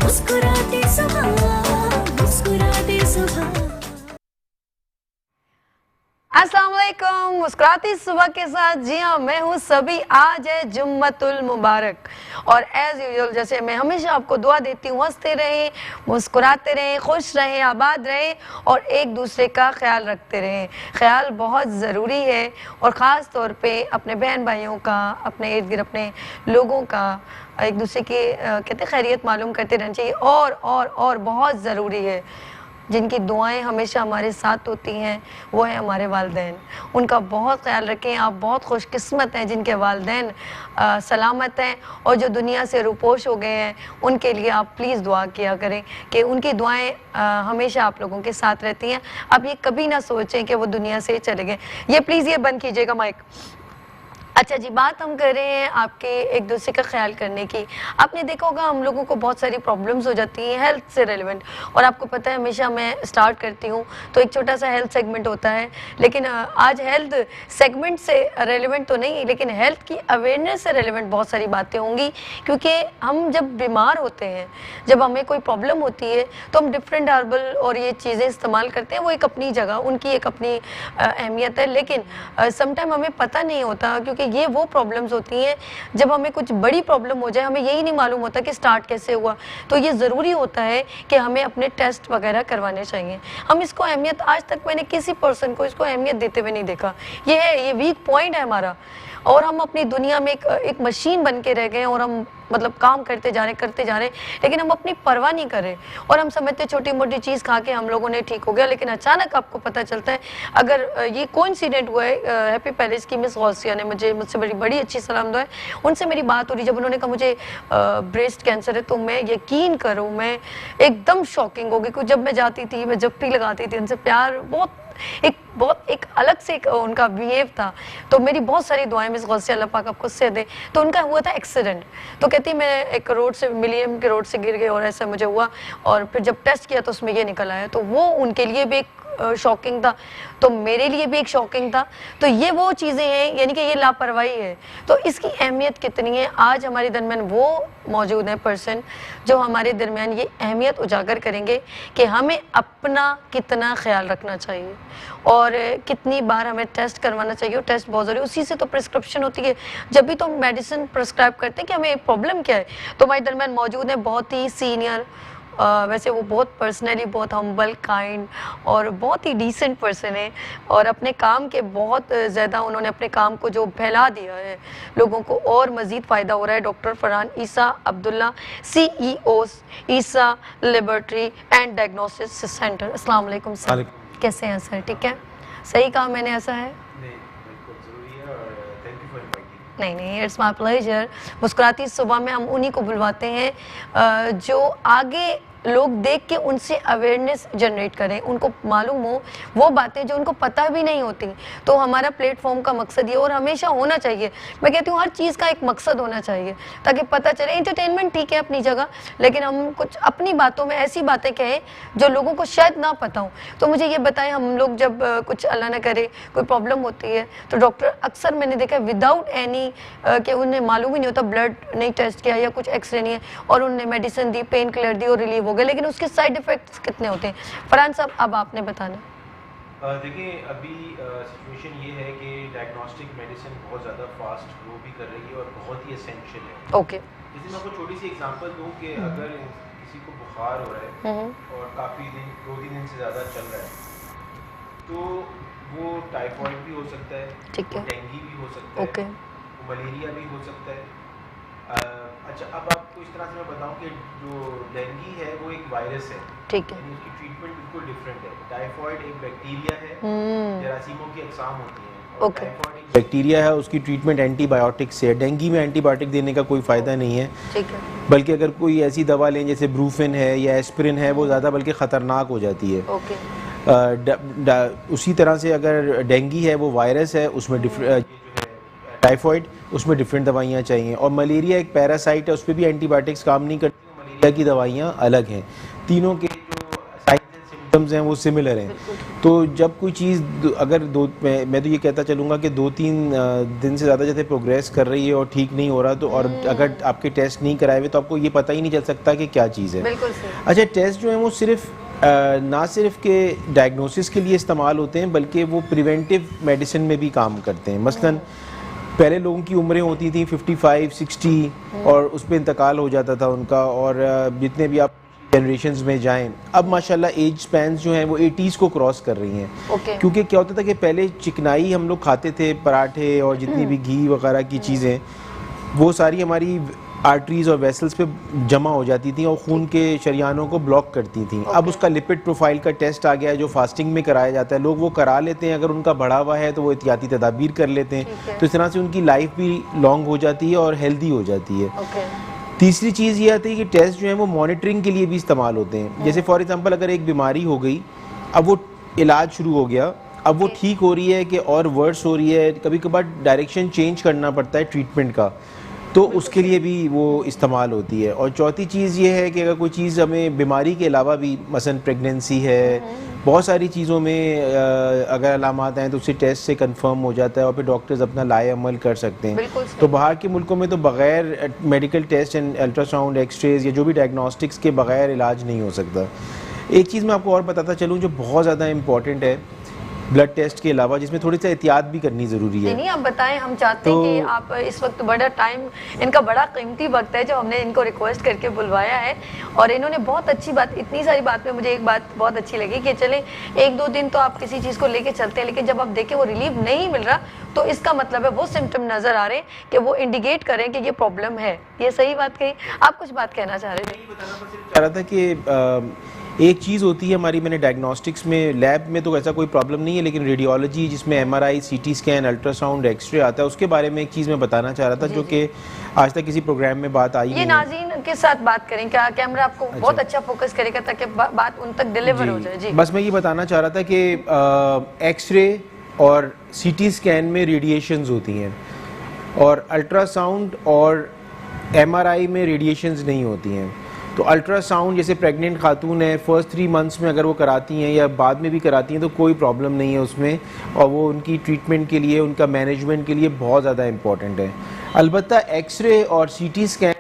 मुस्कुराते सुबह, मुस्कुराते सुबह। अस्सलाम वालेकुम। मुस्कुराती सुबह के साथ जी हाँ, मैं हूँ सभी। आज है जुम्मतुल मुबारक और एज यूजुअल जैसे मैं हमेशा आपको दुआ देती हूँ, हंसते रहें, मुस्कुराते रहें, खुश रहें, आबाद रहें और एक दूसरे का ख्याल रखते रहें। ख्याल बहुत ज़रूरी है और ख़ास तौर पे अपने बहन भाइयों का, अपने इर्द गिर्द अपने लोगों का, एक दूसरे की कहते खैरियत मालूम करते रहना चाहिए। और बहुत ज़रूरी है, जिनकी दुआएं हमेशा हमारे साथ होती हैं वो है हमारे वालिदैन। उनका बहुत ख्याल रखें। आप बहुत खुशकिस्मत हैं जिनके वालिदैन सलामत हैं और जो दुनिया से रूपोश हो गए हैं, उनके लिए आप प्लीज़ दुआ किया करें कि उनकी दुआएं हमेशा आप लोगों के साथ रहती हैं। आप ये कभी ना सोचें कि वो दुनिया से चले गए। ये प्लीज़ ये बंद कीजिएगा माइक। अच्छा जी, बात हम कर रहे हैं आपके एक दूसरे का ख्याल करने की। आपने देखा होगा हम लोगों को बहुत सारी प्रॉब्लम्स हो जाती हैं हेल्थ से रिलेवेंट, और आपको पता है हमेशा मैं स्टार्ट करती हूँ तो एक छोटा सा हेल्थ सेगमेंट होता है, लेकिन आज हेल्थ सेगमेंट से रेलेवेंट तो नहीं, लेकिन हेल्थ की अवेयरनेस से रेलेवेंट बहुत सारी बातें होंगी। क्योंकि हम जब बीमार होते हैं, जब हमें कोई प्रॉब्लम होती है तो हम डिफरेंट हर्बल और ये चीज़ें इस्तेमाल करते हैं। वो एक अपनी जगह, उनकी एक अपनी अहमियत है, लेकिन समटाइम हमें पता नहीं होता, क्योंकि ये वो प्रॉब्लम्स होती हैं जब हमें कुछ बड़ी प्रॉब्लम हो जाए, हमें यही नहीं मालूम होता कि स्टार्ट कैसे हुआ। तो ये ज़रूरी होता है कि हमें अपने टेस्ट वगैरह करवाने चाहिए। हम इसको अहमियत, आज तक मैंने किसी पर्सन को इसको अहमियत देते हुए नहीं देखा। ये है, ये वीक पॉइंट है हमारा, और हम अपनी दुनिया में एक मशीन बन के रह गए और हम मतलब काम करते जा रहे, लेकिन हम अपनी परवाह नहीं कर रहे और हम समझते छोटी मोटी चीज़ खा के हम लोगों ने ठीक हो गया। लेकिन अचानक आपको पता चलता है, अगर ये कोइंसिडेंट हुआ है, हैप्पी पैलेस की मिस गौसिया ने मुझसे बड़ी अच्छी सलाम दुआ है, उनसे मेरी बात हो रही, जब उन्होंने कहा मुझे ब्रेस्ट कैंसर है, तो मैं यकीन करूँ मैं एकदम शॉकिंग हो गई। क्योंकि जब मैं जाती थी, मैं जब भी लगाती थी, उनसे प्यार बहुत एक अलग से उनका बिहेव था। तो मेरी बहुत सारी दुआएं मिस गौसिया, अल्लाह पाक आपको से दे। तो उनका हुआ था एक्सीडेंट, तो कहती मैं एक रोड से, मिलियम के रोड से गिर गई और ऐसा मुझे हुआ, और फिर जब टेस्ट किया तो उसमें ये निकल आया। तो वो उनके लिए भी एक शॉकिंग था, तो मेरे लिए भी एक शॉकिंग था। तो ये वो चीज़ें हैं, यानी कि ये लापरवाही है। तो इसकी अहमियत कितनी है, आज हमारे दरमियान वो मौजूद है पर्सन जो हमारे दरमियान ये अहमियत उजागर करेंगे कि हमें अपना कितना ख्याल रखना चाहिए और कितनी बार हमें टेस्ट करवाना चाहिए। और टेस्ट बहुत ज़रूरी है, उसी से तो प्रिस्क्रिप्शन होती है। जब भी तो हम मेडिसिन प्रिस्क्राइब करते हैं कि हमें प्रॉब्लम क्या है, तो हमारे दरमियान मौजूद है बहुत ही सीनियर, वैसे वो बहुत पर्सनली बहुत हम्बल, काइंड और बहुत ही डिसेंट पर्सन है, और अपने काम के बहुत ज़्यादा उन्होंने अपने काम को जो फैला दिया है, लोगों को और मज़ीद फ़ायदा हो रहा है। Doctor Farhan Isa Abdullah, CEO Isa laboratory and diagnosis centre. अस्सलाम वालेकुम सर, कैसे हैं सर? ठीक है, सही कहा मैंने, ऐसा है? नहीं, इट्स माई प्लेजर। मुस्कुराती सुबह में हम उन्हीं को बुलवाते हैं जो आगे लोग देख के उनसे अवेयरनेस जनरेट करें, उनको मालूम हो वो बातें जो उनको पता भी नहीं होती। तो हमारा प्लेटफॉर्म का मकसद ये, और हमेशा होना चाहिए, मैं कहती हूँ हर चीज़ का एक मकसद होना चाहिए ताकि पता चले। इंटरटेनमेंट ठीक है अपनी जगह, लेकिन हम कुछ अपनी बातों में ऐसी बातें कहें जो लोगों को शायद ना पता हो। तो मुझे ये बताएं, हम लोग जब कुछ अल्लाह ना करे कोई प्रॉब्लम होती है तो डॉक्टर अक्सर मैंने देखा विदाउट एनी कि उन्हें मालूम ही नहीं होता, ब्लड नहीं टेस्ट किया या कुछ एक्सरे नहीं है, और उन्हें मेडिसिन दी, पेन किलर दी और रिलीव हो गए, लेकिन उसके साइड इफेक्ट्स कितने होते हैं? फरहान साहब, अब आपने बताना। देखिए, अभी सिचुएशन ये है कि डायग्नोस्टिक मेडिसिन बहुत ज़्यादा फास्ट ग्रो भी कर रही है और बहुत ही एसेंशियल है। ओके, जैसे मैं आपको छोटी सी एग्जांपल दूं कि अगर किसी को बुखार हो रहा है और काफ़ी दिन, 2-3 दिन से ज़्यादा चल रहा है, तो वो टाइफाइड भी हो सकता है, ठीक है, डेंगू भी हो सकता है, मलेरिया भी हो सकता है। अच्छा, अब आपको इस तरह से मैं बताऊं कि जो डेंगू है वो एक वायरस है, ठीक है, यानी उसकी ट्रीटमेंट बिल्कुल डिफरेंट है। टाइफाइड एक बैक्टीरिया है, जरासीमों की अक़साम होती हैं, और टाइफाइड एक बैक्टीरिया है, उसकी ट्रीटमेंट एंटीबायोटिक से है। डेंगू में एंटीबायोटिक देने का कोई फ़ायदा नहीं है, ठीक है, बल्कि अगर कोई ऐसी दवा लें जैसे ब्रूफिन है या एस्पिरिन है, वो ज़्यादा बल्कि ख़तरनाक हो जाती है। उसी तरह से अगर डेंगू है वो वायरस है, उसमें टाइफाइड, उसमें डिफरेंट दवाइयाँ चाहिए। और मलेरिया एक पैरासाइट है, उस पर भी एंटीबायोटिक्स काम नहीं करती, मलेरिया की दवाइयाँ अलग हैं। तीनों के जो साइंस एंड सिम्टम्स हैं वो सिमिलर हैं। तो जब कोई चीज़ अगर मैं तो ये कहता चलूँगा कि 2-3 दिन से ज़्यादा जैसे प्रोग्रेस कर रही है और ठीक नहीं हो रहा, तो और अगर आपके टेस्ट नहीं कराए हुए तो आपको ये पता ही नहीं चल सकता कि क्या चीज़ है। बिल्कुल सही। अच्छा, टेस्ट जो है वो सिर्फ ना सिर्फ के डायग्नोसिस के लिए इस्तेमाल होते हैं बल्कि वो प्रिवेंटिव मेडिसिन में भी काम करते हैं। मसलन पहले लोगों की उम्रें होती थी 55-60 और उस पर इंतकाल हो जाता था उनका, और जितने भी आप जनरेशन्स में जाएं, अब माशाल्लाह एज स्पैन्स जो हैं वो 80s को क्रॉस कर रही हैं। क्योंकि क्या होता था कि पहले चिकनाई हम लोग खाते थे, पराठे और जितनी भी घी वगैरह की चीज़ें, वो सारी हमारी आर्टरीज और वेसल्स पे जमा हो जाती थी और खून के शरियानों को ब्लॉक करती थी। अब उसका लिपिड प्रोफाइल का टेस्ट आ गया है जो फास्टिंग में कराया जाता है, लोग वो करा लेते हैं, अगर उनका बढ़ा हुआ है तो वो एहतियाती तदाबीर कर लेते हैं, तो इस तरह से उनकी लाइफ भी लॉन्ग हो जाती है और हेल्दी हो जाती है। तीसरी चीज़ ये आती है कि टेस्ट जो है वो मॉनिटरिंग के लिए भी इस्तेमाल होते हैं। जैसे फॉर एग्जांपल अगर एक बीमारी हो गई, अब वो इलाज शुरू हो गया, अब वो ठीक हो रही है कि और वर्स हो रही है, कभी कभार डायरेक्शन चेंज करना पड़ता है ट्रीटमेंट का, तो उसके लिए भी वो इस्तेमाल होती है। और चौथी चीज़ ये है कि अगर कोई चीज़ हमें बीमारी के अलावा भी, मसलन प्रेगनेंसी है, बहुत सारी चीज़ों में अगर अलामात आएँ तो उससे टेस्ट से कंफर्म हो जाता है और फिर डॉक्टर्स अपना लाए अमल कर सकते हैं। तो बाहर के मुल्कों में तो बग़ैर medical test and ultrasound, x rays या जो भी डायग्नोस्टिक्स के बग़ैर इलाज नहीं हो सकता। एक चीज़ मैं आपको और बताता चलूँ जो बहुत ज़्यादा इंपॉर्टेंट है ब्लड टेस्ट के अलावा, जिसमें थोड़ी सी एहतियात भी करनी ज़रूरी है। नहीं, आप बताएं, हम चाहते हैं कि आप इस वक्त बड़ा टाइम, इनका बड़ा कीमती वक्त है जो हमने इनको रिक्वेस्ट करके बुलवाया है, और इन्होंने बहुत अच्छी बात, इतनी सारी बात में मुझे एक बात बहुत अच्छी लगी कि चले 1-2 दिन तो आप किसी चीज़ को लेके चलते हैं, लेकिन जब आप देखें वो रिलीफ नहीं मिल रहा तो इसका मतलब है वो सिम्टम नज़र आ रहे हैं कि वो इंडिकेट करें कि ये प्रॉब्लम है। ये सही बात कही। आप कुछ बात कहना चाह रहे थे? कह रहा था कि एक चीज़ होती है हमारी, मैंने डायग्नोस्टिक्स में, लैब में तो ऐसा कोई प्रॉब्लम नहीं है, लेकिन रेडियोलॉजी जिसमें MRI, CT scan, ultrasound, x ray आता है, उसके बारे में एक चीज़ मैं बताना चाह रहा था जो कि आज तक किसी प्रोग्राम में बात आई नहीं है। ये नाज़रीन के साथ बात करें, क्या कैमरा आपको बहुत अच्छा फोकस करेगा ताकि बात उन तक डिलीवर हो जाए? जी, बस मैं ये बताना चाह रहा था कि एक्सरे और CT स्कैन में रेडिएशंस होती हैं और अल्ट्रासाउंड और MRI में रेडिएशंस नहीं होती हैं। तो अल्ट्रासाउंड जैसे प्रेग्नेंट खातून है, फर्स्ट 3 मंथ्स में अगर वो कराती हैं या बाद में भी कराती हैं तो कोई प्रॉब्लम नहीं है उसमें, और वो उनकी ट्रीटमेंट के लिए, उनका मैनेजमेंट के लिए बहुत ज़्यादा इंपॉर्टेंट है। अलबत्ता एक्सरे और CT स्कैन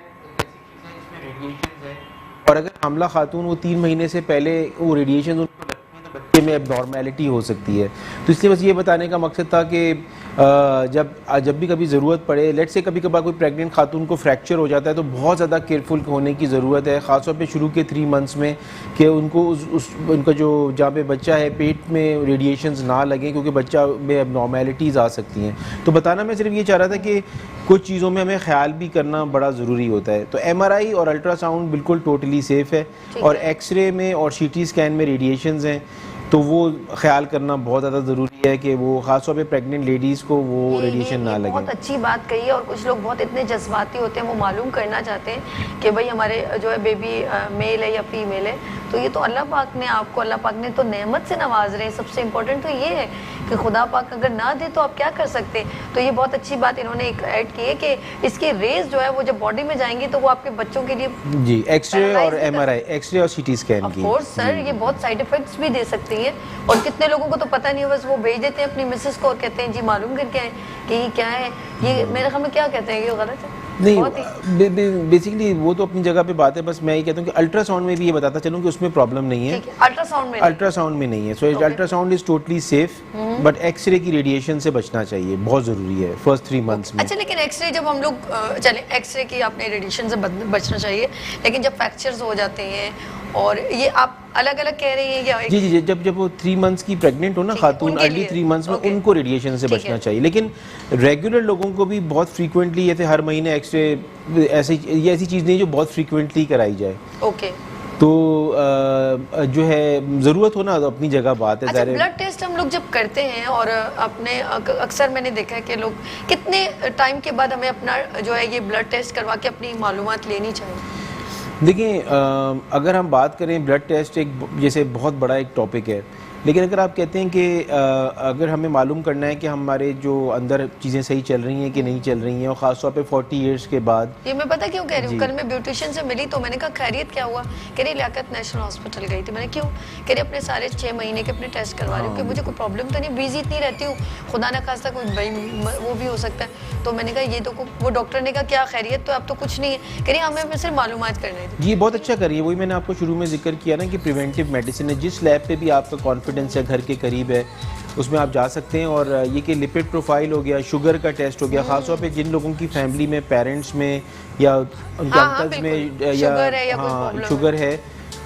और अगर हमला खातून वो 3 महीने से पहले वो रेडिएशन उनको लगती है तो बच्चे में एबनॉर्मेलिटी हो सकती है। तो इसलिए बस ये बताने का मकसद था कि जब भी कभी ज़रूरत पड़े, लेट से कभी कभार कोई प्रेग्नेंट खातून को फ्रैक्चर हो जाता है तो बहुत ज़्यादा केयरफुल होने की ज़रूरत है, ख़ासतौर पे शुरू के 3 मंथ्स में, कि उनको उनका जो जहाँ पे बच्चा है पेट में रेडिएशंस ना लगें, क्योंकि बच्चा में एबनॉर्मेलिटीज़ आ सकती हैं। तो बताना मैं सिर्फ ये चाह रहा था कि कुछ चीज़ों में हमें ख्याल भी करना बड़ा ज़रूरी होता है। तो MRI और अल्ट्रासाउंड बिल्कुल टोटली सेफ़ है, और एक्सरे में और CT स्कैन में रेडिएशंस हैं, तो वो ख्याल करना बहुत ज़्यादा ज़रूरी है कि वो ख़ासतौर पे प्रेग्नेंट लेडीज़ को वो रेडिएशन ना लगे। बहुत अच्छी बात कही है, और कुछ लोग बहुत इतने जज्बाती होते हैं, वो मालूम करना चाहते हैं कि भाई हमारे जो है बेबी मेल है या फीमेल है, तो ये तो अल्लाह पाक ने आपको, अल्लाह पाक ने तो नेमत से नवाज रहे हैं। सबसे इम्पोर्टेंट तो ये है कि खुदा पाक अगर ना दे तो आप क्या कर सकते हैं। तो ये बहुत अच्छी बात इन्होंने एक ऐड की है कि इसकी रेज जो है वो जब बॉडी में जाएंगी तो वो आपके बच्चों के लिए, जी, एक्सरे और MRI, एक्सरे और CT स्कैन की, ऑफ कोर्स सर, ये बहुत साइड इफेक्ट्स भी दे सकती है, और कितने लोगों को तो पता नहीं है, बस वो भेज देते हैं अपनी मिसेस को और कहते हैं जी मालूम करके आए कि ये क्या है। ये मेरे ख्याल में क्या कहते हैं, ये गलत है? नहीं, बेसिकली वो तो अपनी जगह पे बात है, बस मैं ये कहता हूँ कि अल्ट्रासाउंड में भी ये बताता चलूँ कि उसमें प्रॉब्लम नहीं है, अल्ट्रासाउंड में नहीं है। So ultrasound is totally safe, but X ray की रेडिएशन से बचना चाहिए, बहुत ज़रूरी है फर्स्ट 3 मंथ्स में। अच्छा, लेकिन एक्सरे जब हम लोग चले, एक्सरे की आपने रेडिएशन से बचना चाहिए, लेकिन जब फ्रैक्चर्स हो जाते हैं, और ये आप अलग अलग कह रही हैं या जी, जब वो 3 मंथ्स की प्रेग्नेंट हो ना खातून, अर्ली 3 मंथ्स में उनको रेडिएशन से बचना चाहिए, लेकिन रेगुलर लोगों को भी बहुत फ्रीक्वेंटली, जैसे हर महीने एक्सरे, ऐसी चीज़ नहीं जो बहुत फ्रीक्वेंटली कराई जाए। ओके, तो जो है ज़रूरत हो ना, तो अपनी जगह बात है। अच्छा, ब्लड टेस्ट हम लोग जब करते हैं, और अपने अक्सर मैंने देखा है कि लोग कितने टाइम के बाद हमें अपना जो है ये ब्लड टेस्ट करवा के अपनी मालूमात लेनी चाहिए? देखिए, अगर हम बात करें ब्लड टेस्ट, एक जैसे बहुत बड़ा एक टॉपिक है, लेकिन अगर आप कहते हैं कि अगर हमें मालूम करना है कि हमारे जो अंदर चीज़ें सही चल रही हैं कि नहीं चल रही हैं, और ख़ासतौर पे 40 इयर्स के बाद, ये मैं पता क्यों कह रही हूँ, कल मैं ब्यूटिशियन से मिली तो मैंने कहा खैरियत क्या हुआ, कह रही लियाकत नेशनल हॉस्पिटल गई थी। मैंने क्यों, कह रही अपने सारे 6 महीने के अपने टेस्ट करवा रही हूँ कि मुझे कोई प्रॉब्लम तो नहीं, बिजी इतनी रहती हूँ, खुदा ना खास्ता कोई वो भी हो सकता है। तो मैंने कहा ये तो वो डॉक्टर ने कहा क्या खैरियत, तो अब तो कुछ नहीं है, कह रही हमें सिर्फ मालूमात करनी थी। ये बहुत अच्छा करिए, वही मैंने आपको शुरू में जिक्र किया ना कि प्रिवेंटिव मेडिसिन है, जिस लैब पे भी आपका कॉन्फिडेंस है, घर के करीब है, उसमें आप जा सकते हैं। और ये कि लिपिड प्रोफाइल हो गया, शुगर का टेस्ट हो गया, ख़ासतौर पे जिन लोगों की फैमिली में, पेरेंट्स में या उनके अंकल्स में या शुगर है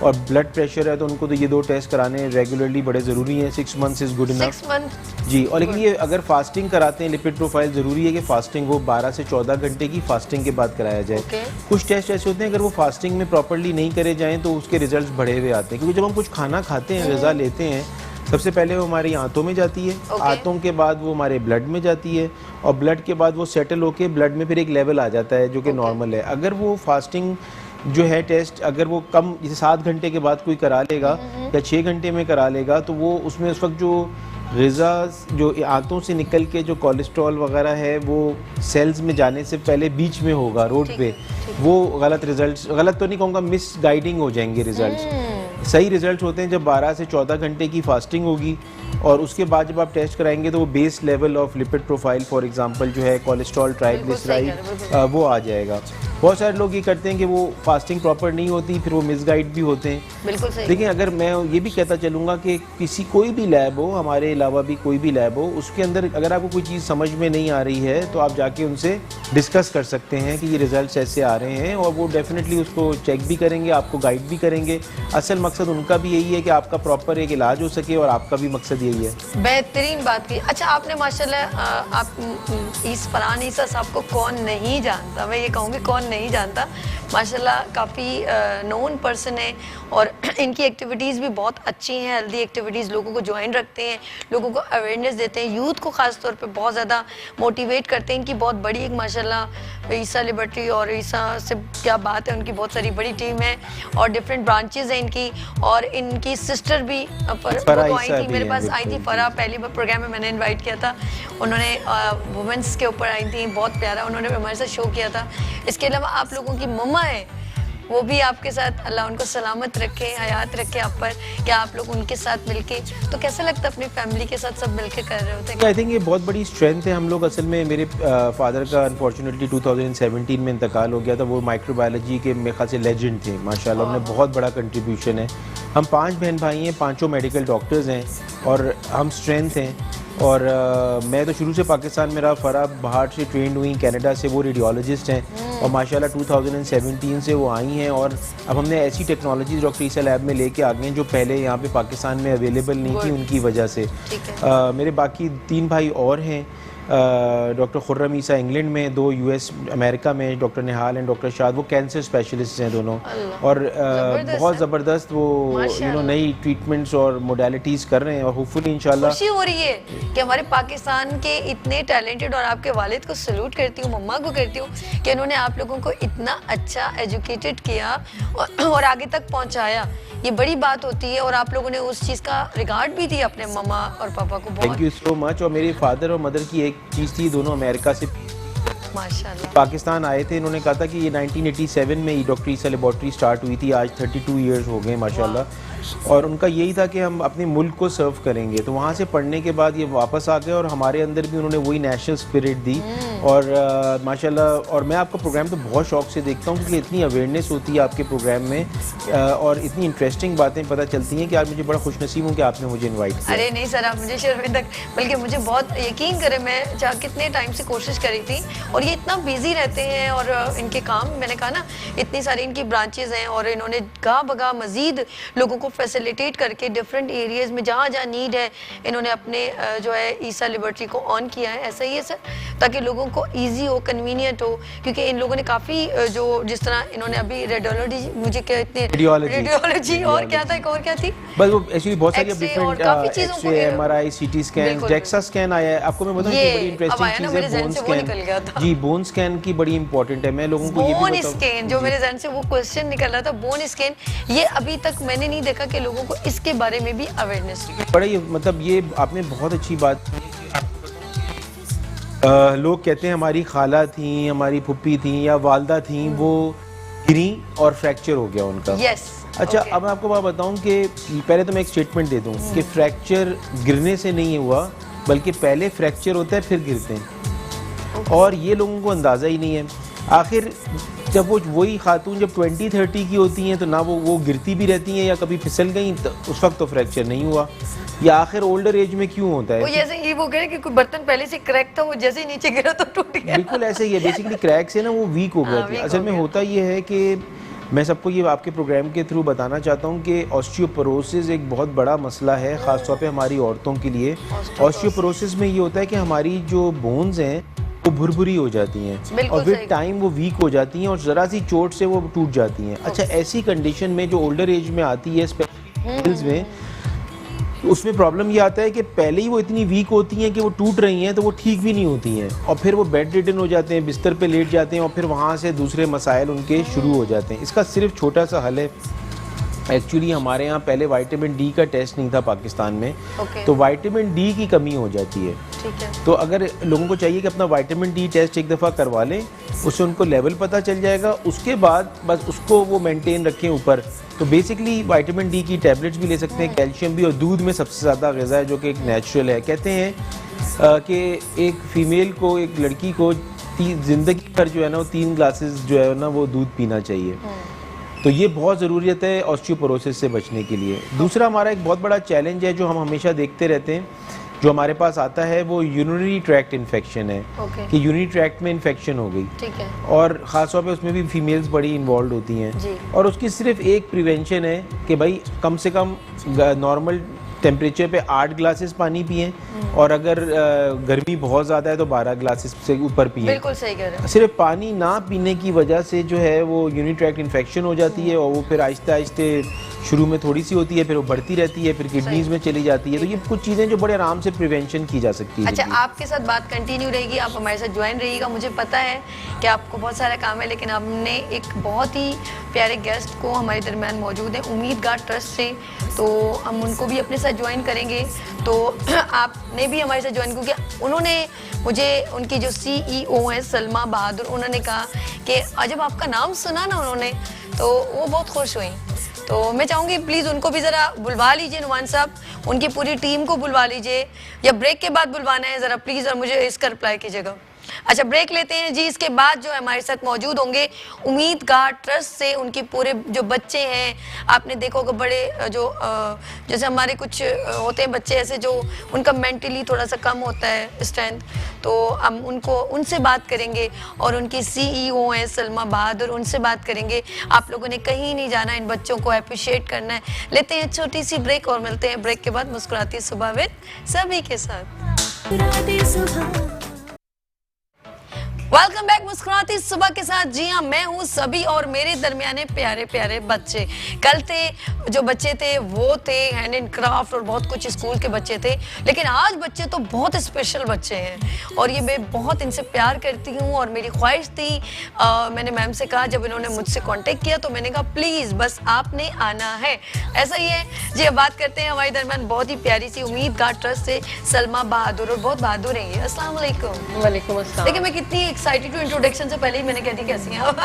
और ब्लड प्रेशर है, तो उनको तो ये 2 टेस्ट कराने रेगुलरली बड़े ज़रूरी हैं। 6 months is good enough. 6 month जी। और लेकिन ये अगर फास्टिंग कराते हैं, लिपिड प्रोफाइल ज़रूरी है कि फास्टिंग वो 12 से 14 घंटे की फास्टिंग के बाद कराया जाए। कुछ टेस्ट ऐसे होते हैं अगर वो फास्टिंग में प्रॉपरली नहीं करे जाएँ तो उसके रिजल्ट बढ़े हुए आते हैं, क्योंकि जब हम कुछ खाना खाते हैं, ग़िज़ा लेते हैं, सबसे पहले वो हमारी आंतों में जाती है, आंतों के बाद वो हमारे ब्लड में जाती है, और ब्लड के बाद वो सेटल होके ब्लड में फिर एक लेवल आ जाता है जो कि नॉर्मल है। अगर वो फास्टिंग जो है टेस्ट अगर वो कम, जैसे 7 घंटे के बाद कोई करा लेगा या 6 घंटे में करा लेगा, तो वो उसमें उस वक्त जो ग़िज़ा जो आंतों से निकल के जो कोलेस्ट्रॉल वगैरह है वो सेल्स में जाने से पहले बीच में होगा रोड पे, वो गलत रिजल्ट्स, गलत तो नहीं कहूँगा, मिस गाइडिंग हो जाएंगे रिजल्ट्स। सही रिजल्ट होते हैं जब 12 से 14 घंटे की फास्टिंग होगी, और उसके बाद जब आप टेस्ट कराएंगे तो वो base level of lipid profile, for example जो है कोलेस्ट्रॉल, ट्राइग्लिसराइड, वो आ जाएगा। बहुत सारे लोग ये करते हैं कि वो फास्टिंग प्रॉपर नहीं होती, फिर वो मिसगाइड भी होते हैं। बिल्कुल सही। लेकिन अगर मैं ये भी कहता चलूँगा कि किसी कोई भी लैब हो, हमारे अलावा भी कोई भी लैब हो, उसके अंदर अगर आपको कोई चीज़ समझ में नहीं आ रही है तो आप जाके उनसे डिस्कस कर सकते हैं कि ये रिजल्ट्स ऐसे आ रहे हैं, और वो डेफिनेटली उसको चेक भी करेंगे, आपको गाइड भी करेंगे। असल मकसद उनका भी यही है कि आपका प्रॉपर एक इलाज हो सके, और आपका भी मकसद यही है। बेहतरीन बात की। अच्छा, आपने माशाल्लाह आप इस फरहान ईसा साहब को कौन नहीं जानता, मैं ये कहूँगी कौन नहीं जानता, माशाल्लाह काफ़ी नोन पर्सन है, और इनकी एक्टिविटीज़ भी बहुत अच्छी हैं, हेल्दी एक्टिविटीज़, लोगों को ज्वाइन रखते हैं, लोगों को अवेयरनेस देते हैं, यूथ को ख़ास तौर पे बहुत ज़्यादा मोटिवेट करते हैं। इनकी बहुत बड़ी एक माशाल्लाह ईसा लिबर्टी और ईसा से क्या बात है, उनकी बहुत सारी बड़ी टीम है और डिफरेंट ब्रांचेज़ हैं इनकी, और इनकी सिस्टर भी आई थी, मेरे पास आई थी फरा, पहली बार प्रोग्राम में मैंने इन्वाइट किया था, उन्होंने वुमेंस के ऊपर आई थी, बहुत प्यारा उन्होंने हमारे साथ शो किया था। इसके अलावा आप लोगों की मम्मा है, वो भी आपके साथ, अल्लाह उनको सलामत रखे, हयात रखे आप पर, क्या आप लोग उनके साथ मिलके, तो कैसा लगता है अपनी फैमिली के साथ सब मिलके कर रहे होते हैं? आई थिंक ये बहुत बड़ी स्ट्रेंथ है। हम लोग असल में, मेरे फादर का अनफॉर्चुनेटली 2017 में इंतकाल हो गया था। वो माइक्रोबायोलॉजी के मेरे ख्याल से लेजेंड थे माशाल्लाह, उन्हें बहुत बड़ा कंट्रीब्यूशन है। हम 5 बहन भाई हैं, 5 मेडिकल डॉक्टर्स हैं, और हम स्ट्रेंथ हैं। और मैं तो शुरू से पाकिस्तान में रहा, फ़रा बाहर से ट्रेंड हुई, कनाडा से, वो रेडियोलॉजिस्ट हैं, और माशाल्लाह 2017 से वो आई हैं, और अब हमने ऐसी टेक्नोलॉजी डॉक्टर ईसा लैब में लेके आ गए हैं जो पहले यहाँ पे पाकिस्तान में अवेलेबल नहीं थी, उनकी वजह से। मेरे बाकी 3 भाई और हैं, डॉक्टर खुर्रम ईसा इंग्लैंड में, 2 यूएस अमेरिका में, डॉक्टर निहाल एंड डॉक्टर शाद, वो कैंसर स्पेशलिस्ट हैं दोनों, और बहुत ज़बरदस्त वो नई ट्रीटमेंट्स और मोडालिटीज़ कर रहे हैं, और होपफुली इंशाल्लाह खुशी हो रही है कि हमारे पाकिस्तान के इतने टैलेंटेड, और आपके वालिद को सल्यूट करती हूँ, मम्मा को करती हूँ कि उन्होंने आप लोगों को इतना अच्छा एजुकेटेड किया और आगे तक पहुँचाया। ये बड़ी बात होती है, और आप लोगों ने उस चीज़ का रिगार्ड भी दिया अपने मम्मा और पापा को। Thank you so much. और मेरे फादर और मदर की एक चीज़ थी, दोनों अमेरिका से माशाल्लाह पाकिस्तान आए थे। इन्होंने कहा था कि ये 1987 में डॉक्टर ईसा लेबॉर्ट्री स्टार्ट हुई थी, आज 32 इयर्स हो गए माशाल्लाह, और उनका यही था कि हम अपने मुल्क को सर्व करेंगे। तो वहाँ से पढ़ने के बाद ये वापस आ गए, और हमारे अंदर भी उन्होंने वही नेशनल स्पिरिट दी, और माशाल्लाह। और मैं आपका प्रोग्राम तो बहुत शौक से देखता हूँ, क्योंकि इतनी अवेयरनेस होती है आपके प्रोग्राम में, और इतनी इंटरेस्टिंग बातें पता चलती हैं कि आज मुझे बड़ा खुशनसीब हूँ कि आपने मुझे इन्वाइट किया। अरे नहीं सर, आप मुझे शर्मिंदा, बल्कि मुझे बहुत यकीन करें, मैं कितने टाइम से कोशिश करी थी, और ये इतना बिजी रहते हैं, और इनके काम, मैंने कहा ना, इतनी सारी इनकी ब्रांचेज हैं, और इन्होंने गा बगा मजीद लोगों को फैसिलिटेट करके डिफरेंट एरियाज़ में जहाँ जहाँ नीड है, इन्होंने अपने जो है ईसा लिबर्टी को ऑन किया है। ऐसा ही है सर, ताकि लोगों को ईजी हो, कन्वीनियंट हो, क्योंकि इन लोगों ने काफ़ी जो जिस तरह इन्होंने अभी रेडियोलॉजी, मुझे क्या इतनी रेडियोलॉजी और क्या था, एक और क्या थी, बस वो एक्चुअली बहुत सारी different MRI, CT scan, DEXA scan आया है। आपको मैं बताऊं कि बड़ी इंटरेस्टिंग चीज़ है बोन स्कैन। जी, बोन स्कैन की बड़ी इंपॉर्टेंट है। मैं लोगों को ये भी बोन बताऊं, स्कैन, जो मेरे जहन से वो क्वेश्चन निकल रहा था, बोन स्कैन, ये अभी तक मैंने नहीं देखा कि लोगों को इसके बारे में भी अवेयरनेस हो। बड़ा ही मतलब ये आपने बहुत अच्छी बात की। लोग कहते हैं हमारी खाला थी, हमारी फुप्पी थी या वालदा थी, वो गिरी और फ्रैक्चर हो गया उनका। यस। अच्छा, अब मैं आपको बात बताऊं कि पहले तो मैं एक स्टेटमेंट दे दूं कि फ्रैक्चर गिरने से नहीं हुआ, बल्कि पहले फ्रैक्चर होता है फिर गिरते हैं, और ये लोगों को अंदाज़ा ही नहीं है। आखिर जब वो वही खातून जब 20-30 की होती हैं तो ना वो गिरती भी रहती हैं या कभी फिसल गई, तो उस वक्त तो फ्रैक्चर नहीं हुआ। या आखिर ओल्डर एज में क्यों होता है? वो जैसे ये वो कह रहे कि कोई बर्तन पहले से क्रैक था, वो जैसे ही नीचे गिरा तो टूट गया। बिल्कुल ऐसे ही है। बेसिकली क्रैक से ना वो वीक हो गया था। असल में होता ये है कि मैं सबको ये आपके प्रोग्राम के थ्रू बताना चाहता हूँ कि ऑस्टियोपोरोसिस एक बहुत बड़ा मसला है, ख़ास तौर पे हमारी औरतों के लिए। ऑस्टियोपोरोसिस में ये होता है कि हमारी जो बोन्स हैं वो भुरभुरी हो जाती हैं और विद टाइम वो वीक हो जाती हैं और ज़रा सी चोट से वो टूट जाती हैं। अच्छा, ऐसी कंडीशन में जो ओल्डर एज में आती है, स्पेशली में, उसमें प्रॉब्लम ये आता है कि पहले ही वो इतनी वीक होती हैं कि वो टूट रही हैं तो वो ठीक भी नहीं होती हैं, और फिर वो बेड रिडन हो जाते हैं, बिस्तर पे लेट जाते हैं, और फिर वहाँ से दूसरे मसाइल उनके शुरू हो जाते हैं। इसका सिर्फ छोटा सा हल है। एक्चुअली हमारे यहाँ पहले विटामिन डी का टेस्ट नहीं था पाकिस्तान में, तो विटामिन डी की कमी हो जाती है। ठीक है। तो अगर लोगों को चाहिए कि अपना विटामिन डी टेस्ट एक दफ़ा करवा लें, उससे उनको लेवल पता चल जाएगा, उसके बाद बस उसको वो मेंटेन रखें ऊपर। तो बेसिकली विटामिन डी की टैबलेट्स भी ले सकते हैं, कैल्शियम भी, और दूध में सबसे ज़्यादा ग़िज़ा है जो कि एक नेचुरल है। कहते हैं कि एक फ़ीमेल को, एक लड़की को ज़िंदगी भर जो है ना वो 3 ग्लासेस जो है ना वो दूध पीना चाहिए। तो ये बहुत ज़रूरियत है ऑस्टियोपोरोसिस से बचने के लिए। दूसरा हमारा एक बहुत बड़ा चैलेंज है जो हम हमेशा देखते रहते हैं, जो हमारे पास आता है, वो यूरिनरी ट्रैक्ट इन्फेक्शन है। कि यूरिनरी ट्रैक्ट में इन्फेक्शन हो गई, ठीक है, और ख़ास तौर पे उसमें भी फीमेल्स बड़ी इन्वॉल्व होती हैं, और उसकी सिर्फ एक प्रिवेंशन है कि भाई कम से कम नॉर्मल टेम्परेचर पे 8 ग्लासेस पानी पिएं, और अगर गर्मी बहुत ज़्यादा है तो 12 ग्लासेस से ऊपर पिएं। बिल्कुल सही कह रहे हैं। सिर्फ पानी ना पीने की वजह से जो है वो यूरिनरी ट्रैक्ट इन्फेक्शन हो जाती है, और वो फिर आहिस्ते आहिस्ते शुरू में थोड़ी सी होती है, फिर वो बढ़ती रहती है, फिर किडनीज में चली जाती है। तो ये कुछ चीज़ें जो बड़े आराम से प्रिवेंशन की जा सकती है। अच्छा, आपके साथ बात कंटिन्यू रहेगी, आप हमारे साथ ज्वाइन रहिएगा। मुझे पता है कि आपको बहुत सारा काम है, लेकिन हमने एक बहुत ही प्यारे गेस्ट को हमारे दरमियान मौजूद है उम्मीद गार्ड ट्रस्ट से, तो हम उनको भी अपने साथ ज्वाइन करेंगे। तो आपने भी हमारे साथ ज्वाइन, क्योंकि उन्होंने मुझे, उनकी जो CEO हैं सलमा बहादुर, उन्होंने कहा कि जब आपका नाम सुना ना उन्होंने, तो वो बहुत खुश हुई। तो मैं चाहूँगी प्लीज़ उनको भी ज़रा बुलवा लीजिए, नुमान साहब, उनकी पूरी टीम को बुलवा लीजिए, या ब्रेक के बाद बुलवाना है ज़रा प्लीज़, और मुझे इसका रिप्लाई कीजिएगा। अच्छा, ब्रेक लेते हैं जी। इसके बाद जो है हमारे साथ मौजूद होंगे उम्मीद गार्ड ट्रस्ट से, उनके पूरे जो बच्चे हैं, आपने देखा होगा बड़े जो जैसे हमारे कुछ होते हैं बच्चे ऐसे जो उनका मेंटली थोड़ा सा कम होता है स्ट्रेंथ, तो हम उनसे बात करेंगे, और उनकी CEO हैं सलमा बहादुर, उनसे बात करेंगे। आप लोगों ने कहीं नहीं जाना, इन बच्चों को अप्रिशिएट करना है। लेते हैं छोटी सी ब्रेक और मिलते हैं ब्रेक के बाद मुस्कुराती सुबह विद सभी के साथ। मुस्कुराती सुबह। वेलकम बैक मुस्कुराती सुबह के साथ। जी हाँ, मैं हूँ सभी, और मेरे दरमियाने प्यारे प्यारे बच्चे। कल थे जो बच्चे थे वो थे हैंड एंड क्राफ्ट और बहुत कुछ स्कूल के बच्चे थे, लेकिन आज बच्चे तो बहुत स्पेशल बच्चे हैं, और ये मैं बहुत इनसे प्यार करती हूँ। और मेरी ख्वाहिश थी, मैंने मैम से कहा, जब इन्होंने मुझसे कांटेक्ट किया तो मैंने कहा प्लीज़ बस आपने आना है। ऐसा ही है जी। अब बात करते हैं हमारे दरमियान बहुत ही प्यारी सी उम्मीद गार्ड ट्रस्ट से सलमा बहादुर, और बहुत बहादुर हैं ये। अस्सलाम वालेकुम। वालेकुम अस्सलाम। देखिए मैं कितनी एक्साइटेड हूँ, इंट्रोडक्शन से पहले ही मैंने कह दी कैसी हैं आप।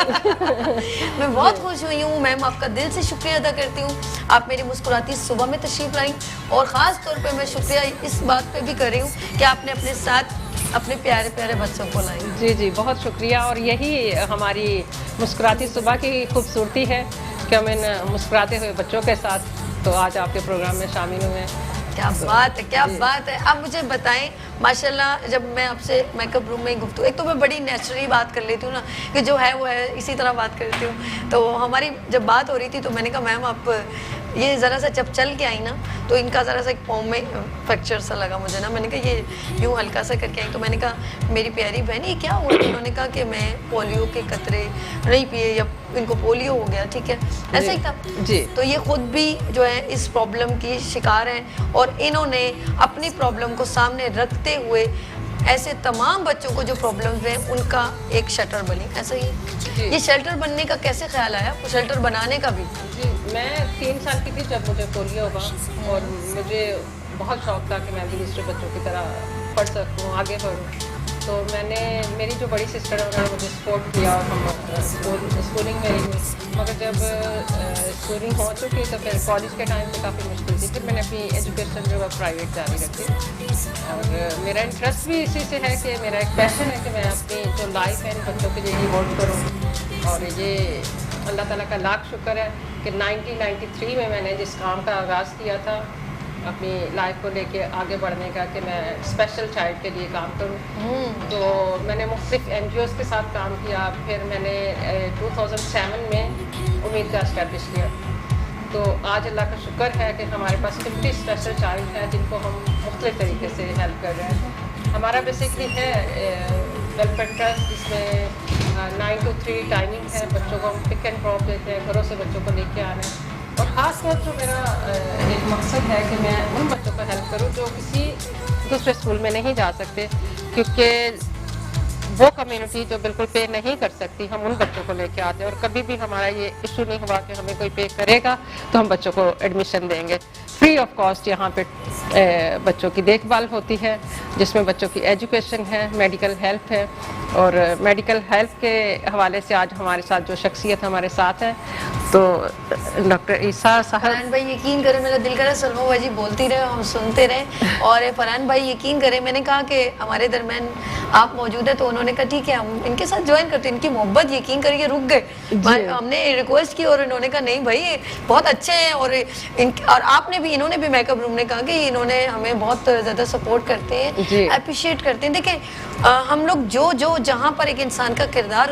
मैं बहुत खुश हुई हूँ मैम, आपका दिल से शुक्रिया अदा करती हूँ, आप मेरी मुस्कुराती सुबह में तशरीफ लाई, और ख़ास तौर पे मैं शुक्रिया इस बात पे भी कर रही हूँ कि आपने अपने साथ अपने प्यारे प्यारे बच्चों को लाई। जी जी, बहुत शुक्रिया। और यही हमारी मुस्कुराती सुबह की खूबसूरती है कि हम इन मुस्कुराते हुए बच्चों के साथ तो आज आपके प्रोग्राम में शामिल हुए हैं। क्या बात है, क्या बात है। अब मुझे बताएं, माशाल्लाह जब मैं आपसे मेकअप रूम में गुफ्तगू, एक तो मैं बड़ी नेचुरली बात कर लेती हूँ ना, कि जो है वो है, इसी तरह बात करती हूँ। तो हमारी जब बात हो रही थी तो मैंने कहा मैम आप ये ज़रा सा जब चल के आई ना, तो इनका ज़रा सा एक पॉम में फ्रैक्चर सा लगा मुझे ना। मैंने कहा ये यूँ हल्का सा करके आई, तो मैंने कहा मेरी प्यारी बहन ये क्या हुआ? उन्होंने कहा कि मैं पोलियो के कतरे नहीं पिए, या इनको पोलियो हो गया। ठीक है, ऐसा ही था जी। तो ये खुद भी जो है इस प्रॉब्लम की शिकार हैं, और इन्होंने अपनी प्रॉब्लम को सामने रखते हुए ऐसे तमाम बच्चों को जो प्रॉब्लम्स हैं उनका एक शेल्टर बने, ऐसा ही। ये शेल्टर बनने का कैसे ख्याल आया, शेल्टर बनाने का भी? जी, मैं 3 साल की थी जब मुझे पोलियो हुआ और मुझे बहुत शौक था कि मैं भी दूसरे बच्चों की तरह पढ़ सकूँ, आगे बढ़ूँ। तो मैंने, मेरी जो बड़ी सिस्टर है उन्होंने मुझे सपोर्ट किया और हम स्कूलिंग में रही। मगर जब स्कूलिंग हो चुकी तो फिर कॉलेज के टाइम पे काफ़ी मुश्किल थी। फिर मैंने अपनी एजुकेशन जो है प्राइवेट जारी रखी और मेरा इंटरेस्ट भी इसी से है कि मेरा एक पैशन है कि मैं अपनी जो लाइफ है इन बच्चों के लिए डिवोट करूँ। और ये अल्लाह ताला का लाख शुक्र है कि 1993 में मैंने जिस काम का आगाज़ किया था अपनी लाइफ को लेके आगे बढ़ने का कि मैं स्पेशल चाइल्ड के लिए काम करूं, तो मैंने मुख्तलिफ NGOs के साथ काम किया। फिर मैंने 2007 में उम्मीद का इस्टेब्लिश किया। तो आज अल्लाह का शुक्र है कि हमारे पास 50 स्पेशल चाइल्ड हैं जिनको हम मुख्तलिफ तरीके से हेल्प कर रहे हैं। हमारा बेसिकली है वेलफेयर ट्रस्ट, जिसमें 9 to 3 टाइमिंग है। बच्चों को हम पिक एंड ड्रॉप देते हैं, घरों से बच्चों को लेके आना है। और ख़ास तौर पर मेरा एक मकसद है कि मैं उन बच्चों को हेल्प करूं जो किसी दूसरे स्कूल में नहीं जा सकते, क्योंकि वो कम्युनिटी जो बिल्कुल पे नहीं कर सकती, हम उन बच्चों को लेके आते हैं। और कभी भी हमारा ये इशू नहीं हुआ कि हमें कोई पे करेगा तो हम बच्चों को एडमिशन देंगे। फ्री ऑफ कॉस्ट यहाँ पे बच्चों की देखभाल होती है, जिसमें बच्चों की एजुकेशन है, मेडिकल हेल्प है। और मेडिकल हेल्प के हवाले से आज हमारे साथ जो शख्सियत हमारे साथ है तो डॉक्टर ईसा साहब। फरहान भाई यकीन करें, मेरा दिल करे सलमा भाई जी बोलती रहे, हम सुनते रहे। और फरहान भाई यकीन करें, मैंने कहा कि हमारे दरमियान आप मौजूद है तो उन्होंने कहा ठीक है हम इनके साथ ज्वाइन करते हैं। इनकी मोहब्बत यकीन करिए रुक गए। हमने रिक्वेस्ट की और इन्होंने कहा नहीं भाई बहुत अच्छे हैं। और आपने भी, इन्होंने भी मेकअप रूम ने कहा कि इन्होंने हमें बहुत ज़्यादा सपोर्ट करते हैं, अप्रिशिएट करते हैं। देखें हम लोग जो जहाँ पर एक इंसान का किरदार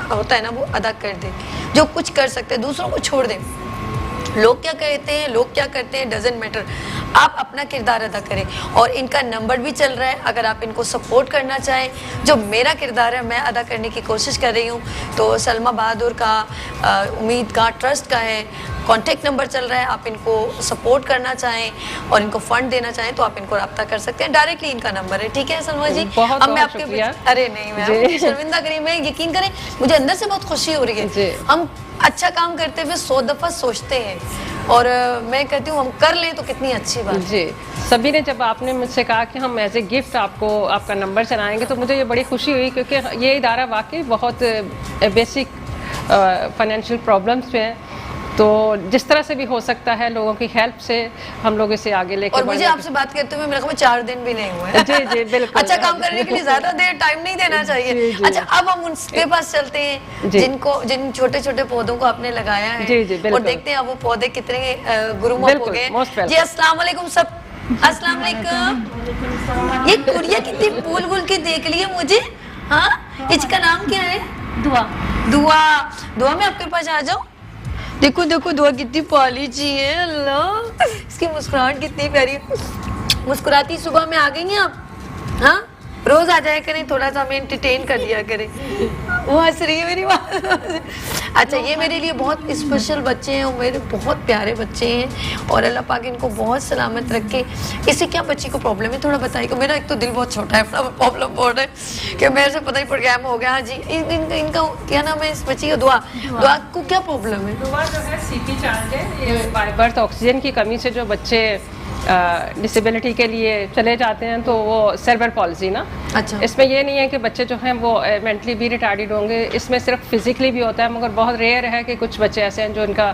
होता है ना वो अदा कर दे, जो कुछ कर सकते हैं दूसरों को छोड़ दें। लोग क्या कहते हैं, लोग क्या करते हैं, डजेंट मैटर, आप अपना किरदार अदा करें। और इनका नंबर भी चल रहा है, अगर आप इनको सपोर्ट करना चाहें। जो मेरा किरदार है मैं अदा करने की कोशिश कर रही हूँ, तो सलमा बहादुर का, उम्मीद का, ट्रस्ट का है, कॉन्टेक्ट नंबर चल रहा है। आप इनको सपोर्ट करना चाहें और इनको फंड देना चाहें तो आप इनको रब्ता कर सकते हैं। डायरेक्टली इनका नंबर है, ठीक है सलमा जी? बहुत मैं आपके, अरे नहीं मैं शर्मिंदा करी, मैं यकीन करें मुझे अंदर से बहुत खुशी हो रही है। हम अच्छा काम करते हुए 100 दफ़ा सोचते हैं और मैं कहती हूँ हम कर लें तो कितनी अच्छी बात जी। सभी ने, जब आपने मुझसे कहा कि हम एज ए गिफ्ट आपको आपका नंबर चलाएंगे तो मुझे ये बड़ी खुशी हुई, क्योंकि ये इदारा वाकई बहुत बेसिक फाइनेंशियल प्रॉब्लम्स पे है। तो जिस तरह से भी हो सकता है लोगों की हेल्प से हम लोग इसे आगे लेके और मुझे आपसे बात करते हुए मेरे को 4 दिन भी नहीं हुए। जी जी बिल्कुल। अच्छा काम करने के लिए ज्यादा देर टाइम नहीं देना चाहिए। जी, जी। अच्छा अब हम उनके पास चलते हैं जिन छोटे छोटे पौधों को आपने लगाया है। जी, जी, और देखते हैं अब वो पौधे कितने गुरुमुख हो गए। जी अस्सलाम वालेकुम सब, अस्सलाम वालेकुम। ये गुड़िया कितनी फूल गुल के देख लिया मुझे। हाँ इसका नाम क्या है? दुआ। दुआ, दुआ मैं आपके पास आ जाऊँ? देखो देखो दुआ कितनी पाली जी है, अल्लाह इसकी मुस्कुराहट कितनी प्यारी है। मुस्कुराती सुबह में आ गई हैं आप? हाँ रोज आ जाया करें, थोड़ा सा हमें एंटरटेन कर दिया करें। वो हंस रही है मेरी बात। अच्छा ये मेरे लिए बहुत स्पेशल बच्चे हैं और मेरे बहुत प्यारे बच्चे हैं और अल्लाह पाक इनको बहुत सलामत रखे। इससे क्या बच्ची को प्रॉब्लम है थोड़ा बताइएगा। मेरा एक तो दिल बहुत छोटा है, बड़ा प्रॉब्लम बहुत है कि मेरे से पता ही प्रोग्राम हो गया। हाँ जी इनका क्या नाम है इस बच्ची का? दुआ। दुआ को क्या प्रॉब्लम है? दुआ जो है CP चार्ज है, ये बाय बर्थ ऑक्सीजन की कमी से जो बच्चे डिसेबिलिटी के लिए चले जाते हैं तो वो सेरेब्रल पॉलिसी ना। अच्छा इसमें ये नहीं है कि बच्चे जो हैं वो मेंटली भी रिटार्डेड होंगे, इसमें सिर्फ फिजिकली भी होता है, मगर बहुत रेयर है कि कुछ बच्चे ऐसे हैं जो इनका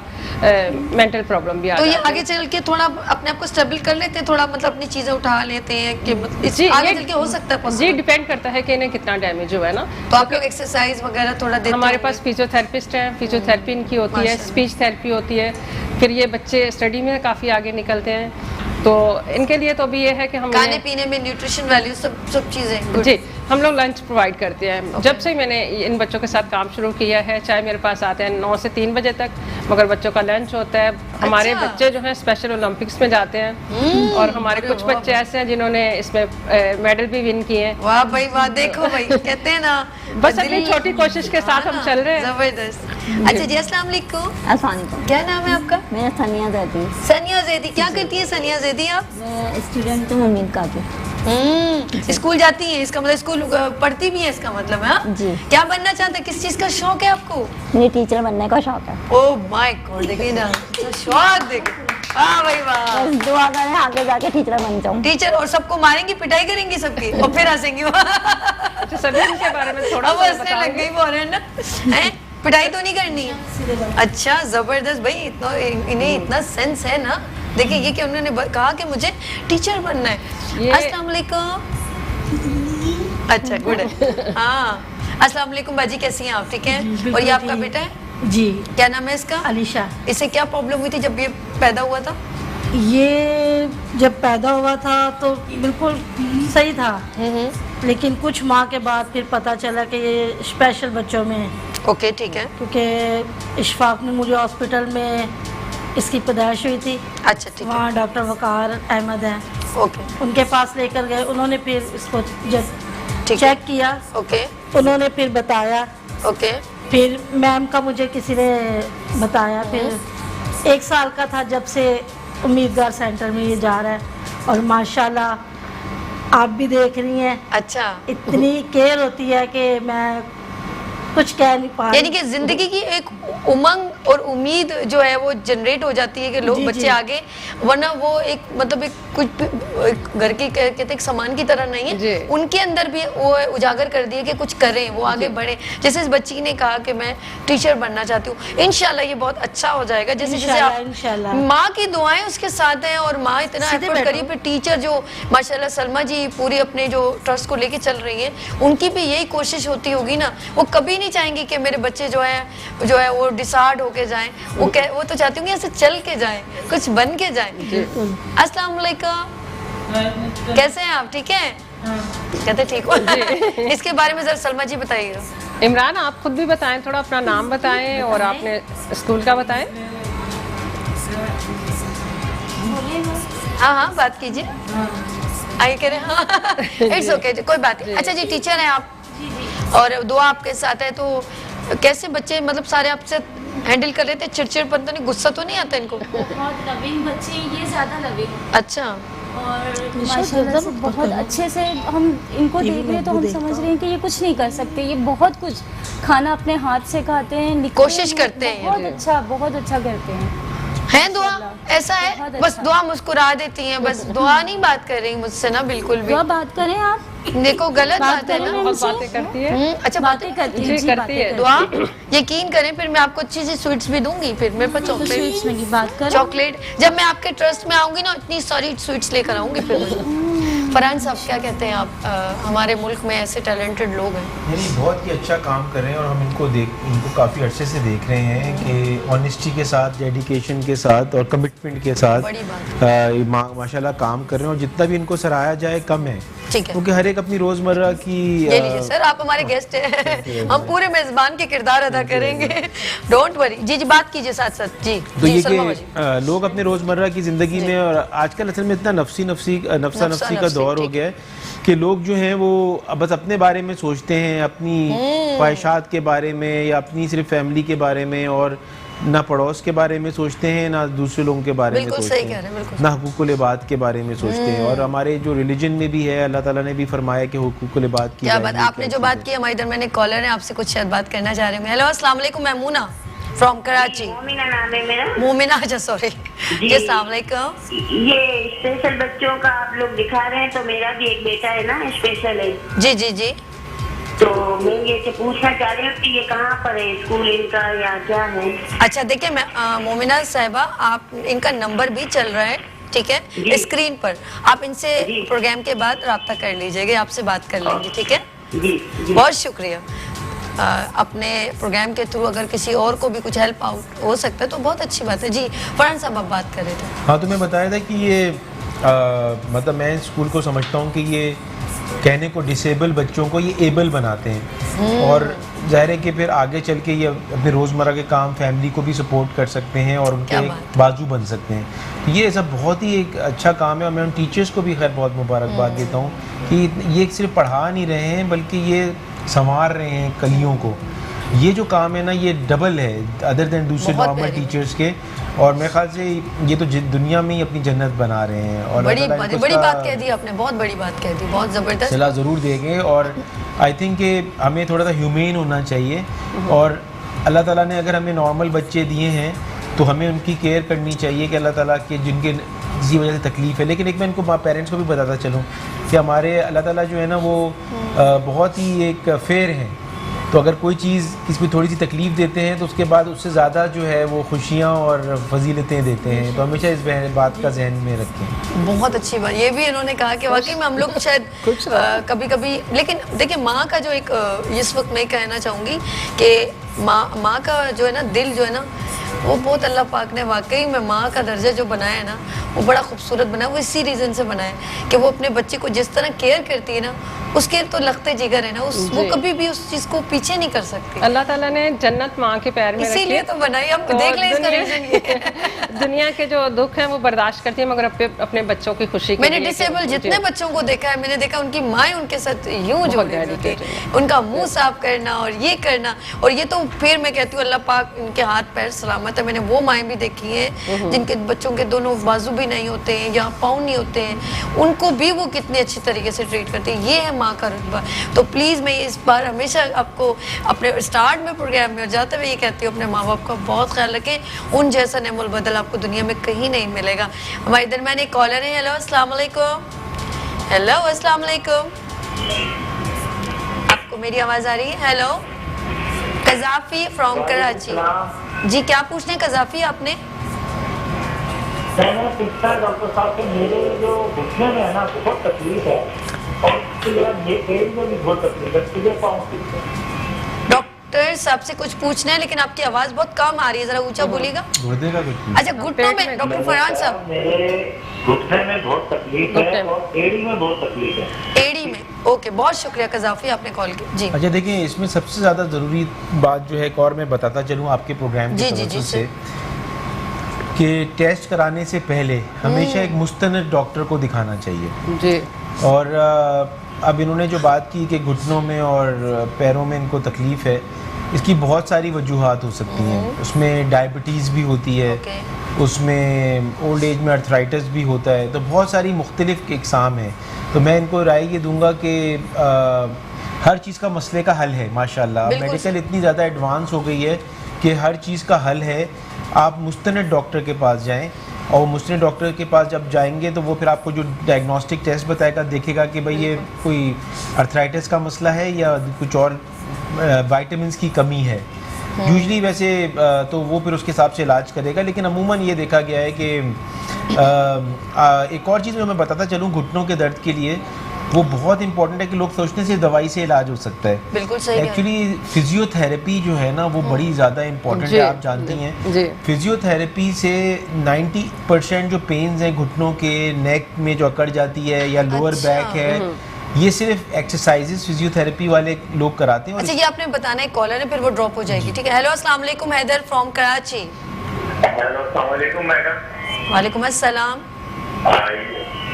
मेंटल प्रॉब्लम भी आ तो ये जाती है। आगे चल के थोड़ा अपने आप को स्टेबल कर लेते हैं, थोड़ा मतलब अपनी चीजें उठा लेते हैं कि जी, आगे चल के हो सकता है possible? जी डिपेंड करता है कि इन्हें कितना डैमेज हुआ है ना। तो आप लोग एक्सरसाइज वगैरह थोड़ा देते हमारे होंगे? पास फिजियोथेरेपिस्ट हैं, फिजियोथेरेपी इनकी होती है, माशाल्लाह। स्पीच थेरेपी होती है। फिर ये बच्चे स्टडी में काफ़ी आगे निकलते हैं, तो इनके लिए तो अभी ये है कि हम खाने पीने में न्यूट्रिशन वैल्यू सब चीजें good। जी हम लोग लंच प्रोवाइड करते हैं। जब से मैंने इन बच्चों के साथ काम शुरू किया है, चाहे मेरे पास आते हैं 9 से 3 बजे तक, मगर बच्चों का लंच होता है। हमारे अच्छा। बच्चे जो हैं स्पेशल ओलंपिक्स में जाते हैं और हमारे कुछ बच्चे ऐसे हैं जिन्होंने इसमें मेडल भी विन किए हैं। वाह भाई वाह, देखो भाई कहते हैं ना बस अपनी छोटी कोशिश के साथ हम चल रहे हैं। जबरदस्त। अच्छा जी अस्सलाम वालेकुम, अस्सलाम वालेकुम। क्या नाम है आपका? मेरा सनिया जैदी। सनिया जैदी। क्या करती है सनिया जैदी आप? मैं स्टूडेंट हूँ उम्मीद का की। स्कूल जाती हैं, इसका मतलब स्कूल पढ़ती भी है, इसका मतलब है हाँ? जी। क्या बनना चाहते हैं, किस चीज का शौक है आपको? मुझे टीचर बनने का शौक है। ओह माय गॉड, देखिए ना तो शौक देखिए, वाह भाई वाह। बस दुआ करें आगे जाके टीचर बन जाऊँ। टीचर, और सबको मारेंगी, पिटाई करेंगी सबकी और फिर हंसेंगी अच्छा, सभी इनके बारे में थोड़ा अब सा हंसने लग गई वो है ना, हैं? पिटाई तो नहीं करनी है? अच्छा जबरदस्त भाई, इतना इन्हें इतना सेंस है ना। देखिए ये कि उन्होंने कहा कि मुझे टीचर बनना है। अस्सलाम वालेकुम। अच्छा गुड है हाँ। अस्सलाम वालेकुम बाजी, कैसी हैं आप? ठीक है। और ये आपका बेटा है? जी, क्या नाम है इसका? अलीशा। इसे क्या प्रॉब्लम हुई थी जब ये पैदा हुआ था? ये जब पैदा हुआ था तो बिल्कुल सही था, लेकिन कुछ माह के बाद फिर पता चला कि ये स्पेशल बच्चों में है, ओके ठीक है। क्योंकि इशफाक में मुझे हॉस्पिटल में इसकी पैदाइश हुई थी। अच्छा ठीक है। वहाँ डॉक्टर वकार अहमद हैं, ओके उनके पास लेकर गए। उन्होंने फिर इसको जब ठीक है। चेक किया, ओके उन्होंने फिर बताया, ओके फिर मैम का मुझे किसी ने बताया। फिर 1 साल का था जब से उम्मीदगार सेंटर में ये जा रहा है, और माशाल्लाह आप भी देख रही हैं अच्छा। इतनी केयर होती है कि मैं कुछ कह नहीं पा यानी रही। कि जिंदगी की एक उमंग और उम्मीद जो है वो जनरेट हो जाती है कि लोग जी, बच्चे जी। आगे, वरना वो एक मतलब एक कुछ एक घर की कहते हैं एक सामान की तरह नहीं जी। है, उनके अंदर भी वो उजागर कर दिए कि कुछ करें, वो आगे बढ़े। जैसे इस बच्ची ने कहा कि मैं टीचर बनना चाहती हूँ, इंशाल्लाह ये बहुत अच्छा हो जाएगा। जैसे जैसे इंशाल्लाह, आप इंशाल्लाह। माँ की दुआएं उसके साथ हैं और माँ इतना सीधे एफर्ट बैठो। करी, फिर टीचर जो माशाल्लाह सलमा जी पूरी अपने जो ट्रस्ट को लेके चल रही हैं, उनकी भी यही कोशिश होती होगी ना। वो कभी नहीं चाहेंगी कि मेरे बच्चे जो है वो डिसार्ड होके जाएं, वो तो चाहती हूँ ऐसे चल के जाएं, कुछ बन के जाएं। अस्सलाम वालेकुम, कैसे हैं आप? ठीक है? कहते ठीक हो? इसके बारे में जरा सलमा जी बताइएगा। इमरान, आप खुद भी बताएं, थोड़ा अपना नाम बताएं और आपने स्कूल का बताएं। हाँ हाँ बात कीजिए। आइए कह रहे हाँ इट्स ओके, कोई बात नहीं। अच्छा जी, टीचर हैं आप और दुआ आपके साथ है, तो कैसे बच्चे मतलब सारे आपसे हैंडल कर रहे थे? चिड़चिड़पन तो नहीं, गुस्सा तो नहीं आता इनको? बहुत लविंग बच्चे, ये ज़्यादा लविंग अच्छा। और माशाल्लाह से बहुत अच्छे से हम इनको देख रहे हैं तो हम समझ रहे हैं कि ये कुछ नहीं कर सकते। ये बहुत कुछ खाना अपने हाथ से खाते हैं, लिखते कोशिश हैं, करते हैं। बहुत अच्छा करते हैं। है दुआ ऐसा है, बहुत बस अच्छा। दुआ मुस्कुरा देती हैं, बस दुआ नहीं बात कर रही मुझसे ना बिल्कुल भी। दुआ बात करें आप, देखो गलत बात है करें ना। बहुत बातें करती है। अच्छा बातें करती जी, हैं, जी करती बातें है। करती दुआ यकीन करें, फिर मैं आपको अच्छी सी स्वीट्स भी दूंगी। फिर मेरे पास हैं। तो स्वीट्स में की बात करें। चॉकलेट, जब मैं आपके ट्रस्ट में आऊंगी ना, इतनी सारी स्वीट्स लेकर आऊंगी फिर मैं। फरहान साहब क्या कहते हैं आप? हमारे मुल्क में ऐसे टैलेंटेड लोग हैं। यानी बहुत ही अच्छा काम कर रहे हैं और हम इनको काफ़ी अर्से से देख रहे हैं कि ऑनेस्टी के साथ, डेडिकेशन के साथ और कमिटमेंट के साथ बड़ी बात। माशाल्लाह काम कर रहे हैं, और जितना भी इनको सराहाया जाए कम है, ठीक है। क्योंकि हर एक अपनी रोज़मर्रा की ये लीजिए सर, आप हमारे गेस्ट हैं, हम पूरे मेजबान के किरदार अदा करेंगे, डोंट वरी। जी जी बात कीजिए साथ साथ। जी तो जी, ये सलमा कि बाजी। लोग अपने रोज़मर्रा की ज़िंदगी में, और आजकल असल में इतना नफ्सी का दौर हो गया है कि लोग जो हैं वो बस अपने बारे में सोचते हैं, अपनी ख्वाहिशात के बारे में या अपनी सिर्फ फैमिली के बारे में, और ना पड़ोस के बारे में सोचते हैं, ना दूसरे लोगों के बारे में बिल्कुल सोचते सही कह रहे हैं, बिल्कुल। ना हुकूकुल इबाद के बारे में सोचते हैं। और हमारे जो रिलीजन में भी है, अल्लाह ताला ने भी फरमाया कि हुकूकुल इबाद की क्या बात, जाएंगी, आपने जो बात की, हमारे इधर मैंने कॉलर है, आपसे कुछ शायद बात करना चाह रहे हैं। हेलो अस्सलाम वालेकुम, मैमूना फ्रॉम कराची। मोमिना नाम है मेरा। मोमिना, अच्छा सॉरी जी। अस्सलाम वालेकुम। ये स्पेशल बच्चों का आप लोग दिखा रहे हैं, तो मेरा भी एक बेटा है ना, स्पेशल है। जी जी जी। तो मैं ये पूछना चाह रही हूँ कि ये कहाँ पर है स्कूल इनका, या क्या है? अच्छा देखिए, मैं मोमिना साहिबा, आप इनका नंबर भी चल रहा है, ठीक है, जी। स्क्रीन पर। आप इनसे जी। प्रोग्राम के बाद रब्ता कर लीजिएगा, आपसे बात कर लेंगे, ठीक है? जी जी। बहुत शुक्रिया। अपने प्रोग्राम के थ्रू अगर किसी और को भी कुछ हेल्प आउट हो सकता है तो बहुत अच्छी बात है। जी फरहान साहब, आप बात कर रहे थे। हाँ, तो मैं बताया था कि ये मतलब मैं स्कूल को समझता हूँ कि ये कहने को डिसेबल बच्चों को ये एबल बनाते हैं, और जाहिर है कि फिर आगे चल के ये अपने रोज़मर्रा के काम, फैमिली को भी सपोर्ट कर सकते हैं और क्या उनके बात। बाजू बन सकते हैं। ये सब बहुत ही एक अच्छा काम है, और मैं उन टीचर्स को भी खैर बहुत मुबारकबाद देता हूँ कि ये सिर्फ पढ़ा नहीं रहे हैं बल्कि ये संवार रहे हैं कलियों को। ये जो काम है ना, ये डबल है अदर देन दूसरे बहुत नॉर्मल very टीचर्स के। और मेरे ख्याल से ये तो दुनिया में ही अपनी जन्नत बना रहे हैं। और बड़ी बात कह दी आपने, बहुत बड़ी बात कह दी, बहुत ज़बरदस्त। सलाह ज़रूर देंगे और आई थिंक कि हमें थोड़ा सा ह्यूमेन होना चाहिए और अल्लाह ताला ने अगर हमें नॉर्मल बच्चे दिए हैं तो हमें उनकी केयर करनी चाहिए कि अल्लाह ताला के जिनके किसी वजह से तकलीफ़ है। लेकिन एक मैं इनको पेरेंट्स को भी बताता चलूँ कि हमारे अल्लाह ताला जो है ना वो बहुत ही एक फेयर हैं। तो अगर कोई चीज़ किसी को थोड़ी सी तकलीफ़ देते हैं तो उसके बाद उससे ज़्यादा जो है वो खुशियाँ और फजीलतें देते हैं। तो हमेशा इस बात का जहन में रखें। बहुत अच्छी बात ये भी इन्होंने कहा कि वाकई में हम लोग शायद कभी कभी, लेकिन देखिए माँ का जो एक इस वक्त मैं कहना चाहूँगी कि माँ का जो है ना दिल जो है ना वो बहुत अल्लाह पाक ने वाकई में माँ का दर्जा जो बनाया है ना वो बड़ा खूबसूरत बनाया। वो इसी रीज़न से बनाया है कि वो अपने बच्चे को जिस तरह केयर करती है ना उसके तो लगते जिगर है ना वो कभी भी उस चीज़ को पीछे नहीं कर सकती। अल्लाह ताला ने जन्नत माँ के पैर में रखी, इसीलिए तो बनाई। हम देख लें इसका रीज़न ये है। दुनिया के जो दुख हैं वो बर्दाश्त करती है मगर अपने बच्चों की खुशी के मैंने लिए डिसेबल जितने बच्चों को देखा है मैंने देखा उनकी माएँ उनके साथ यूं जो होती है, उनका मुंह साफ करना और ये करना। और ये तो फिर मैं कहती हूँ अल्लाह पाक इनके हाथ पैर सलामत है। मैंने वो माएँ भी देखी हैं जिनके बच्चों के दोनों बाजू भी नहीं होते हैं या पाँव नहीं होते हैं, उनको भी वो कितने अच्छी तरीके से ट्रीट करती है। ये है माँ का रुतबा। तो प्लीज़ मैं इस बार हमेशा आपको अपने स्टार्ट में प्रोग्राम में जाते हुए ये कहती हूँ अपने माँ बाप का बहुत ख्याल रखें। उन जैसा नेमुल बदल आपको दुनिया में कहीं नहीं मिलेगा। हमारे दरमियान एक कॉलर है। हेलो अस्सलाम वालेकुम। हेलो अस्सलाम वालेकुम, आपको मेरी आवाज़ आ रही है? Hello Qazafi from Karachi. जी क्या पूछना है कज़ाफ़ी आपने? मैंने पूछा डॉक्टर साहब के मेरे जो घुटने में है ना बहुत तकलीफ है और उसके बाद ये पेट में भी बहुत तकलीफ है, सीधे पाँव से। डॉक्टर साहब से कुछ पूछना है लेकिन आपकी आवाज़ बहुत कम आ रही है, जरा ऊंचा बोलिएगा। अच्छा घुटनों में डॉक्टर फरहान साहब? मेरे घुटने में बहुत तकलीफ है और एड़ी में बहुत तकलीफ है। एड़ी में, ओके बहुत शुक्रिया कज़ाफ़ी आपने कॉल की। जी अच्छा देखिए इसमें सबसे ज़्यादा ज़रूरी बात जो है एक और मैं बताता चलूँ आपके प्रोग्राम के तवज्जुह से कि टेस्ट कराने से पहले हमेशा एक मुस्तनद डॉक्टर को दिखाना चाहिए जी। और अब इन्होंने जो बात की कि घुटनों में और पैरों में इनको तकलीफ़ है, इसकी बहुत सारी वजूहात हो सकती हैं। उसमें डायबिटीज़ भी होती है, उसमें ओल्ड एज में अर्थराइटिस भी होता है, तो बहुत सारी मुख्तलिफ इकसाम है। तो मैं इनको राय ये दूंगा कि हर चीज़ का मसले का हल है। माशाल्लाह मेडिकल इतनी ज़्यादा एडवांस हो गई है कि हर चीज़ का हल है। आप मुस्तनद डॉक्टर के पास जाएं और मुस्तनद डॉक्टर के पास जब जाएंगे तो वो फिर आपको जो डायग्नोस्टिक टेस्ट बताएगा, देखेगा कि भाई ये कोई अर्थराइटिस का मसला है या कुछ और विटामिन्स की कमी है। यूजली वैसे तो वो फिर उसके हिसाब से इलाज करेगा। लेकिन अमूमन ये देखा गया है कि एक और चीज़ मैं बताता चलूँ घुटनों के दर्द के लिए, वो बहुत इंपॉर्टेंट है कि लोग सोचते हैं सिर्फ दवाई से इलाज हो सकता है। बिल्कुल सही। एक्चुअली फिजियोथेरेपी जो है ना वो बड़ी ज़्यादा इंपॉर्टेंट है। आप जानती हैं फिजियोथेरेपी से 90% जो पेन्स हैं घुटनों के, नेक में जो अकड़ जाती है या लोअर बैक है, ये सिर्फ एक्सरसाइजेस फिजियोथेरेपी वाले लोग कराते हैं। अच्छा ये आपने बताना है कॉलर है फिर वो ड्रॉप हो जाएगी, ठीक है। हेलो अस्सलाम वालेकुम, हैदर फ्रॉम कराची। हेलो अस्सलाम वालेकुम मैडम। वालेकुम अस्सलाम।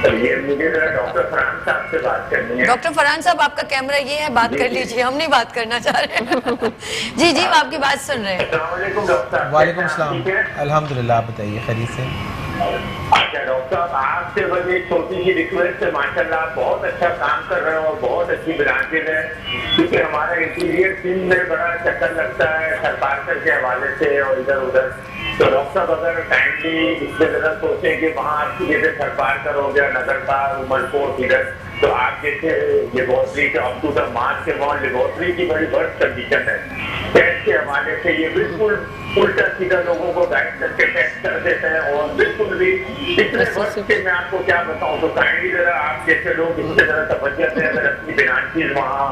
ये मुझे डॉक्टर फरहान साहब से बात करनी है। डॉक्टर फरहान साहब आपका कैमरा ये है, बात कर लीजिए, हम नहीं बात करना चाह रहे। जी जी आपकी बात सुन रहे हैं। अस्सलाम वालेकुम डॉक्टर साहब। वालेकुम सलाम, अल्हम्दुलिल्लाह। आप बताइए खैरियत से? अच्छा डॉक्टर साहब आपसे बस एक छोटी सी रिक्वेस्ट है, माशाल्लाह आप बहुत अच्छा काम कर रहे हो और बहुत अच्छी ब्रांचेज है, क्योंकि हमारा इंटीरियर टीम में बड़ा चक्कर लगता है सरकार के हवाले से और इधर उधर। तो डॉक्टर साहब अगर काइंडली इससे जरा सोचें कि वहाँ आपकी जैसे सरकार का हो गया, नगर का, उमरकोट इधर, तो आप जैसे लेबोरेटरी के अप टू द मार्च के वहाँ लेबोरेटरी की बड़ी वर्स्ट कंडीशन है। टेस्ट के हवाले से ये बिल्कुल उल्टा सीधा लोगों को गाइड करके टेस्ट कर देते हैं और बिल्कुल भी पिछले वर्ष के मैं आपको क्या बताऊँ, तो काइंडली जरा आप जैसे लोग इससे जरा तवज्जो दें, अगर अपनी ब्रांचेज वहाँ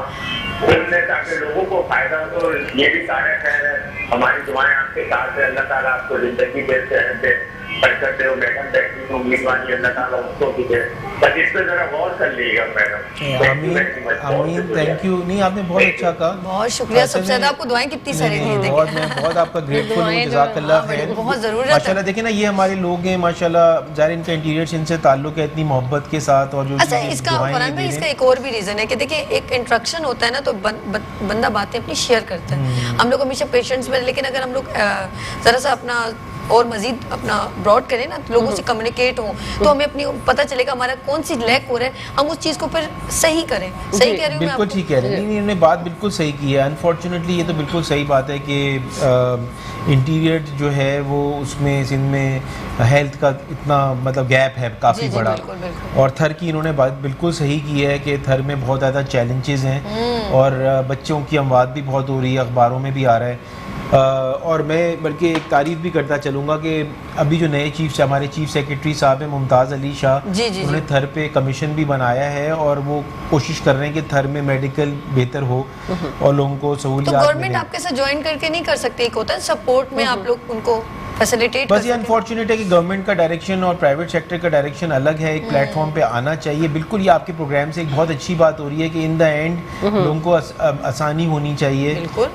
खोलने ताकि लोगों को फायदा हो। तो ये भी सारे खैर है, हमारी दुआएं आपके साथ है, अल्लाह ताला आपको जिंदगी देते हैं, बरकत दे। मैडम बैठी तो उम्मीदवार अल्लाह ताला उसको भी दे, बस इस पे जरा गौर कर लीजिएगा मैडम। आमीन, थैंक यू। नहीं आपने बहुत अच्छा कहा, बहुत शुक्रिया। सबसे ज्यादा आपको दुआएं कितनी सारी दी हैं। बहुत आपका ग्रेटफुल हूँ, जज़ाकल्लाह खैर। बहुत जरूरत है। माशाल्लाह देखिए ना ये हमारे लोग हैं माशाल्लाह, ज़ाहिर इनका इंटीरियर इनसे ताल्लुक है इतनी मोहब्बत के साथ। और जो अच्छा इसका फरहान भाई इसका एक और भी रीजन है कि देखिए एक इंट्रैक्शन होता है ना तो बंदा बातें अपनी शेयर करता है। हम लोग हमेशा पेशेंट्स में, लेकिन अगर हम लोग जरा सा अपना और मजीद अपना ब्रॉड करें ना, लोगों से कम्युनिकेट हो, तो हमें अपनी पता चलेगा हमारा कौन सी लैक हो रहा है, हम उस चीज़ को फिर सही करें। सही कह रही हूँ मैं बिल्कुल आपको? ठीक कह रहे हैं, इन्होंने बात बिल्कुल सही की है। अनफॉर्चुनेटली ये तो बिल्कुल सही बात है कि इंटीरियर जो है वो उसमें सिंध में हेल्थ का इतना मतलब गैप है काफ़ी जी, बड़ा। बिल्कुल, बिल्कुल। और थर की इन्होंने बात बिल्कुल सही की है कि थर में बहुत ज़्यादा चैलेंजेस हैं और बच्चों की अमवात भी बहुत हो रही है, अखबारों में भी आ रहा है। और मैं बल्कि एक तारीफ़ भी करता चलूँगा कि अभी जो नए हमारे चीफ सेक्रेटरी साहब हैं मुमताज़ अली शाह, जी, जी, उन्होंने थर पे कमीशन भी बनाया है और वो कोशिश कर रहे हैं कि थर में मेडिकल बेहतर हो और लोगों को तो सहूलियत गवर्नमेंट मिले। आपके साथ ज्वाइन करके नहीं कर सकती? एक होता है सपोर्ट में आप लोग उनको फैसिलिटेट बस ये अनफॉर्चुनेट है कि गवर्नमेंट का डायरेक्शन और प्राइवेट सेक्टर का डायरेक्शन अलग है, एक प्लेटफॉर्म पे आना चाहिए। बिल्कुल ये आपके प्रोग्राम से एक बहुत अच्छी बात हो रही है कि इन द एंड लोगों को आसानी होनी चाहिए। बिल्कुल।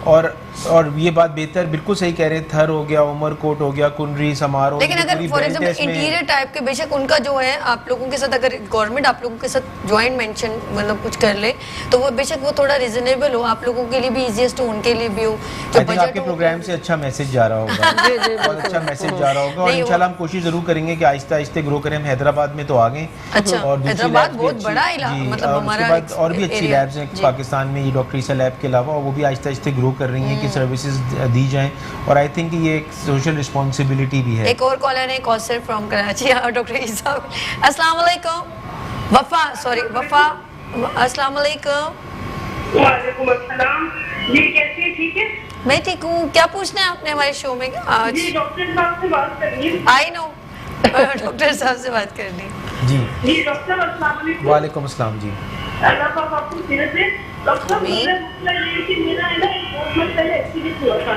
और ये बात बेहतर बिल्कुल सही कह रहे हैं, थर हो गया, उमरकोट हो गया, कुनरी, समारोह, लेकिन अगर फॉर एग्जांपल इंटीरियर टाइप के बेशक उनका जो है आप लोगों के साथ, अगर गवर्नमेंट आप लोगों के साथ ज्वाइंट मेंशन मतलब कुछ कर ले तो वो बेशक वो थोड़ा रीजनेबल हो, आप लोगों के लिए भी इजीएस्ट हो, उनके लिए भी हो, जो बजट आपके प्रोग्राम से अच्छा मैसेज जा रहा होगा। बहुत अच्छा मैसेज जा रहा होगा और इंशाल्लाह हम कोशिश जरूर करेंगे कि आहिस्ते आहिस्ते ग्रो करें। हम हैदराबाद में तो आ गए। अच्छा, और दूसरी हैदराबाद labs भी बहुत अच्छी- बड़ा जी, मतलब और हमारा उसके बाद और भी अच्छी एरिया। लैब्स हैं जी। पाकिस्तान में, ये डॉक्टर ईसा लैब के अलावा, और वो भी आहिस्ते आहिस्ते ग्रो कर रही हैं कि सर्विसेज दी जाएं। और आई थिंक ये एक सोशल रिस्पॉन्सिबिलिटी भी है। एक और कॉलर है कौसर फ्रॉम कराची। डॉक्टर ईसा, अस्सलाम वालेकुम। वफा, सॉरी वफा, अस्सलाम वालेकुम। वालेकुम अस्सलाम जी, कैसे हैं? ठीक है मैं ठीक हूँ। क्या पूछना है आपने हमारे शो में आज? जी, डॉक्टर साहब से बात करनी है। आई नो डॉक्टर साहब से बात करनी। जी जी डॉक्टर अस्सलाम वालेकुम। वालेकुम अस्सलाम जी। अल्लाह पाक आपको सेहत दे। डॉक्टर साहब, मेरा मसला ये है कि मेरा है ना एक बहुत मत पहले एक्सीडेंट हुआ था,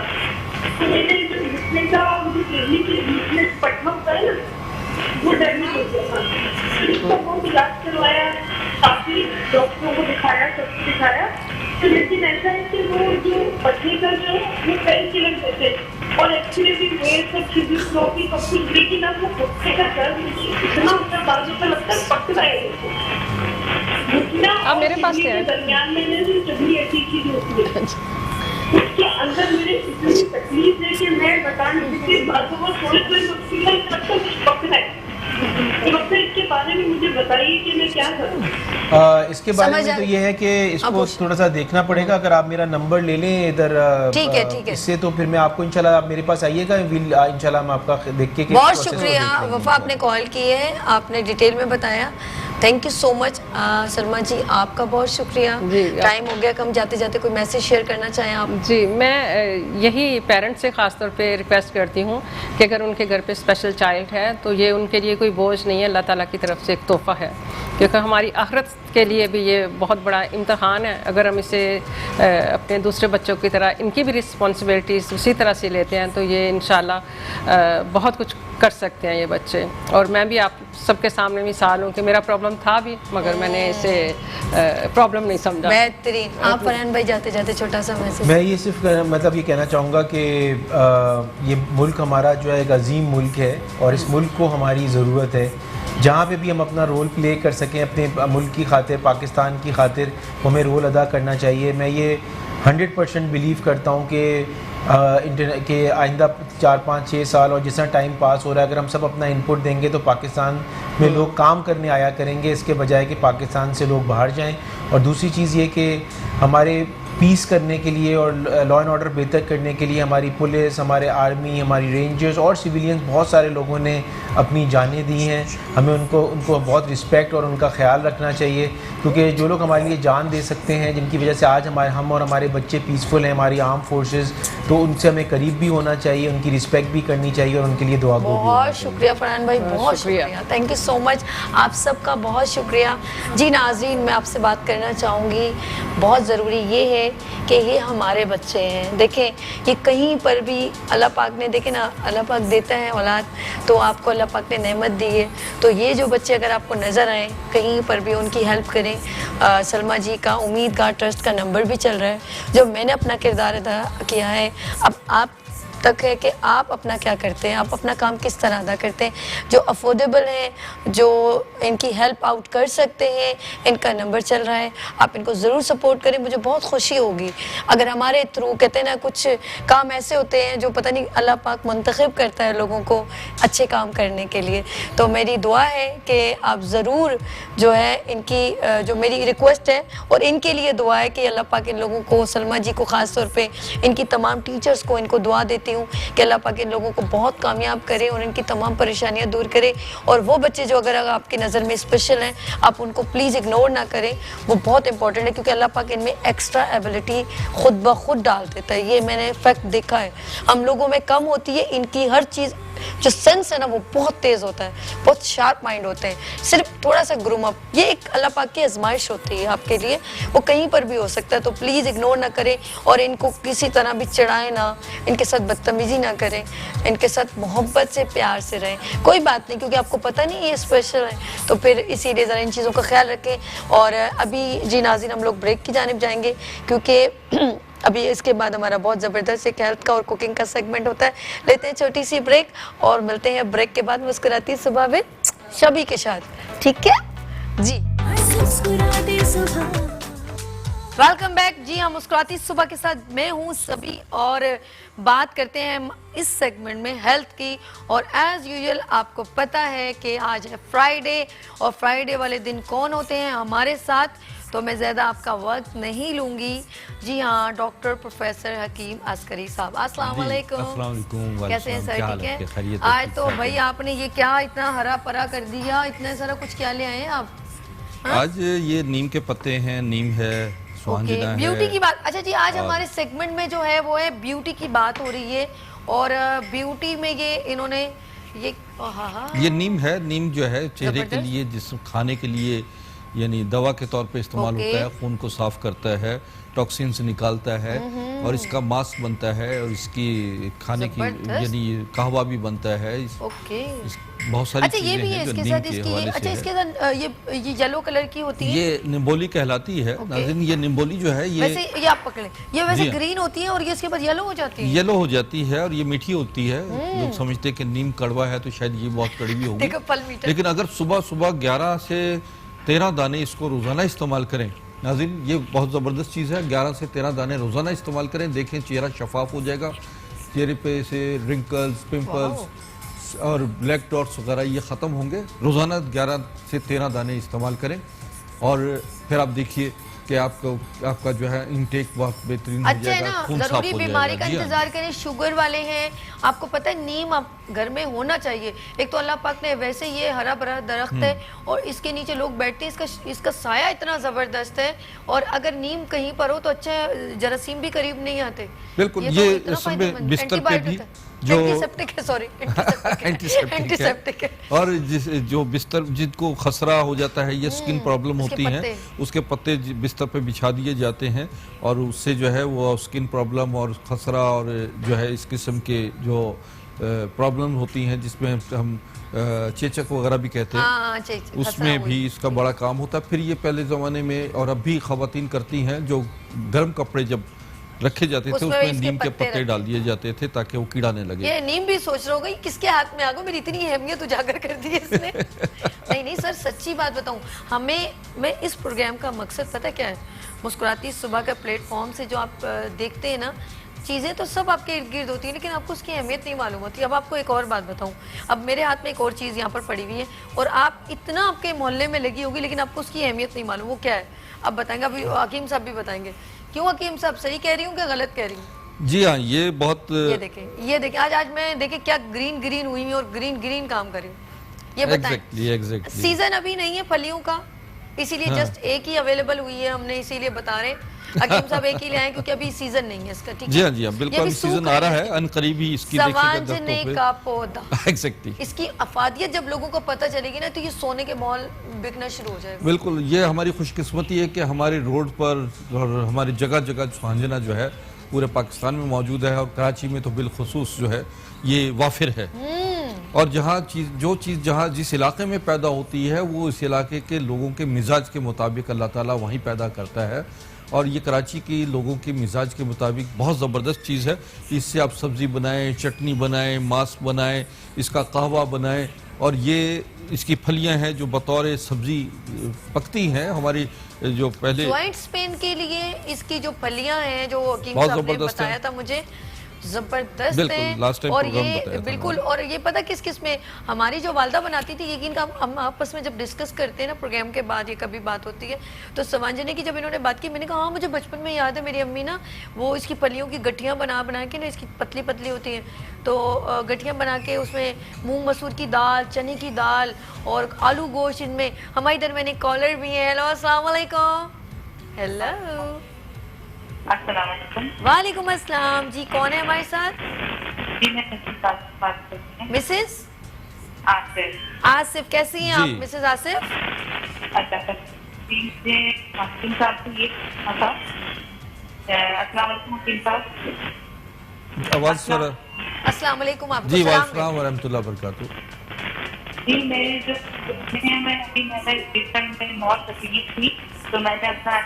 तो मेरे जो घुटने का और मुझे किडनी के बीच में पटना होता है ना, वो डैमेज हो गया था। इसका बहुत इलाज करवाया, काफी डॉक्टरों को दिखाया, सबको दिखाया, तो लेकिन ऐसा है कि वो जो पटने का जो है वो पेन किलर देते हैं और एक्सरे भी हुए, सब फिजियोथेरेपी सब कुछ, लेकिन अब वो घुटने का दर्द इतना होता बाजू पे लगता है पक रहा है। आप मेरे पास क्या है? दरमियान में जबरी ऐसी चीज होती है, उसके अंदर मेरे इतनी तकलीफ है कि मैं बता नहीं सकती। बातों को थोड़ी मुश्किल है, लगता है कुछ पक रहा है। तो डॉक्टर इसके बारे में मुझे बताइए कि मैं क्या करूँ। इसके बारे में तो ये है कि इसको थोड़ा सा देखना पड़ेगा। अगर आप मेरा नंबर ले लें इधर, ठीक है। इससे तो फिर मैं आपको इंशाल्लाह, आप मेरे पास आइएगा, इंशाल्लाह हम आपका देख के बहुत शुक्रिया वफा, आपने कॉल की है, आपने डिटेल में बताया। Thank you so much. Salma ji आपका बहुत शुक्रिया। टाइम हो गया, कम जाते जाते कोई मैसेज शेयर करना चाहें आप? जी, मैं यही पेरेंट्स से ख़ास तौर पे रिक्वेस्ट करती हूँ कि अगर उनके घर पे स्पेशल चाइल्ड है तो ये उनके लिए कोई बोझ नहीं है, अल्लाह ताला की तरफ से एक तोहफ़ा है, क्योंकि हमारी आखिरत के लिए भी ये बहुत बड़ा इम्तहान है। अगर हम इसे अपने दूसरे बच्चों की तरह इनकी भी रिस्पॉन्सिबिलिटीज़ उसी तरह से लेते हैं तो ये इंशाल्लाह बहुत कुछ कर सकते हैं ये बच्चे। और मैं भी आप सबके सामने मिसाल हूँ कि मेरा प्रॉब्लम था भी, मगर मैंने इसे प्रॉब्लम नहीं समझा। बेहतरीन। आप फरहान भाई जाते जाते छोटा सा मैसेज। मैं ये सिर्फ मतलब ये कहना चाहूँगा कि ये मुल्क हमारा जो है एक अजीम मुल्क है और इस मुल्क को हमारी ज़रूरत है। जहाँ पे भी हम अपना रोल प्ले कर सकें अपने मुल्क की खातिर, पाकिस्तान की खातिर, हमें रोल अदा करना चाहिए। मैं ये 100% बिलीव करता हूँ कि आइंदा 4, 5, 6 साल और जितना टाइम पास हो रहा है, अगर हम सब अपना इनपुट देंगे तो पाकिस्तान में लोग काम करने आया करेंगे, इसके बजाय कि पाकिस्तान से लोग बाहर जाएं। और दूसरी चीज़ ये कि हमारे पीस करने के लिए और लॉ एंड ऑर्डर बेहतर करने के लिए हमारी पुलिस, हमारे आर्मी, हमारी रेंजर्स और सिविलियंस, बहुत सारे लोगों ने अपनी जानें दी हैं। हमें उनको बहुत रिस्पेक्ट और उनका ख्याल रखना चाहिए, क्योंकि जो लोग हमारे लिए जान दे सकते हैं, जिनकी वजह से आज हम और हमारे बच्चे पीसफुल हैं, हमारी आर्म फोर्सेस, तो उनसे हमें करीब भी होना चाहिए, उनकी रिस्पेक्ट भी करनी चाहिए और उनके लिए दुआ गो भी होना बहुत चाहिए। शुक्रिया फरहान भाई, बहुत शुक्रिया। थैंक यू सो मच, आप सबका बहुत शुक्रिया। जी नाज़रीन, मैं आपसे बात करना चाहूँगी, बहुत ज़रूरी ये है कि ये हमारे बच्चे हैं। देखें, ये कहीं पर भी अल्लाह पाक ने, देखें ना, अल्लाह पाक देता है औलाद, तो आपको अल्लाह पाक ने नेमत दी है, तो ये जो बच्चे अगर आपको नज़र आए कहीं पर भी, उनकी हेल्प करें। सलमा जी का उम्मीदगार ट्रस्ट का नंबर भी चल रहा है, जो मैंने अपना किरदार अदा किया है। अब आप तक है कि आप अपना क्या करते हैं, आप अपना काम किस तरह अदा करते हैं, जो अफोर्डेबल है, जो इनकी हेल्प आउट कर सकते हैं। इनका नंबर चल रहा है, आप इनको ज़रूर सपोर्ट करें। मुझे बहुत खुशी होगी अगर हमारे थ्रू, कहते हैं ना कुछ काम ऐसे होते हैं जो पता नहीं अल्लाह पाक मुंतखब करता है लोगों को अच्छे काम करने के लिए। तो मेरी दुआ है कि आप ज़रूर जो है इनकी जो मेरी रिक्वेस्ट है और इनके लिए दुआ है कि अल्लाह पाक इन लोगों को, सलमा जी को ख़ास तौर पे, इनकी तमाम टीचर्स को, इनको दुआ देती हूँ कि अल्लाह पाक इन लोगों को बहुत कामयाब करे और इनकी तमाम परेशानियाँ दूर करे। और वो बच्चे जो अगर आपकी नज़र में स्पेशल हैं, आप उनको प्लीज़ इग्नोर ना करें, वो बहुत इंपॉर्टेंट है क्योंकि अल्लाह पाक इनमें एक्स्ट्रा एबिलिटी खुद ब खुद डाल देता है। ये मैंने फैक्ट देखा है, हम लोगों में कम होती है, इनकी हर चीज़ जो सेंस है ना वो बहुत तेज़ होता है, बहुत शार्प माइंड होते हैं। सिर्फ थोड़ा सा ग्रूम अप, ये एक अल्लाह पाक की आजमाइश होती है आपके लिए, वो कहीं पर भी हो सकता है। तो प्लीज़ इग्नोर ना करें और इनको किसी तरह भी चिढ़ाएं ना, इनके साथ बदतमीज़ी ना करें, इनके साथ मोहब्बत से, प्यार से रहें। कोई बात नहीं, क्योंकि आपको पता नहीं ये स्पेशल है, तो फिर इसीलिए ज़रा इन चीज़ों का ख्याल रखें। और अभी जी नाज़रीन हम लोग ब्रेक की जानिब जाएंगे क्योंकि अभी इसके बाद हमारा बहुत ज़बरदस्त एक हेल्थ का और कुकिंग का सेगमेंट होता है। लेते हैं छोटी सी ब्रेक और मिलते हैं ब्रेक के बाद मुस्कुराती सुबह में शबी के साथ, ठीक है जी। मुस्कुराती सुबह। वेलकम बैक जी हाँ, मुस्कुराती सुबह के साथ मैं हूँ सभी और बात करते हैं हम इस सेगमेंट में हेल्थ की। और एज यूजुअल आपको पता है कि आज है फ्राइडे और फ्राइडे वाले दिन कौन होते हैं हमारे साथ, तो मैं ज़्यादा आपका वक्त नहीं लूँगी। जी हाँ, डॉक्टर प्रोफेसर हकीम अस्करी साहब, अस्सलाम वालेकुम। कैसे हैं सर, ठीक है? आज तो भाई आपने ये क्या इतना हरा परा कर दिया, इतना सारा कुछ क्या ले आए हैं आप? आज ये नीम के पत्ते हैं, नीम है, स्वांजना है। ब्यूटी की बात, अच्छा जी, आज हमारे सेगमेंट में जो है वो है ब्यूटी की बात हो रही है। और ब्यूटी में ये इन्होंने ये नीम है, नीम जो है चेहरे के लिए, जिसम खाने के लिए यानी दवा के तौर पे इस्तेमाल होता है, खून को साफ करता है, टॉक्सिन्स निकालता है और इसका मास्क बनता है और इसकी खाने की यानी कहवा भी बनता है। बहुत सारी अच्छा ये भी है इसके साथ, इसकी अच्छा इसके साथ ये येलो कलर की होती है, ये निम्बोली कहलाती है। नाज़रीन ये निम्बोली जो है ये वैसे ये आप पकड़े, ये वैसे ग्रीन होती है और ये इसके बाद येलो हो जाती है। येलो हो जाती है और ये मीठी होती है। लोग समझते हैं कि नीम कड़वा है तो शायद ये बहुत कड़वी होगी, लेकिन अगर सुबह सुबह 11 से 13 दाने इसको रोजाना इस्तेमाल करें, नाज़रीन ये बहुत ज़बरदस्त चीज़ है। 11 से 13 दाने रोजाना इस्तेमाल करें, देखें चेहरा शफाफ हो जाएगा, चेहरे पे से रिंकल्स, पिंपल्स और ब्लैक डॉट्स वगैरह ये ख़त्म होंगे। रोजाना 11 से 13 दाने इस्तेमाल करें और फिर आप देखिए कि आपका जो है इनटेक बहुत बेहतरीन हो जाएगा, खून साफ हो जाएगा। बीमारी का इंतजार करें, शुगर वाले हैं, आपको पता है नीम आप घर में होना चाहिए। एक तो अल्लाह पाक ने वैसे ये हरा भरा दरख्त है और इसके नीचे लोग बैठते हैं, इसका साया इतना जबरदस्त है। और अगर नीम कहीं पर हो तो अच्छा जरासीम भी करीब नहीं आते। बिल्कुल, ये बिस्तर पे भी जो एंटीसेप्टिक है, सॉरी एंटीसेप्टिक है। और जो बिस्तर जिनको खसरा हो जाता है, ये स्किन प्रॉब्लम होती है, उसके पत्ते बिस्तर पे बिछा दिए जाते हैं और उससे जो है वो स्किन प्रॉब्लम और खसरा और जो है इस किस्म के जो प्रॉब्लम होती हैं जिसमें हम चेचक वगैरह भी कहते हैं, उसमें भी इसका बड़ा काम होता है। फिर ये पहले ज़माने में और अब भी ख़वातीन करती हैं, जो गर्म कपड़े जब रखे जाते थे उसमें नीम के पत्ते डाल दिए जाते थे ताकि वो कीड़ा नहीं लगे। ये नीम भी सोच रहा होगा किसके हाथ में आ गया, मेरी इतनी अहमियत उजागर कर दी है इसने। नहीं सर, सच्ची बात बताऊं, मैं इस प्रोग्राम का मकसद पता क्या है, मुस्कुराती सुबह का प्लेटफॉर्म से जो आप देखते हैं ना, चीज़ें तो सब आपके इर्द गिर्द होती हैं लेकिन आपको उसकी अहमियत नहीं मालूम होती। अब आपको एक और बात बताऊं, अब मेरे हाथ में एक और चीज़ यहाँ पर पड़ी हुई है और आप इतना आपके मोहल्ले में लगी होगी लेकिन आपको उसकी अहमियत नहीं मालूम, वो क्या है अब बताएंगे, अभी हकीम साहब भी बताएंगे। क्यों हकीम साहब, सही कह रही हूँ क्या गलत कह रही हूँ? जी हाँ, ये बहुत ये देखें आज मैं देखें क्या ग्रीन हुई है और ग्रीन काम कर रही हूँ। ये बताएं, सीजन अभी नहीं है फलियों का, इसीलिए जस्ट एक ही अवेलेबल हुई है, हमने इसीलिए बता रहे हैं हकीम साहब एक ही ले आए क्योंकि अभी सीजन नहीं है इसका। ठीक है जी हाँ, बिल्कुल अभी सीजन आ रहा है, अनकरीब ही इसकी सवांजने का पौधा एग्जैक्टली इसकी अफादियत जब लोगों को पता चलेगी ना तो ये सोने के मॉल बिकना शुरू हो जाएगा। बिल्कुल, ये हमारी खुशकिस्मती है कि हमारे रोड पर और हमारी जगह जगह सवांजना जो है पूरे पाकिस्तान में मौजूद है और कराची में तो बिलखुसूस जो है ये वाफिर है। और जो चीज़ जहाँ जिस इलाके में पैदा होती है वो इस इलाके के लोगों के मिजाज के मुताबिक अल्लाह ताला वहीं पैदा करता है और ये कराची के लोगों के मिजाज के मुताबिक बहुत ज़बरदस्त चीज़ है। इससे आप सब्ज़ी बनाएं, चटनी बनाएं, मास्क बनाएं, इसका कहवा बनाएं, और ये इसकी फलियां हैं जो बतौर सब्ज़ी पकती हैं। हमारी जो पहले ज्वाइंट पेन के लिए इसकी जो फलियां हैं जो हकीम बहुत साहब ने ज़बरदस्त बताया है। था मुझे, जबरदस्त बिल्कुल, है। last time और program ये बताया था बिल्कुल, मैंने। और ये पता किस किस में हमारी जो वालदा बनाती थी, यकीन का हम आपस में जब डिस्कस करते हैं ना प्रोग्राम के बाद, ये कभी बात होती है तो समझने की, जब इन्होंने बात की मैंने कहा हाँ मुझे बचपन में याद है मेरी अम्मी ना वो इसकी फलियों की गठियाँ बना बना के ना, इसकी पतली पतली होती हैं तो गठियाँ बना के उसमें मूंग मसूर की दाल, चने की दाल और आलू गोश्त, इनमें हमारे इधर मैंने कॉलर भी है। हेलो अस्सलाम वालेकुम। हेलो अस्सलाम वालेकुम। वालेकुम अस्सलाम जी, कौन है हमारे साथ? जी मैं बात कर रही हूँ। मिसेस आसिफ। आसिफ, कैसी हैं जी। आप मिसेस आसिफ? अच्छा मुझे हकीम साहब से ये पूछना था। अस्सलाम वालेकुम हकीम साहब। आवाज़ सर। अस्सलाम वालेकुम, आपको जी सलाम वालेकुम व रहमतुल्लाह व बरकातुहू। जी मेरे जो मैं अभी मैंने इस टाइम में बहुत तकलीफ थी तो मैंने अपना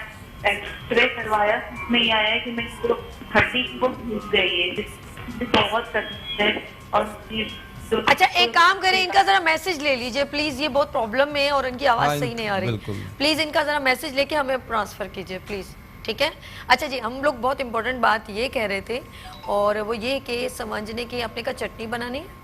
एक्सरे करवाया, उसमें ये आया है कि मेरी जो हड्डी वो टूट गई है, जिससे बहुत तकलीफ है। और अच्छा एक काम करें, इनका जरा मैसेज ले लीजिए प्लीज, ये बहुत प्रॉब्लम में है और इनकी आवाज हाँ, सही नहीं आ रही। बिल्कुल। प्लीज इनका जरा मैसेज लेके हमें ट्रांसफर कीजिए प्लीज, ठीक है? अच्छा जी, हम लोग बहुत इंपॉर्टेंट बात ये कह रहे थे और वो ये कि समझने की आपने का चटनी बनानी है,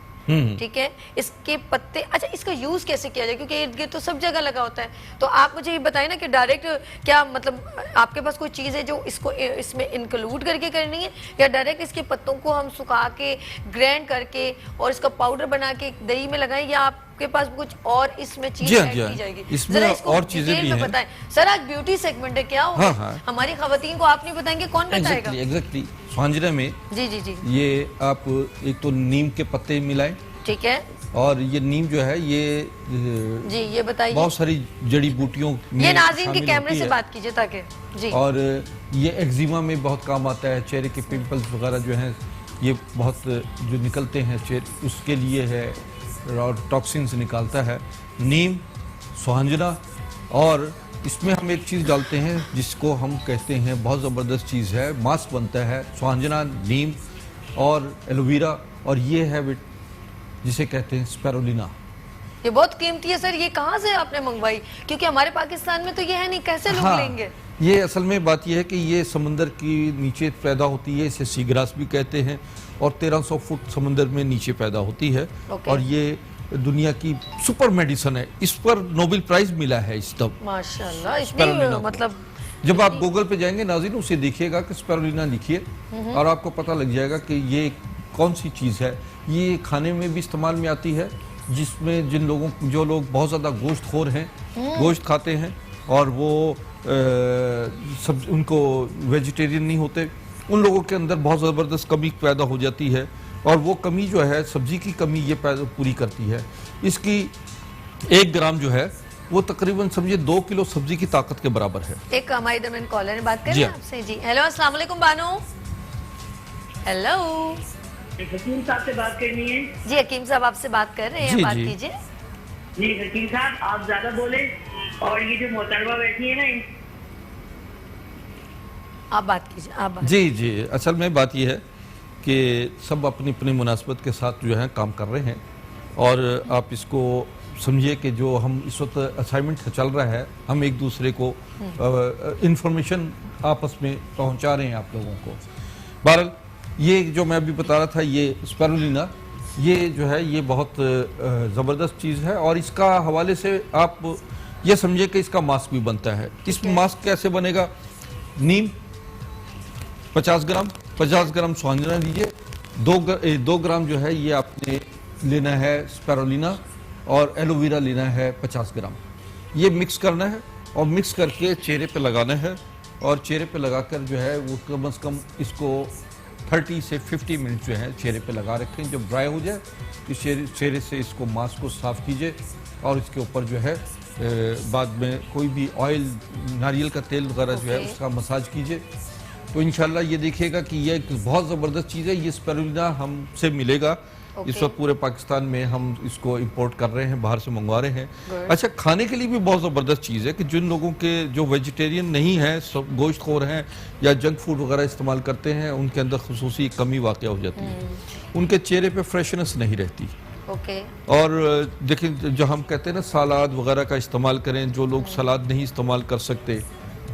ठीक है? इसके पत्ते, अच्छा इसका यूज कैसे किया जाए, क्योंकि इर्द गिर्द तो सब जगह लगा होता है, तो आप मुझे ये बताएं ना कि डायरेक्ट क्या मतलब आपके पास कोई चीज़ है जो इसको इसमें इंक्लूड करके करनी है, या डायरेक्ट इसके पत्तों को हम सुखा के ग्राइंड करके और इसका पाउडर बना के दही में लगाएं, या आपके पास कुछ और इसमें चीज जी हाँ, ऐड जी हाँ। की जाएगी? इसमें जरा इसको और चीजें डिटेल भी में हैं। बताएं सर, आज ब्यूटी सेगमेंट है, क्या होगा? हाँ, हाँ। हमारी खवातीन को आप नहीं बताएंगे कौन बताएगा? एग्जैक्टली स्वांजरा में जी जी जी, ये आप एक तो नीम के पत्ते मिलाएं, ठीक है और ये नीम जो है ये जी, ये बताइए। बहुत सारी जड़ी बूटियों में ये नाज़रीन के शामिल कैमरे होती से है। बात कीजिए ताकि जी। और ये एक्जिमा में बहुत काम आता है, चेहरे के पिंपल्स वगैरह जो हैं ये बहुत जो निकलते हैं चेहरे, उसके लिए है, और टॉक्सिन्स निकालता है नीम, सुहांजना। और इसमें हम एक चीज़ डालते हैं जिसको हम कहते हैं बहुत ज़बरदस्त चीज़ है, मास्क बनता है सुहांजना, नीम और एलोवेरा, और ये है जिसे कहते हैं स्पैरुलिना। ये बहुत कीमती है सर, ये कहाँ से आपने मंगवाई? क्योंकि हमारे पाकिस्तान में तो ये है नहीं, कैसे लोग लेंगे? ये असल में बात ये है कि ये समंदर की नीचे पैदा होती है, इसे सी ग्रास भी कहते हैं, और 1300 फुट समंदर में नीचे पैदा होती है। और ये दुनिया की सुपर मेडिसिन है, इस पर नोबेल प्राइज मिला है इस तब। माशाल्लाह, स्पैरुलिना इतनी को। मतलब जब आप गूगल पे जाएंगे नाज़रीन, उसे देखिएगा कि स्पैरुलिना लिखिए और आपको पता लग जाएगा कि ये कौन सी चीज़ है। ये खाने में भी इस्तेमाल में आती है, जिसमें जो लोग बहुत ज़्यादा गोश्त खोर हैं, गोश्त खाते हैं और वो सब उनको वेजिटेरियन नहीं होते, उन लोगों के अंदर बहुत ज़बरदस्त कमी पैदा हो जाती है, और वो कमी जो है सब्जी की कमी ये पूरी करती है। इसकी 1 ग्राम जो है वो तकरीबन समझिए 2 किलो सब्जी की ताकत के बराबर है। एक हमारे दरमियान कॉलर ने बात जी करी हाँ। आपसे जी। हेलो अस्सलाम वालेकुम बानो। हेलो हकीम साहब से बात करनी है। जी, हकीम साहब आपसे बात कर रहे हैं, जी, बात जी। कीजिए। जी हकीम साहब आप ज्यादा बोले, और ये जो मोहतरमा बैठी है ना, आप बात कीजिए, आप बात। जी जी, असल में बात यह है कि सब अपनी अपनी मुनासबत के साथ जो है काम कर रहे हैं, और आप इसको समझिए कि जो हम इस वक्त असाइनमेंट चल रहा है, हम एक दूसरे को इंफॉर्मेशन आपस में पहुंचा रहे हैं आप लोगों को। बहरहाल ये जो मैं अभी बता रहा था, ये स्पैरुलिना, ये जो है ये बहुत ज़बरदस्त चीज़ है, और इसका हवाले से आप ये समझिए कि इसका मास्क भी बनता है। इस मास्क कैसे बनेगा? नीम 50 ग्राम सुहांजना लीजिए, 2 ग्राम जो है ये आपने लेना है स्पैरुलिना, और एलोवेरा लेना है 50 ग्राम। ये मिक्स करना है और मिक्स करके चेहरे पे लगाना है, और चेहरे पे लगाकर जो है वो कम से कम इसको 30 से 50 मिनट जो है चेहरे पे लगा रखें। जब ड्राई हो जाए इस चेहरे से इसको मास्क को साफ़ कीजिए, और इसके ऊपर जो है बाद में कोई भी ऑयल, नारियल का तेल वगैरह जो है उसका मसाज कीजिए। तो इंशाल्लाह ये देखिएगा कि ये एक बहुत ज़बरदस्त चीज़ है। ये स्पैरुलिना हमसे मिलेगा इस वक्त पूरे पाकिस्तान में हम इसको इंपोर्ट कर रहे हैं, बाहर से मंगवा रहे हैं। अच्छा, खाने के लिए भी बहुत ज़बरदस्त चीज़ है कि जिन लोगों के जो वेजिटेरियन नहीं है, सब गोश्तखोर हैं या जंक फूड वगैरह इस्तेमाल करते हैं, उनके अंदर खुसूसी कमी वाक़ हो जाती है, उनके चेहरे पे फ्रेशनेस नहीं रहती। और देखिए, जो हम कहते हैं ना सलाद वगैरह का इस्तेमाल करें, जो लोग सलाद नहीं इस्तेमाल कर सकते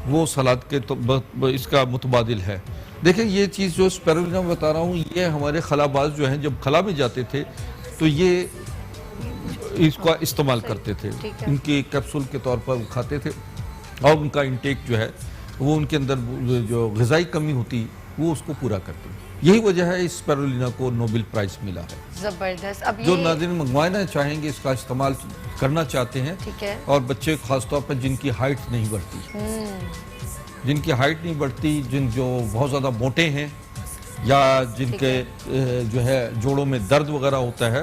वो सलाद के तो इसका मुतबादिल है। देखिए, ये चीज़ जो स्पिरुलिना में बता रहा हूँ, ये हमारे खलाबाज जो हैं जब खला में जाते थे तो ये इसका इस्तेमाल करते थे, इनके कैप्सूल के तौर पर खाते थे और उनका इंटेक जो है वो उनके अंदर जो ग़िज़ाई कमी होती वो उसको पूरा करते। यही वजह है इस स्पिरुलिना को नोबेल प्राइज़ मिला है। जबरदस्त। अब जो नाज़रीन मंगवाना चाहेंगे, इसका इस्तेमाल करना चाहते हैं, ठीक है, और बच्चे खासतौर पर जिनकी हाइट नहीं बढ़ती, जिनकी हाइट नहीं बढ़ती, जो बहुत ज़्यादा मोटे हैं या जिनके जो है जोड़ों में दर्द वगैरह होता है,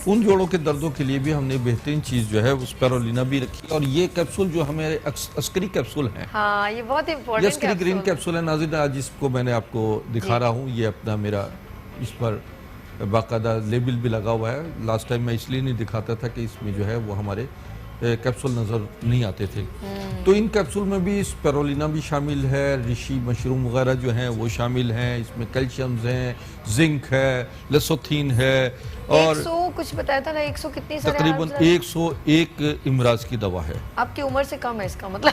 उन जोड़ों के दर्दों के लिए भी हमने बेहतरीन चीज़ जो है वो स्पिरुलिना भी रखी। और ये कैप्सूल जो हमारे अस्करी कैप्सूल हैं, हाँ, ये बहुत इम्पोर्टेंट अस्करी ग्रीन कैप्सूल है नाज़रीन। आज इसको मैंने आपको दिखा रहा हूँ, ये अपना मेरा इस पर बाकायदा लेबल भी लगा हुआ है। लास्ट टाइम मैं इसलिए नहीं दिखाता था कि इसमें जो है वो हमारे कैप्सूल नज़र नहीं आते थे। तो इन कैप्सूल में भी स्पिरुलिना भी शामिल है, ऋषि मशरूम वगैरह जो हैं वो शामिल हैं, इसमें कैल्शियम्स हैं, जिंक है, लेसोथीन है और 100 कुछ बताया था ना, 100 कितनी सारे तकरीबन 101 इमराज की दवा है। आपकी उम्र से कम है इसका मतलब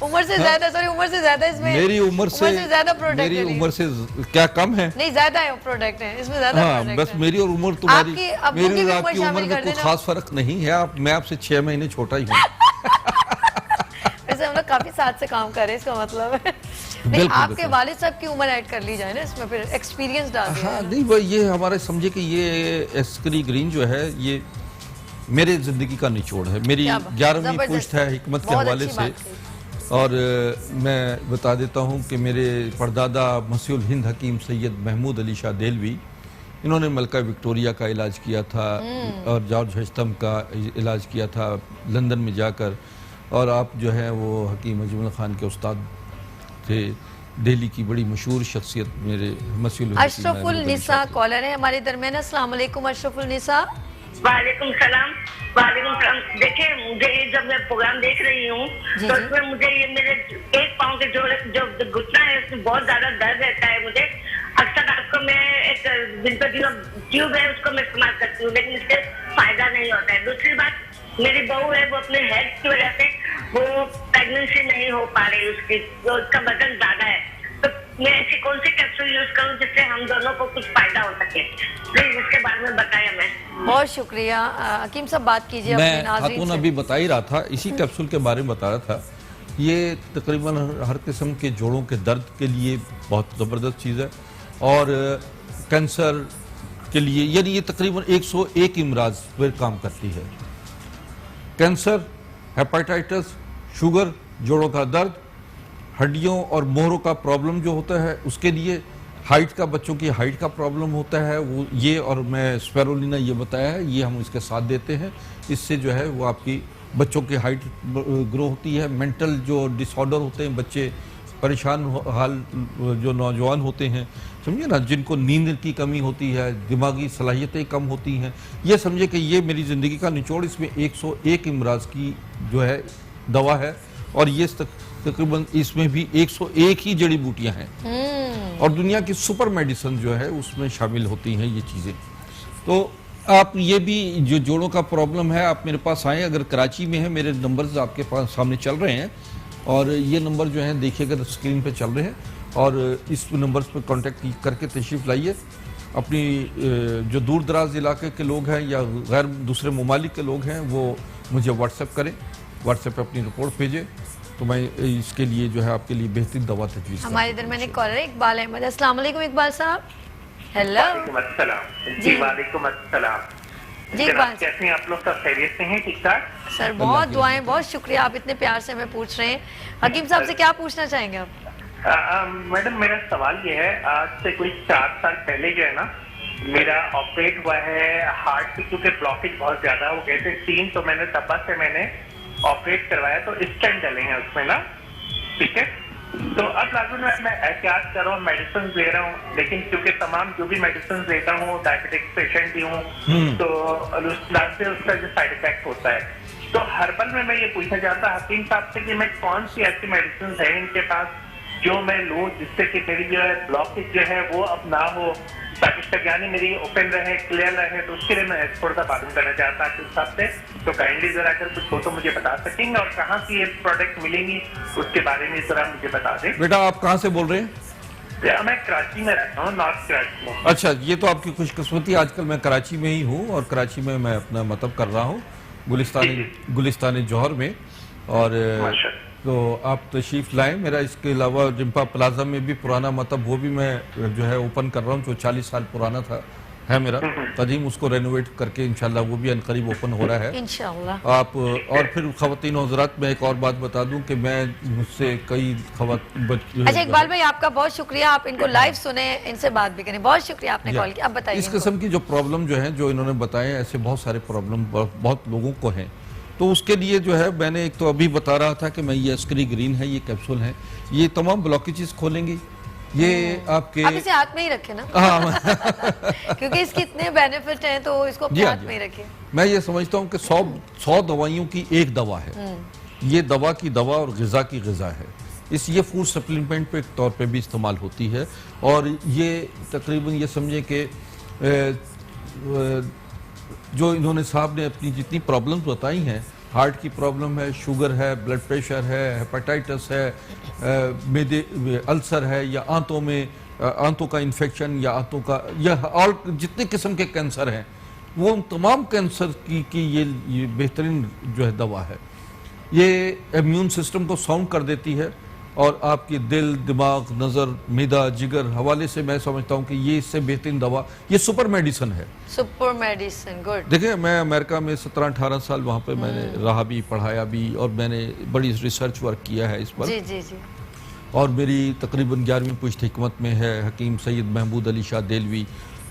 उम्र से ज्यादा, सॉरी उम्र से ज्यादा इसमें, मेरी उम्र से ज्यादा प्रोडक्ट है। मेरी उम्र से क्या कम है? नहीं, ज्यादा है प्रोडक्ट है इसमें, ज्यादा हाँ, बस मेरी और उम्र तुम्हारी, मेरी और आपकी उम्र में कोई खास फर्क नहीं है। मैं आपसे 6 महीने छोटा ही हूँ। वैसे हम लोग काफी साथ से काम कर रहे हैं, इसका मतलब है। नहीं, आपके वालिद साहब की उम्र ऐड कर ली जाए ना इसमें, फिर एक्सपीरियंस डाल दिया। हाँ, नहीं भाई, ये हमारे समझे कि ये अस्करी ग्रीन जो है ये मेरे ज़िंदगी का निचोड़ है, मेरी 11वीं पुश्त है हिकमत के हवाले से। और मैं बता देता हूँ कि मेरे परदादा मसीहुल हिंद हकीम सैयद महमूद अली शाह देलवी, इन्होंने मलका विक्टोरिया का इलाज किया था और जॉर्ज हस्तम का इलाज किया था लंदन में जाकर। और आप जो है वो हकीम अजमल खान के उस्ताद थे, दिल्ली की बड़ी मशहूर शख्सियत मेरे मसीहुल अशरफुल निसा कॉलर है हमारे दरमियान। अस्सलाम वालेकुम अशरफुल निसा। वालेकुम सलाम। वालेकुम सलाम। देखिए, मुझे ये जब मैं प्रोग्राम देख रही हूँ तो उसमें मुझे ये मेरे एक पाँव के जो घुटना है उसमें बहुत ज्यादा दर्द रहता है। मुझे अक्सर रात को मैं एक दिन पर दिन ट्यूब है उसको मैं इस्तेमाल करती हूँ, लेकिन इससे फायदा नहीं होता है। दूसरी बात, मेरी बहू है वो अपने हेल्थ की वजह से वो प्रेगनेंसी नहीं हो पा रही, उसका वजन ज्यादा है। तो मैं ऐसी कौन सी कैप्सूल यूज करूँ जिससे हम दोनों को कुछ फायदा हो सके? प्लीज इसके बारे में बताया। मैं बहुत शुक्रिया। हकीम साहब बात कीजिए। मैं खातून अभी बता ही रहा था, इसी कैप्सूल के बारे में बता रहा था। ये तकरीबन हर किस्म के जोड़ों के दर्द के लिए बहुत ज़बरदस्त चीज़ है और कैंसर के लिए, यानी ये तकरीबन 101 इमराज पर काम करती है। कैंसर, हेपेटाइटिस, शुगर, जोड़ों का दर्द, हड्डियों और मोहरों का प्रॉब्लम जो होता है उसके लिए, हाइट का, बच्चों की हाइट का प्रॉब्लम होता है वो ये, और मैं स्पिरुलिना ये बताया है, ये हम इसके साथ देते हैं। इससे जो है वो आपकी बच्चों की हाइट ग्रो होती है। मेंटल जो डिसऑर्डर होते हैं, बच्चे परेशान हाल जो नौजवान होते हैं, समझिए ना, जिनको नींद की कमी होती है, दिमागी सलाहियतें कम होती हैं, ये समझे कि ये मेरी ज़िंदगी का निचोड़। इसमें 101 इमराज की जो है दवा है और ये तकरीबन इसमें भी 101 ही जड़ी बूटियाँ हैं और दुनिया की सुपर मेडिसिन जो है उसमें शामिल होती हैं ये चीज़ें। तो आप ये भी जो जोड़ों का प्रॉब्लम है, आप मेरे पास आएँ। अगर कराची में है, मेरे नंबर्स आपके पास सामने चल रहे हैं और ये नंबर जो है देखिएगा स्क्रीन पे चल रहे हैं और इस नंबर्स पे कांटेक्ट करके तशरीफ़ लाइए। अपनी जो दूर दराज इलाके के लोग हैं या गैर दूसरे ममालिक के लोग हैं वो मुझे व्हाट्सएप करें, व्हाट्सएप पे अपनी रिपोर्ट भेजें तो मैं इसके लिए जो है आपके लिए बेहतरीन दवा तजवीज़। हमारे इधर मैंने कॉलर है इकबाल अहमद। अस्सलाम वालेकुम इकबाल साहब। हेलो जी। वालेकुम अस्सलाम जी। कैसे हैं आप लोग? सब खैरियत से हैं? ठीक ठाक सर, बहुत दुआएं, बहुत शुक्रिया, आप इतने प्यार से हमें पूछ रहे हैं। हकीम साहब से क्या पूछना चाहेंगे आप? मैडम, मेरा सवाल ये है, आज से कोई 4 साल पहले जो है ना मेरा ऑपरेट हुआ है हार्ट की, क्योंकि ब्लॉकेज बहुत ज्यादा हो गए थे 3, तो मैंने तब से मैंने ऑपरेट करवाया, तो स्टेंट डले हैं उसमें ना, ठीक है। तो अब लागू में मैं एहतियात कर रहा हूँ, मेडिसिन ले रहा हूँ, लेकिन क्योंकि तमाम जो भी मेडिसिन लेता हूँ, डायबिटिक पेशेंट भी हूँ, तो उससे उसका जो साइड इफेक्ट होता है। तो हर्बल में मैं ये पूछना चाहता हकीम साहब से कि मैं कौन सी ऐसी मेडिसिन है इनके पास जो मैं लूँ जिससे कि मेरी जो है ब्लॉकेज जो है वो अब ना हो, ताकि स्टग्यानी मेरी ओपन रहे, क्लियर रहे। तो उसके लिए मैं थोड़ा सा मालूम करना चाहता हकीम साहब से, तो काइंडली जरा अगर कुछ हो तो मुझे बता सकेंगे, और कहाँ से ये प्रोडक्ट मिलेंगी उसके बारे में जरा मुझे बता दें। बेटा आप कहाँ से बोल रहे हैं? मैं कराची में रहता हूँ, नॉर्थ कराची में। अच्छा, ये तो आपकी खुशकिस्मती, आजकल मैं कराची में ही हूँ और कराची में मैं अपना मतलब कर रहा हूँ गुलिस्तान जौहर में। और तो आप तशरीफ लाएं। मेरा इसके अलावा जिम्पा प्लाजा में भी पुराना मतलब वो भी मैं जो है ओपन कर रहा हूँ, जो 40 साल पुराना था है मेरा कदीम, उसको रेनोवेट करके इंशाल्लाह वो भी अनकरीब ओपन हो रहा है इंशाल्लाह। आप और फिर ख़वातीन हज़रात में एक और बात बता दूं कि मैं मुझसे कई अच्छा इकबाल भाई आपका बहुत शुक्रिया, आप इनको लाइव सुने, इनसे बात भी करें, बहुत शुक्रिया आपने कॉल किया। अब बताइए इस किस्म की जो प्रॉब्लम जो है जो इन्होंने बताए, ऐसे बहुत सारे प्रॉब्लम बहुत लोगों को हैं। तो उसके लिए जो है मैंने एक तो अभी बता रहा था कि मैं ये अस्करी ग्रीन है, ये कैप्सूल है, ये तमाम ब्लॉकेजेस खोलेंगी। ये आपके आप इसे हाथ में ही रखें ना क्योंकि इसके इतने बेनिफिट हैं तो इसको अपने हाथ में ही रखें। मैं ये समझता हूँ कि 100 दवाइयों की एक दवा है, ये दवा की दवा और ग़िज़ा की ग़िज़ा है। ये फूड सप्लीमेंट पे तौर पे भी इस्तेमाल होती है। और ये तकरीबन ये समझे कि जो इन्होंने साहब ने अपनी जितनी प्रॉब्लम्स बताई हैं, हार्ट की प्रॉब्लम है, शुगर है, ब्लड प्रेशर है, हेपेटाइटिस है, मैदे अल्सर है, या आंतों का इन्फेक्शन, या आंतों का, या और जितने किस्म के कैंसर हैं, वो उन तमाम कैंसर की ये बेहतरीन जो है दवा है। ये इम्यून सिस्टम को साउंड कर देती है और आपकी दिल, दिमाग, नज़र, मैदा, जिगर हवाले से मैं समझता हूँ कि ये इससे बेहतरीन दवा, ये सुपर मेडिसिन है। Super medicine, good. देखिए मैं अमेरिका में 17-18 साल वहाँ पे मैंने रहा भी, पढ़ाया भी, और मैंने बड़ी रिसर्च वर्क किया है इस पर। जी जी जी। और मेरी तकरीबन 11वीं पुश्त हिकमत में है हकीम सैयद महमूद अली शाह देलवी,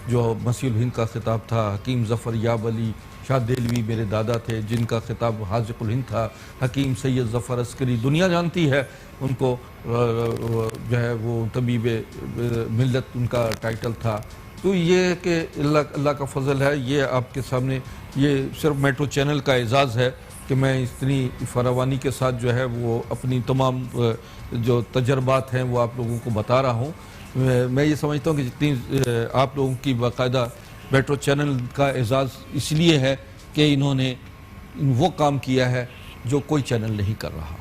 जो मसीहुल हिंद का खिताब था। हकीम ज़फ़र याब अली शाह देलवी मेरे दादा थे, जिनका खिताब हाज़िक़ुल हिंद था। हकीम सैयद ज़फ़र अस्करी, दुनिया जानती है उनको, जो है वो तबीब मिल्लत उनका टाइटल था। तो ये कि अल्लाह का फजल है, ये आपके सामने, ये सिर्फ मेट्रो चैनल का एजाज़ है कि मैं इतनी फरावानी के साथ जो है वो अपनी तमाम जो तजर्बात हैं वो आप लोगों को बता रहा हूँ। मैं ये समझता हूँ कि जितनी आप लोगों की बाकायदा मेट्रो चैनल का एजाज़ इसलिए है कि इन्होंने वो काम किया है जो कोई चैनल नहीं कर रहा।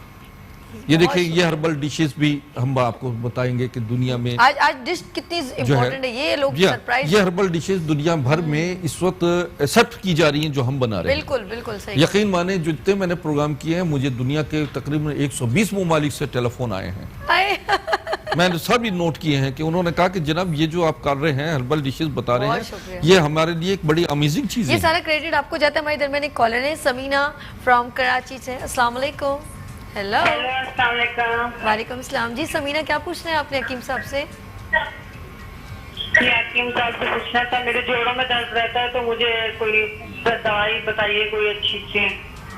ये देखिए, ये हर्बल डिशेस भी हम आपको बताएंगे कि दुनिया में आज डिश कितनी इम्पोर्टेंट है, ये लोग सरप्राइज। ये हर्बल डिशेस दुनिया भर में इस वक्त एक्सेप्ट की जा रही हैं जो हम बना रहे हैं। बिल्कुल बिल्कुल सही। यकीन माने जितने मैंने प्रोग्राम किए हैं, मुझे दुनिया के तकरीबन 120 ममालिक से टेलीफोन आए हैं। मैंने सभी नोट किए हैं कि उन्होंने कहा कि जनाब ये जो आप कर रहे हैं, हर्बल डिशेस बता रहे हैं, ये हमारे लिए एक बड़ी अमेजिंग चीज है। ये सारा क्रेडिट आपको जाता है। हमारे दरमियान एक कॉलर है समीना फ्रॉम कराची से। अस्सलाम वालेकुम। हेलो, अस्सलाम वालेकुम। वालेकुम अस्सलाम। जी समीना, क्या पूछना है आपने हकीम साहब से? हकीम साहब से पूछना था, मेरे जोड़ों में दर्द रहता है, तो मुझे कोई दवाई बताइए कोई अच्छी सी।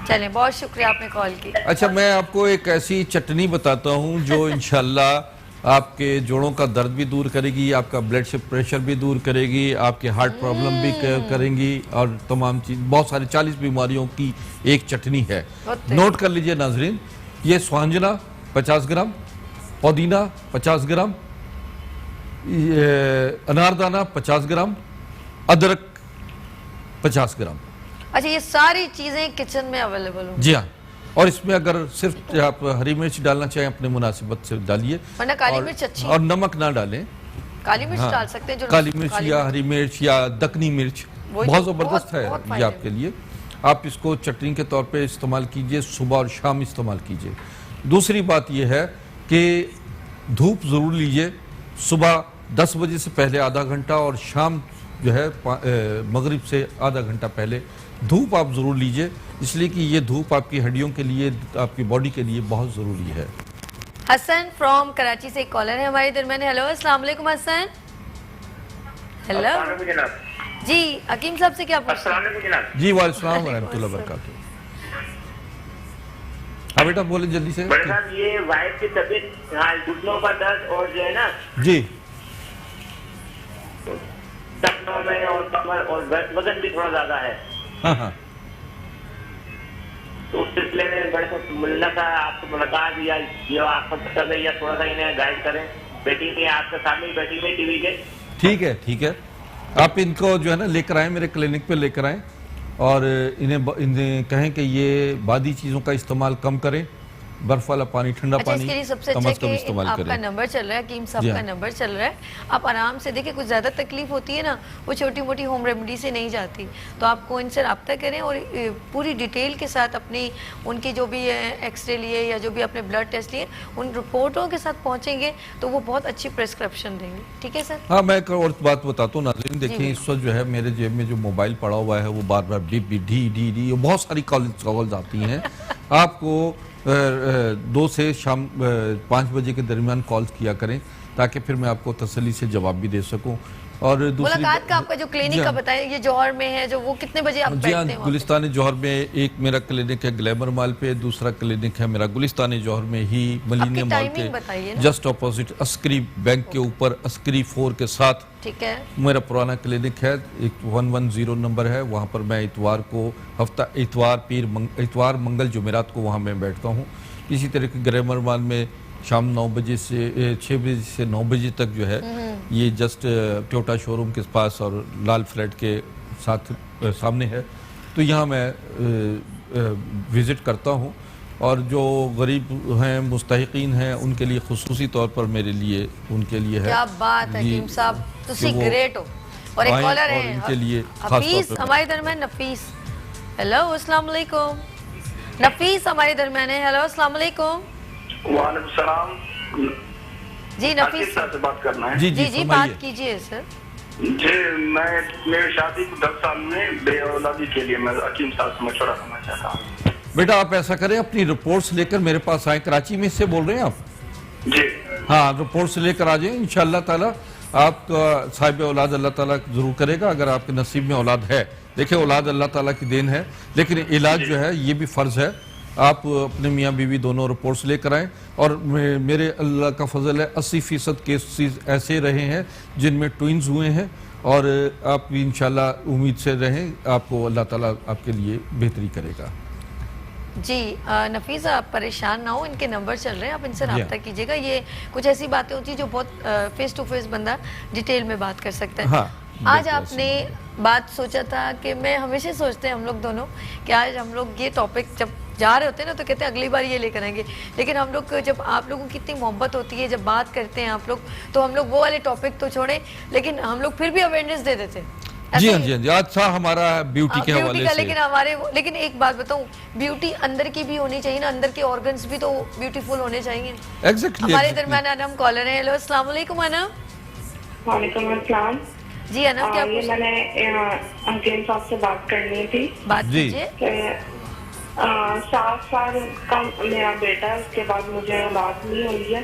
चलें, बहुत शुक्रिया आपने कॉल की। अच्छा, मैं आपको एक ऐसी चटनी बताता हूँ जो इंशाल्लाह आपके जोड़ों का दर्द भी दूर करेगी, आपका ब्लड प्रेशर भी दूर करेगी, आपके हार्ट प्रॉब्लम भी करेंगी, और तमाम चीज, बहुत सारी 40 बीमारियों की एक चटनी है। नोट कर लीजिए नाजरीन, ये स्वांजना 50 ग्राम, पुदीना 50 ग्राम, अनारदाना 50 ग्राम, अदरक 50 ग्राम। अच्छा, ये सारी चीजें किचन में अवेलेबल हो? जी हाँ। और इसमें अगर सिर्फ आप हरी मिर्च डालना चाहें अपने मुनासिबत से डालिए, वरना काली मिर्च अच्छी, और नमक ना डालें। काली मिर्च डाल सकते हैं, जो काली मिर्च या हरी मिर्च या दक्कनी मिर्च बहुत ज़बरदस्त है ये आपके लिए। आप इसको चटनी के तौर पे इस्तेमाल कीजिए, सुबह और शाम इस्तेमाल कीजिए। दूसरी बात यह है कि धूप ज़रूर लीजिए, सुबह 10 बजे से पहले आधा घंटा, और शाम जो है मगरिब से आधा घंटा पहले धूप आप ज़रूर लीजिए, इसलिए कि ये धूप आपकी हड्डियों के लिए, आपकी बॉडी के लिए बहुत ज़रूरी है। हसन फ्रॉम कराची से एक कॉलर है हमारे दरमियान। हेलो, अस्सलाम वालेकुम हसन। हेलो जी, हकीम साहब से क्या पूछना? जी वालेकुम रहमतुल्लाह बरकातुहू। हाँ बेटा बोले जल्दी से। बड़े साहब ये वाइफ की तबीयत, हाँ, घुटनों का दर्द और जो है ना जी टखनों में और कमर और वजन भी थोड़ा ज्यादा है। हाँ हाँ तो उस सिलसिले में बड़े साहब मिलना था आपको, मुलाकात या जो आपको पता है या थोड़ा सा इन्हें गाइड करें। बेटी में आपके सामने बैठी हुई टीवी के। ठीक है आप इनको जो है ना लेकर आए, मेरे क्लिनिक पे लेकर आए और इन्हें कहें कि ये बादी चीज़ों का इस्तेमाल कम करें, बर्फ वाला पानी, ठंडा अच्छा, पानी इसके लिए सबसे कम अच्छा से कम कि इस्तेमाल आपका करें। नंबर चल रहा है, हकीम साहब जी का हाँ। नंबर चल रहा है, आप आराम से देखिए। कुछ ज़्यादा तकलीफ होती है ना, वो छोटी मोटी होम रेमेडी से नहीं जाती, तो आपको इनसे रब्ता करें और पूरी डिटेल के साथ अपनी उनकी जो भी एक्सरे लिए या जो भी अपने ब्लड टेस्ट लिए उन रिपोर्टों के साथ पहुँचेंगे तो वो बहुत अच्छी प्रिस्क्रिप्शन देंगे। ठीक है सर। हाँ मैं एक और बात बताता हूँ नाज़रीन, देखिए इस वक्त जो है मेरे जेब में जो मोबाइल पड़ा हुआ है वो बार बार बीप बीप डी डी डी बहुत सारी कॉल्स आती हैं। आपको 2 से शाम 5 बजे के दरमियान कॉल्स किया करें ताकि फिर मैं आपको तसल्ली से जवाब भी दे सकूं। और दूसरी मुलाकात का आपका जो क्लिनिक का बताएं, ये जौहर में है जो, वो कितने बजे आप जी हाँ, बैठते हैं? गुलिस्तान जौहर में एक मेरा क्लिनिक है ग्लैमर माल पे, दूसरा क्लिनिक है मेरा गुलिस्तान जौहर में ही मलीनिया मॉल के जस्ट ऑपोजिट अस्करी बैंक के ऊपर अस्करी 4 के साथ। ठीक है, मेरा पुराना क्लिनिक है, 110 नंबर है, वहाँ पर मैं इतवार को इतवार मंगल जुमेरात को वहाँ मैं बैठता हूँ। इसी तरह के ग्लैमर माल में शाम 9 बजे से 6 बजे से 9 बजे तक जो है ये जस्ट टोयोटा शोरूम के पास और लाल फ्लैट के साथ सामने है, तो यहाँ मैं विज़िट करता हूँ। और जो गरीब हैं, मुस्तहिकीन हैं, उनके लिए खुसूसी तौर पर मेरे लिए उनके लिए है। क्या बात है हकीम साहब, तुसी ग्रेट हो। और एक कॉलर है इनके लिए हफीज हमारे दरमियान। नफीस, हेलो अस्सलाम वालेकुम। नफीस हमारे दरमियान है, हेलो अस्सलाम वालेकुम। वालेकुम सलाम जी नफीस से बात करना है। जी बात कीजिए सर। जी मैं मेरी शादी को 10 साल में बेऔलादी के लिए मैं हकीम साहब से मशवरा करना चाहता हूँ। बेटा आप ऐसा करें, अपनी रिपोर्ट्स लेकर मेरे पास आए। कराची में से बोल रहे हैं आप? जी हाँ, रिपोर्ट्स लेकर आ जाए। इंशाअल्लाह ताला आपका साहिब औलाद अल्लाह ताला जरूर करेगा अगर आपके नसीब में औलाद है। देखिए औलाद अल्लाह ताला की देन है, लेकिन इलाज जो है ये भी फ़र्ज़ है। आप अपने मियाँ बीवी दोनों रिपोर्ट्स लेकर आएँ। और मेरे अल्लाह का फजल है 80% केसेस ऐसे रहे हैं जिनमें ट्विंस हुए हैं, और आप इंशाल्लाह उम्मीद से रहें, आपको अल्लाह ताला आपके लिए बेहतरी करेगा। जी नफीस आप परेशान ना हो, इनके नंबर चल रहे हैं, आप इनसे रब्ता कीजिएगा। ये कुछ ऐसी बातें होती हैं जो बहुत फेस टू फेस बंदा डिटेल में बात कर सकता है। हाँ, आज आपने बात सोचा था कि मैं हमेशा सोचते हैं हम लोग दोनों कि आज हम लोग ये टॉपिक जब जा रहे होते हैं ना तो कहते हैं अगली बार ये लेकर आएंगे, लेकिन हम लोग जब आप लोगों की इतनी मोहब्बत होती है, जब बात करते हैं आप लोग, तो हम लोग वो वाले टॉपिक तो छोड़ें, लेकिन हम लोग फिर भी अवेयरनेस दे देते हैं। जी हाँ, जी हाँ, आज था हमारा ब्यूटी के हवाले से। लेकिन एक बात बताऊं, ब्यूटी अंदर की भी होनी चाहिए ना, अंदर के ऑर्गन्स भी तो ब्यूटीफुल होने चाहिए। Exactly, हमारे दरमियान अनम कॉलर है। हेलो अस्सलाम वालेकुम अनम। वालेकुम अस्सलाम जी अनम, क्या ये मैंने हकीम साहब से बात करनी थी। बात कीजिए। 7 साल का मेरा बेटा है, उसके बाद मुझे बात नहीं हुई है,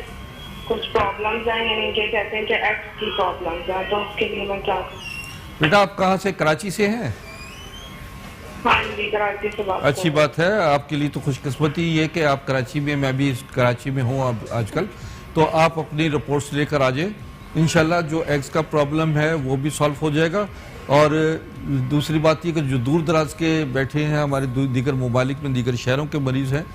कुछ प्रॉब्लम्स हैं, यानी कि कहते हैं कि एक्स की प्रॉब्लम्स हैं, तो उसके लिए मैं क्या करूं? बेटा आप कहाँ से? कराची से हैं? हाँ जी, कराची से बात। अच्छी बात है, आपके लिए तो खुशकिस्मती ये कि आप कराची में, मैं भी कराची में हूँ अब आजकल, तो आप अपनी रिपोर्ट्स लेकर आ जाए। इंशाल्लाह जो एग्स का प्रॉब्लम है वो भी सॉल्व हो जाएगा। और दूसरी बात ये कि जो दूर दराज के बैठे हैं, हमारे दीगर ममालिक में दीगर शहरों के मरीज़ हैं,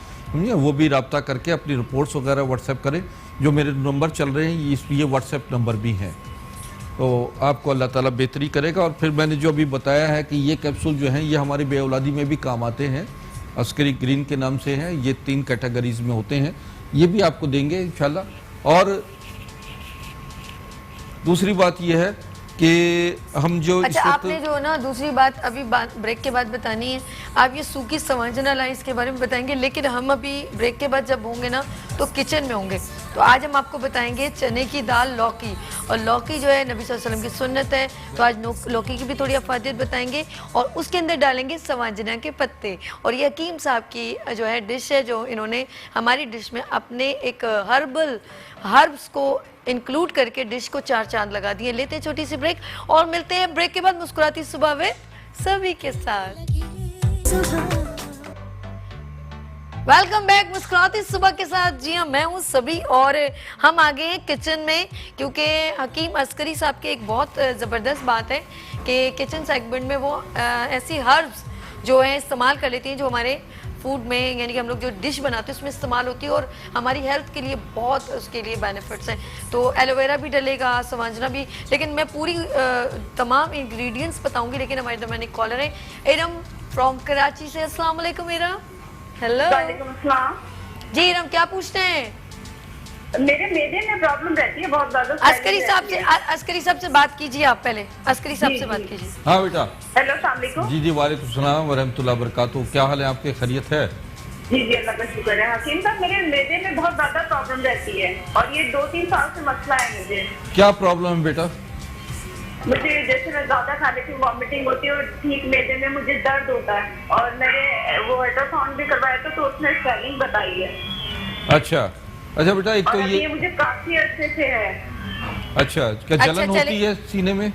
वो भी रब्ता करके अपनी रिपोर्ट्स वगैरह व्हाट्सएप करें। जो मेरे नंबर चल रहे हैं ये व्हाट्सएप नंबर भी हैं, तो आपको अल्लाह ताला बेहतरी करेगा। और फिर मैंने जो अभी बताया है कि ये कैप्सूल जो हैं ये हमारी बेऔलादी में भी काम आते हैं, अस्करी ग्रीन के नाम से हैं, ये 3 कैटेगरीज में होते हैं, ये भी आपको देंगे इंशाल्लाह। और दूसरी बात ये है कि हम जो अच्छा आपने जो ना दूसरी बात अभी ब्रेक के बाद बतानी है, आप ये सूखी संवांजना लाइंस के बारे में बताएंगे, लेकिन हम अभी ब्रेक के बाद जब होंगे ना तो किचन में होंगे, तो आज हम आपको बताएंगे चने की दाल, लौकी। और लौकी जो है नबी सल्लल्लाहु अलैहि वसल्लम की सुन्नत है, तो आज लौकी की भी थोड़ी अफादियत बताएंगे और उसके अंदर डालेंगे संवांजना के पत्ते। और ये हकीम साहब की जो है डिश है, जो इन्होंने हमारी डिश में अपने एक हर्ब्स को इंक्लूड करके डिश को 4 चांद लगा दिए। लेते हैं छोटी सी ब्रेक और मिलते हैं ब्रेक के बाद मुस्कुराती सुबह में सभी के साथ। वेलकम बैक मुस्कुराती सुबह के साथ। जी हाँ, मैं हूँ सभी और हम आ गए हैं किचन में, क्योंकि हकीम अस्करी साहब की एक बहुत ज़बरदस्त बात है कि किचन सेगमेंट में वो ऐसी हर्ब्स जो है इस्तेमाल कर लेती हैं जो हमारे फूड में, यानी कि हम लोग जो डिश बनाते हैं उसमें इस्तेमाल होती है और हमारी हेल्थ के लिए बहुत उसके लिए बेनिफिट्स हैं। तो एलोवेरा भी डलेगा, सवांजना भी, लेकिन मैं पूरी तमाम इंग्रेडिएंट्स बताऊंगी। लेकिन हमारे दरमियान एक कॉलर है इरम फ्रॉम कराची से। अस्सलाम वालेकुम इरम। हेलो। वालेकुम अस्सलाम। जी इरम, क्या पूछते हैं? मेरे मेदे में प्रॉब्लम रहती है बहुत ज्यादा। अस्करी साहब से बात कीजिए आप पहले, अस्करी साहब से बात कीजिए। हाँ बेटा। हेलो, अस्सलाम वालेकुम। जी जी, वालेकुम सलाम व रहमतुल्लाह बरकातहू। क्या हाल है आपके, खैरियत है? जी जी, अल्लाह का शुक्र है। हकीम साहब, मेरे मेदे में बहुत ज्यादा प्रॉब्लम रहती है और ये 2-3 साल से मसला है मुझे। क्या प्रॉब्लम है बेटा? मुझे जैसे मैं ज्यादा खाने की वॉमिटिंग होती है और ठीक मेदे में मुझे दर्द होता है और मैंने वो अल्ट्रासाउंड भी करवाया था तो उसमें स्वेलिंग बताई है। अच्छा अच्छा बेटा, एक तो ये मुझे काफी अच्छे से है। अच्छा, क्या जलन होती है सीने में,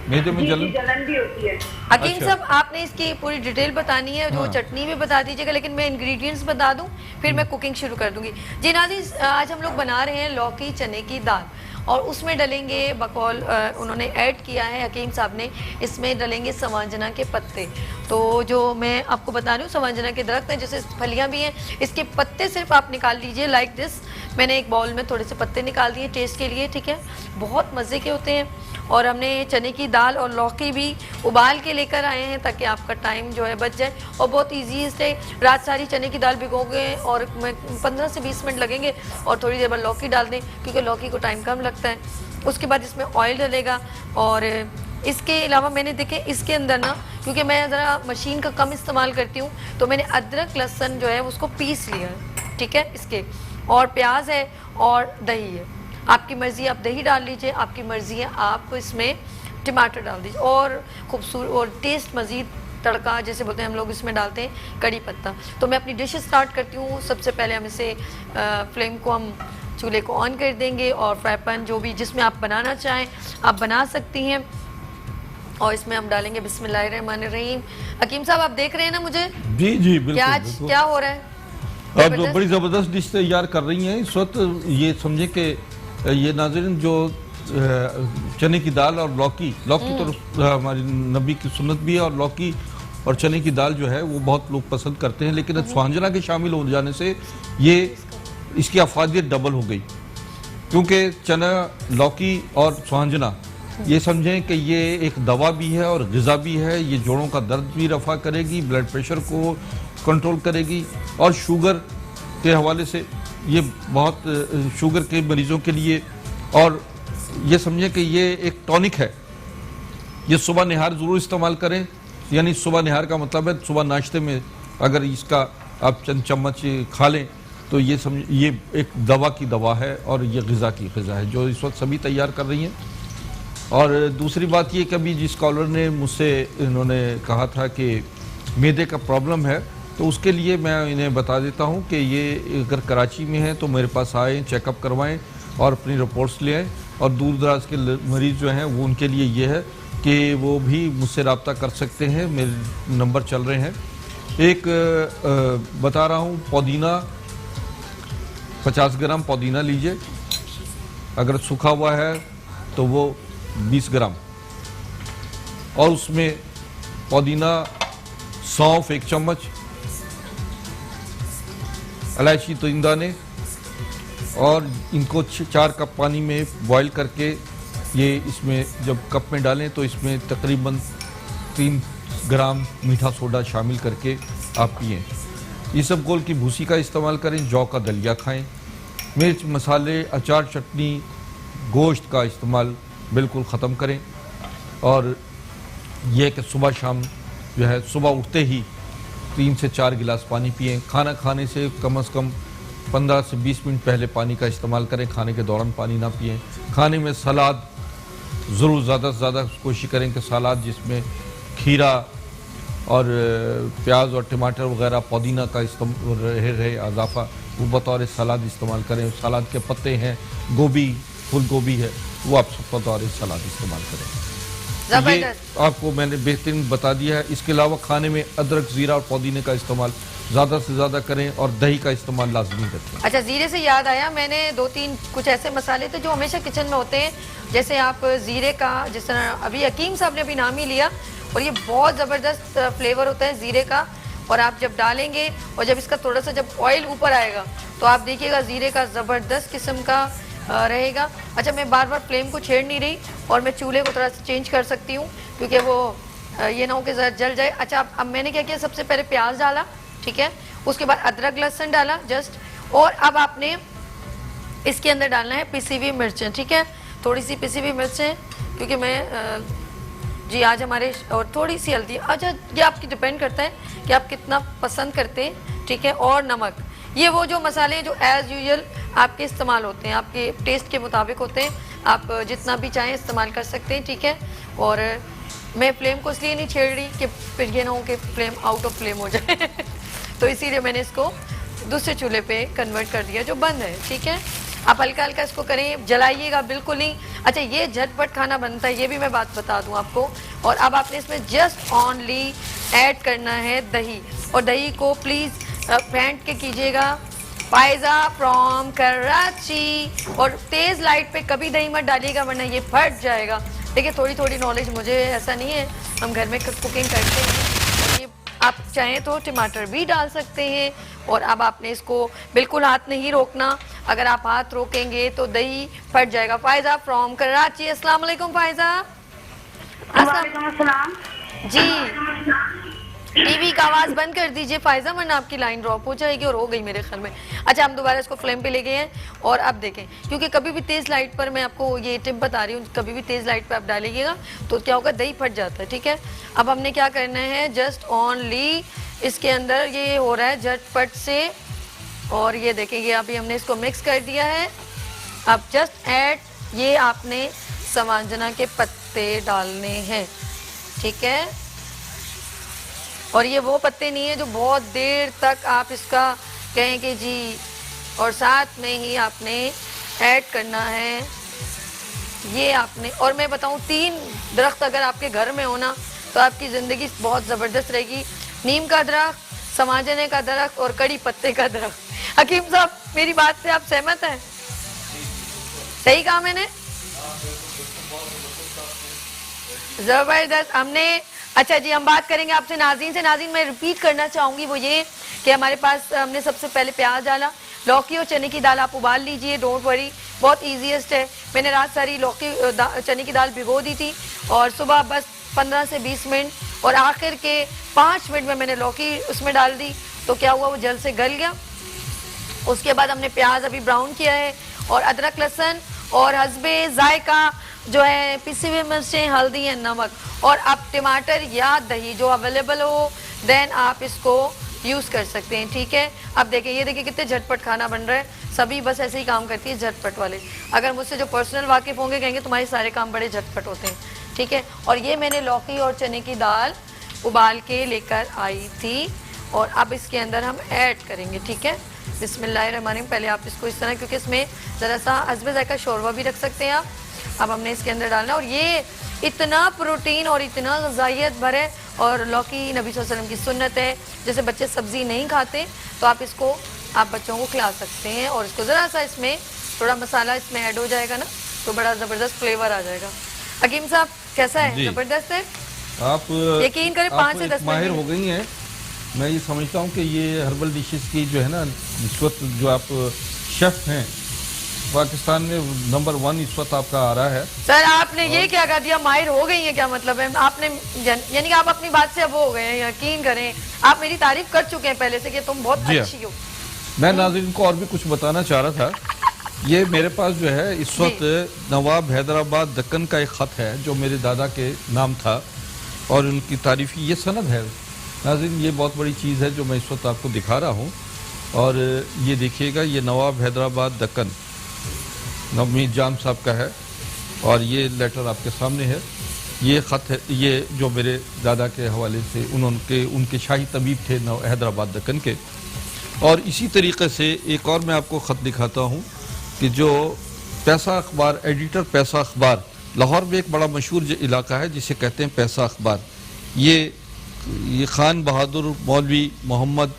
मेदे में जलन भी होती है? हकीम साहब, आपने इसकी पूरी डिटेल बतानी है, जो चटनी भी बता दीजिएगा, लेकिन मैं इंग्रेडिएंट्स बता दूं फिर मैं कुकिंग शुरू कर दूंगी। जी नाज़रीन, आज हम लोग बना रहे हैं लौकी चने की दाल और उसमें डलेंगे बकौल उन्होंने ऐड किया है हकीम साहब ने, इसमें डलेंगे सवांजना के पत्ते। तो जो मैं आपको बता रही हूँ, सवांजना के दरख्त हैं, जैसे फलियाँ भी हैं, इसके पत्ते सिर्फ आप निकाल लीजिए लाइक दिस। मैंने एक बाउल में थोड़े से पत्ते निकाल दिए टेस्ट के लिए, ठीक है, बहुत मज़े के होते हैं। और हमने चने की दाल और लौकी भी उबाल के लेकर आए हैं ताकि आपका टाइम जो है बच जाए और बहुत इजी से रात सारी चने की दाल भिगोगे और 15 से 20 मिनट लगेंगे और थोड़ी देर बाद लौकी डाल दें क्योंकि लौकी को टाइम कम लगता है। उसके बाद इसमें ऑयल डलेगा और इसके अलावा मैंने देखे इसके अंदर ना, क्योंकि मैं ज़रा मशीन का कम इस्तेमाल करती हूँ, तो मैंने अदरक लहसुन जो है उसको पीस लिया है, ठीक है, इसके, और प्याज है और दही है। आपकी मर्ज़ी, आप दही डाल लीजिए, आपकी मर्ज़ी है आप इसमें टमाटर डाल दीजिए और खूबसूरत और टेस्ट मज़ीद तड़का जैसे बोलते हैं हम लोग इसमें डालते हैं कड़ी पत्ता। तो मैं अपनी डिश स्टार्ट करती हूँ। सबसे पहले हम इसे फ्लेम को हम चूल्हे को ऑन कर देंगे और फ्राई पैन जो भी जिसमें आप बनाना चाहें आप बना सकती हैं और इसमें हम डालेंगे बिस्मिल्लाहिर्रहमानिर्रहीम। हकीम साहब, आप देख रहे हैं ना मुझे? जी जी बिल्कुल। क्या हो रहा है? आप जो बड़ी ज़बरदस्त डिश तैयार कर रही हैं इस वक्त, ये समझे कि ये नाज़रीन जो चने की दाल और लौकी तो हमारी नबी की सुन्नत भी है और लौकी और चने की दाल जो है वो बहुत लोग पसंद करते हैं, लेकिन स्वांजना के शामिल हो जाने से ये इसकी अफादियत डबल हो गई, क्योंकि चना, लौकी और स्वांजना ये समझें कि ये एक दवा भी है और ग़िज़ा भी है। ये जोड़ों का दर्द भी रफ़ा करेगी, ब्लड प्रेशर को कंट्रोल करेगी और शुगर के हवाले से ये बहुत, शुगर के मरीज़ों के लिए, और ये समझें कि ये एक टॉनिक है। ये सुबह निहार ज़रूर इस्तेमाल करें, यानी सुबह निहार का मतलब है सुबह नाश्ते में अगर इसका आप चंद चम्मच खा लें तो ये समझ, ये एक दवा की दवा है और ये ग़िज़ा की ग़िज़ा है जो इस वक्त सभी तैयार कर रही हैं। और दूसरी बात ये कि अभी जिस कॉलर ने मुझसे इन्होंने कहा था कि मैदे का प्रॉब्लम है, तो उसके लिए मैं इन्हें बता देता हूँ कि ये अगर कराची में हैं तो मेरे पास आएँ, चेकअप करवाएं और अपनी रिपोर्ट्स ले आएँ। और दूर दराज के मरीज़ जो हैं वो उनके लिए ये है कि वो भी मुझसे रब्ता कर सकते हैं, मेरे नंबर चल रहे हैं। एक बता रहा हूँ, पुदीना 50 ग्राम पुदीना लीजिए, अगर सूखा हुआ है तो वो 20 ग्राम, और उसमें पुदीना, सौंफ 1 चम्मच, इलायची 3 दाने, और इनको 4 कप पानी में बॉईल करके ये इसमें जब कप में डालें तो इसमें तकरीबन 3 ग्राम मीठा सोडा शामिल करके आप पिएं। ये सब गोल की भूसी का इस्तेमाल करें, जौ का दलिया खाएं, मिर्च मसाले, अचार, चटनी, गोश्त का इस्तेमाल बिल्कुल ख़त्म करें। और यह कि सुबह शाम जो है, सुबह उठते ही 3 से 4 गिलास पानी पिएं। खाना खाने से कम 15 से 20 मिनट पहले पानी का इस्तेमाल करें, खाने के दौरान पानी ना पिएं। खाने में सलाद ज़रूर ज़्यादा से ज़्यादा कोशिश करें कि सलाद जिसमें खीरा और प्याज और टमाटर वगैरह, पुदीना का इस्तेमाल रहे इजाफा, वो बतौर सलाद इस्तेमाल करें। सलाद के पत्ते हैं, गोभी, फूल गोभी है, वो आप सब बतौर सलाद इस्तेमाल करें। जबरदस्त। आपको मैंने बेहतरीन बता दिया है। इसके अलावा खाने में अदरक, जीरा और पुदीने का इस्तेमाल ज़्यादा से ज़्यादा करें और दही का इस्तेमाल लाजमी रखें। अच्छा, जीरे से याद आया, मैंने 2-3 कुछ ऐसे मसाले थे जो हमेशा किचन में होते हैं, जैसे आप जीरे का, जिस तरह अभी हकीम साहब ने अभी नाम ही लिया, और ये बहुत ज़बरदस्त फ्लेवर होता है जीरे का। और आप जब डालेंगे और जब इसका थोड़ा सा जब ऑयल ऊपर आएगा तो आप देखिएगा जीरे का ज़बरदस्त किस्म का रहेगा। अच्छा, मैं बार बार फ्लेम को छेड़ नहीं रही और मैं चूल्हे को थोड़ा सा चेंज कर सकती हूँ क्योंकि वो ये ना हो कि ज़रा जल जाए। अच्छा, अब मैंने क्या किया, सबसे पहले प्याज डाला, ठीक है, उसके बाद अदरक लहसुन डाला जस्ट, और अब आपने इसके अंदर डालना है पिसी हुई मिर्चें, ठीक है, थोड़ी सी पिसी हुई मिर्चें, क्योंकि मैं जी आज हमारे, और थोड़ी सी हल्दी। अच्छा, ये आपकी डिपेंड करता है कि आप कितना पसंद करते हैं, ठीक है, और नमक। ये वो जो मसाले हैं जो एज़ यूजुअल आपके इस्तेमाल होते हैं, आपके टेस्ट के मुताबिक होते हैं, आप जितना भी चाहें इस्तेमाल कर सकते हैं, ठीक है। और मैं फ्लेम को इसलिए नहीं छेड़ रही कि फिर ये ना हो कि फ्लेम आउट ऑफ फ्लेम हो जाए तो इसीलिए मैंने इसको दूसरे चूल्हे पे कन्वर्ट कर दिया जो बंद है, ठीक है। आप हल्का हल्का इसको करें, जलाइएगा बिल्कुल नहीं। अच्छा, ये झटपट खाना बनता है, ये भी मैं बात बता दूं आपको। और अब आपने इसमें जस्ट ओनली ऐड करना है दही, और दही को प्लीज़ फेंट के कीजिएगा। फायजा फ्रॉम कराची। और तेज़ लाइट पे कभी दही मत डालिएगा वरना ये फट जाएगा। देखिए, थोड़ी थोड़ी नॉलेज, मुझे ऐसा नहीं है, हम घर में कुकिंग करते हैं। ये आप चाहें तो टमाटर भी डाल सकते हैं। और अब आपने इसको बिल्कुल हाथ नहीं रोकना, अगर आप हाथ रोकेंगे तो दही फट जाएगा। फायजा फ्रॉम कराची, अस्सलाम वालेकुम फायजा। अस्सलाम जी, टीवी का आवाज बंद कर दीजिए फायजा, वरना आपकी लाइन ड्रॉप हो जाएगी, और हो गई मेरे ख्याल में। अच्छा, हम दोबारा इसको फ्लेम पे ले गए हैं, और अब देखें, क्योंकि कभी भी तेज़ लाइट पर, मैं आपको ये टिप बता रही हूँ, कभी भी तेज़ लाइट पर आप डालिएगा तो क्या होगा, दही फट जाता है, ठीक है। अब हमने क्या करना है, जस्ट ओनली इसके अंदर ये हो रहा है झटपट से, और ये देखें, ये अभी हमने इसको मिक्स कर दिया है। अब जस्ट ऐड, ये आपने सवांजना के पत्ते डालने हैं, ठीक है। और ये वो पत्ते नहीं है जो बहुत देर तक आप इसका कहें कि जी, और साथ में ही आपने ऐड करना है ये आपने, और मैं बताऊं 3 दरख्त अगर आपके घर में हो ना तो आपकी ज़िंदगी बहुत ज़बरदस्त रहेगी। नीम का दरख्त, समाजने का दरख्त और कड़ी पत्ते का दरख्त। हकीम साहब, मेरी बात से आप सहमत हैं? सही कहा मैंने? ज़बरदस्त। हमने, अच्छा जी, हम बात करेंगे आपसे नाज़रीन से। नाज़रीन, मैं रिपीट करना चाहूँगी वो ये कि हमारे पास हमने सबसे पहले प्याज डाला, लौकी और चने की दाल आप उबाल लीजिए, डोंट वरी, बहुत ईजीएस्ट है। मैंने रात सारी लौकी चने की दाल भिगो दी थी, और सुबह बस 15 से 20 मिनट, और आखिर के 5 मिनट में मैंने लौकी उसमें डाल दी, तो क्या हुआ, वो जल्द से गल गया। उसके बाद हमने प्याज अभी ब्राउन किया है, और अदरक लहसुन और हस्बे जायका जो है पिसी हुई मिर्चें, हल्दी है, नमक, और अब टमाटर या दही जो अवेलेबल हो, देन आप इसको यूज़ कर सकते हैं, ठीक है। अब देखें, ये देखिए कितने झटपट खाना बन रहा है। सभी बस ऐसे ही काम करती है, झटपट वाले। अगर मुझसे जो पर्सनल वाकिफ़ होंगे कहेंगे तुम्हारे सारे काम बड़े झटपट होते हैं, ठीक है। और ये मैंने लौकी और चने की दाल उबाल के लेकर आई थी, और अब इसके अंदर हम ऐड करेंगे, ठीक है। बिस्मिल्लाहिर्रहमानिर्रहीम। पहले आप इसको इस तरह, क्योंकि इसमें ज़रा सा हस्बे जायका शोरबा भी रख सकते हैं आप। अब हमने इसके अंदर डालना, और ये इतना प्रोटीन और इतना ग़िज़ाइयत भर है, और लौकी नबी सल्लल्लाहु अलैहि वसल्लम की सुन्नत है। जैसे बच्चे सब्ज़ी नहीं खाते तो आप इसको, आप बच्चों को खिला सकते हैं, और इसको ज़रा सा इसमें थोड़ा मसाला इसमें ऐड हो जाएगा ना, तो बड़ा ज़बरदस्त फ्लेवर आ जाएगा। हकीम साहब, कैसा है? ज़बरदस्त है। आप यकीन करें 5 से 10 माहिर हो गई हैं। मैं ये समझता हूँ कि ये हर्बल डिशेस की जो है ना, इस वक्त जो आप शेफ़ हैं पाकिस्तान में नंबर 1 इस वक्त आपका आ रहा है। सर, आपने ये क्या कह दिया, माहिर हो गई है, क्या मतलब है? आपने, यानी कि आप अपनी बात से अब हो गए हैं, यकीन करें। आप मेरी तारीफ कर चुके हैं पहले से कि तुम बहुत अच्छी हो। मैं नाज़रीन को और भी कुछ बताना चाह रहा था। ये मेरे पास जो है इस वक्त नवाब हैदराबाद दक्कन का एक ख़त है जो मेरे दादा के नाम था, और उनकी तारीफ़ी ये सनद है। नाज़रीन, ये बहुत बड़ी चीज़ है जो मैं इस वक्त आपको दिखा रहा हूँ, और ये देखिएगा, ये नवाब हैदराबाद दक्कन नवमीत जाम साहब का है, और ये लेटर आपके सामने है। ये ख़त है, ये जो मेरे दादा के हवाले से, उनके शाही तबीब थे हैदराबाद दक्कन के। और इसी तरीके से एक और मैं आपको ख़त दिखाता हूँ कि जो पैसा अखबार, एडिटर पैसा अखबार लाहौर में एक बड़ा मशहूर इलाका है जिसे कहते हैं पैसा अखबार। ये खान बहादुर मौलवी मोहम्मद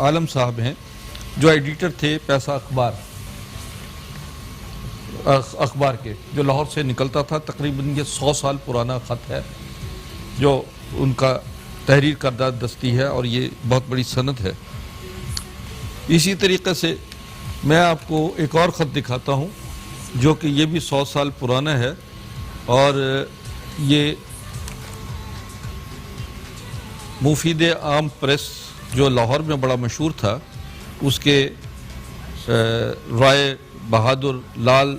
आलम साहब हैं जो एडिटर थे पैसा अखबार के, जो लाहौर से निकलता था। तकरीबन ये 100 साल पुराना ख़त है जो उनका तहरीर करदा दस्ती है और ये बहुत बड़ी सनद है। इसी तरीके से मैं आपको एक और ख़त दिखाता हूँ जो कि ये भी 100 साल पुराना है और ये मुफीद आम प्रेस जो लाहौर में बड़ा मशहूर था उसके राय बहादुर लाल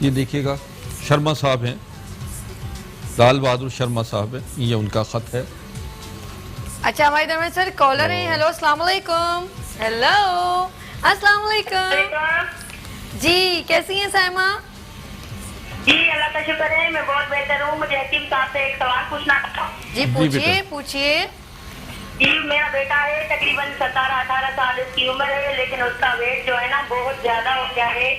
ये देखिएगा शर्मा साहब हैं, लाल बहादुर शर्मा साहब हैं, ये उनका ख़त है। अच्छा हमारे दरमियान सर कॉलर हैं। हेलो अस्सलाम वालेकुम। हेलो अस्सलाम वालेकुम जी, कैसी हैं साइमा? जी अल्लाह का शुक्र है, मैं बहुत बेहतर हूँ। मुझे हकीम साहब से एक सवाल पूछना था। जी पूछिए। जी मेरा बेटा है, तकरीबन 17-18 साल इसकी उम्र है, लेकिन उसका वेट जो है ना बहुत ज्यादा हो गया है।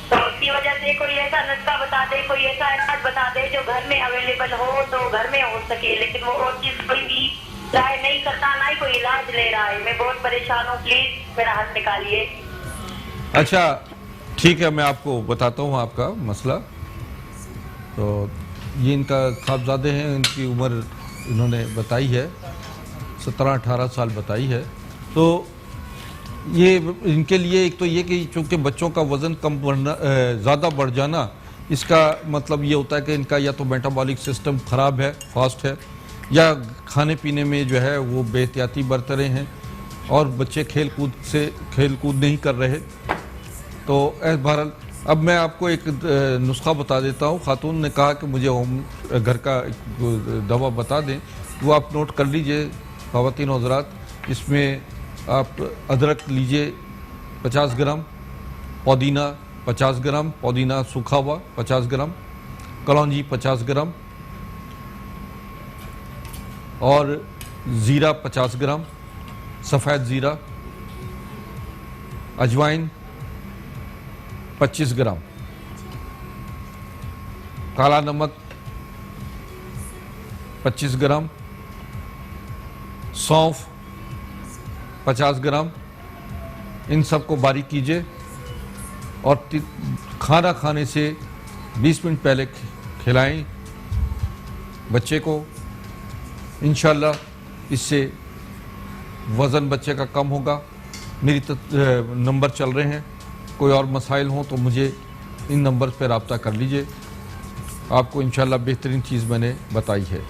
तो उसकी वजह से कोई ऐसा नुस्खा बता दे, कोई ऐसा इलाज बता दे जो घर में अवेलेबल हो तो घर में हो सके, लेकिन वो और चीज कोई भी ट्राई नहीं करता, ना ही कोई इलाज ले रहा है। मैं बहुत परेशान हूँ, प्लीज मेरा हल निकालिए। अच्छा ठीक है, मैं आपको बताता हूँ आपका मसला। तो ये इनका ख्वाबजादे हैं, इनकी उम्र इन्होंने बताई है 17-18 साल बताई है। तो ये इनके लिए एक तो ये कि चूँकि बच्चों का वज़न कम बढ़ना ज़्यादा बढ़ जाना, इसका मतलब ये होता है कि इनका या तो मेटाबॉलिक सिस्टम ख़राब है, फास्ट है, या खाने पीने में जो है वो बेहतियाती बरत रहे हैं और बच्चे खेल कूद नहीं कर रहे। तो बहरहाल अब मैं आपको एक नुस्खा बता देता हूँ। खातून ने कहा कि मुझे घर का दवा बता दें, वो आप नोट कर लीजिए ख़वातीन और हज़रात। इसमें आप अदरक लीजिए 50 ग्राम, पुदीना 50 ग्राम, पुदीना सूखा हुआ 50 ग्राम, कलौंजी 50 ग्राम और ज़ीरा 50 ग्राम, सफ़ेद ज़ीरा, अजवाइन 25 ग्राम, काला नमक 25 ग्राम, सौंफ 50 ग्राम, इन सबको बारीक कीजिए और खाना खाने से 20 मिनट पहले खिलाएं बच्चे को। इंशाल्लाह इससे वज़न बच्चे का कम होगा। मेरी नंबर चल रहे हैं, कोई और मसाइल हो तो मुझे इन नंबर पर रब्ता कर लीजिए। आपको इंशाल्लाह बेहतरीन चीज़ मैंने बताई है।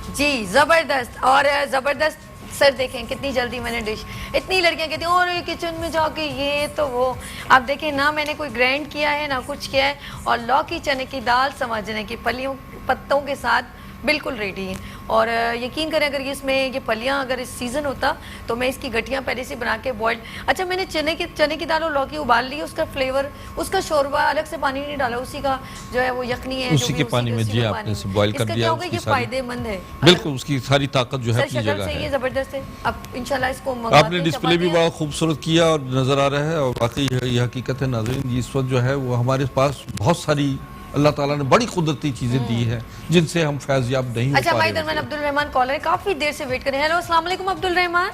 जी ज़बरदस्त। और ज़बरदस्त सर देखें कितनी जल्दी मैंने डिश, इतनी लड़कियां कहती हैं और किचन में जाके ये तो वो। आप देखें ना मैंने कोई ग्राइंड किया है ना कुछ किया है, और लौकी चने की दाल समझने की फलियों पत्तों के साथ बिल्कुल रेडी है। और यकीन करें अगर इसमें ये फलियां अगर इस सीज़न होता तो मैं इसकी गठियां पहले से बना के बॉइल्ड। अच्छा मैंने चने की दाल और लौकी उबाल ली, उसका फ्लेवर, उसका शोरबा, अलग से पानी नहीं डाला, उसी का जो है वो यखनी है उसी के पानी में जी आपने से बॉइल कर दिया। ये फायदेमंद है बिल्कुल, उसकी सारी ताकत जो है अपनी जगह है। ये जबरदस्त है। अब इंशाल्लाह इसको आपने डिस्प्ले भी बड़ा खूबसूरत किया और नजर आ रहा है, और वाकई ये हकीकत है नाज़रीन। इस वक्त जो है वो हमारे पास बहुत सारी अल्लाह ताला ने बड़ी कुदरती चीजें दी हैं जिनसे हम फैज़याब नहीं हो पा रहे। अच्छा भाई दरमियान अब्दुल रहमान कॉलर काफी देर से वेट कर रहे हैं। हेलो अस्सलाम वालेकुम अब्दुल रहमान।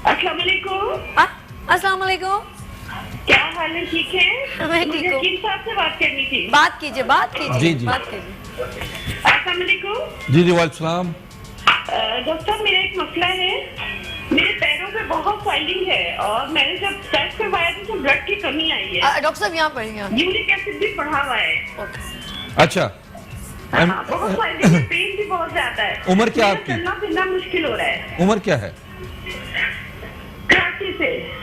अस्सलाम वालेकुम। अस्सलाम वालेकुम, क्या हाल है? ठीक है, मैं ठीक हूँ। हकीम साहब से बात करनी थी। बात कीजिए जी बात जी कीजिए। अस्सलाम वालेकुम। जी जी वालेकुम सलाम। डॉक्टर साहब मेरा एक मसला है, मेरे पैरों पे बहुत फाइलिंग है और मैंने जब टेस्ट करवाया तो ब्लड की कमी आई है। डॉक्टर साहब यहाँ पर यूरिक एसिड भी बढ़ा हुआ है। अच्छा बहुत फाइलिंग है, पेन भी बहुत ज्यादा है। उम्र क्या आपकी? चलना फिरना मुश्किल हो रहा है। उम्र क्या है? कराची से।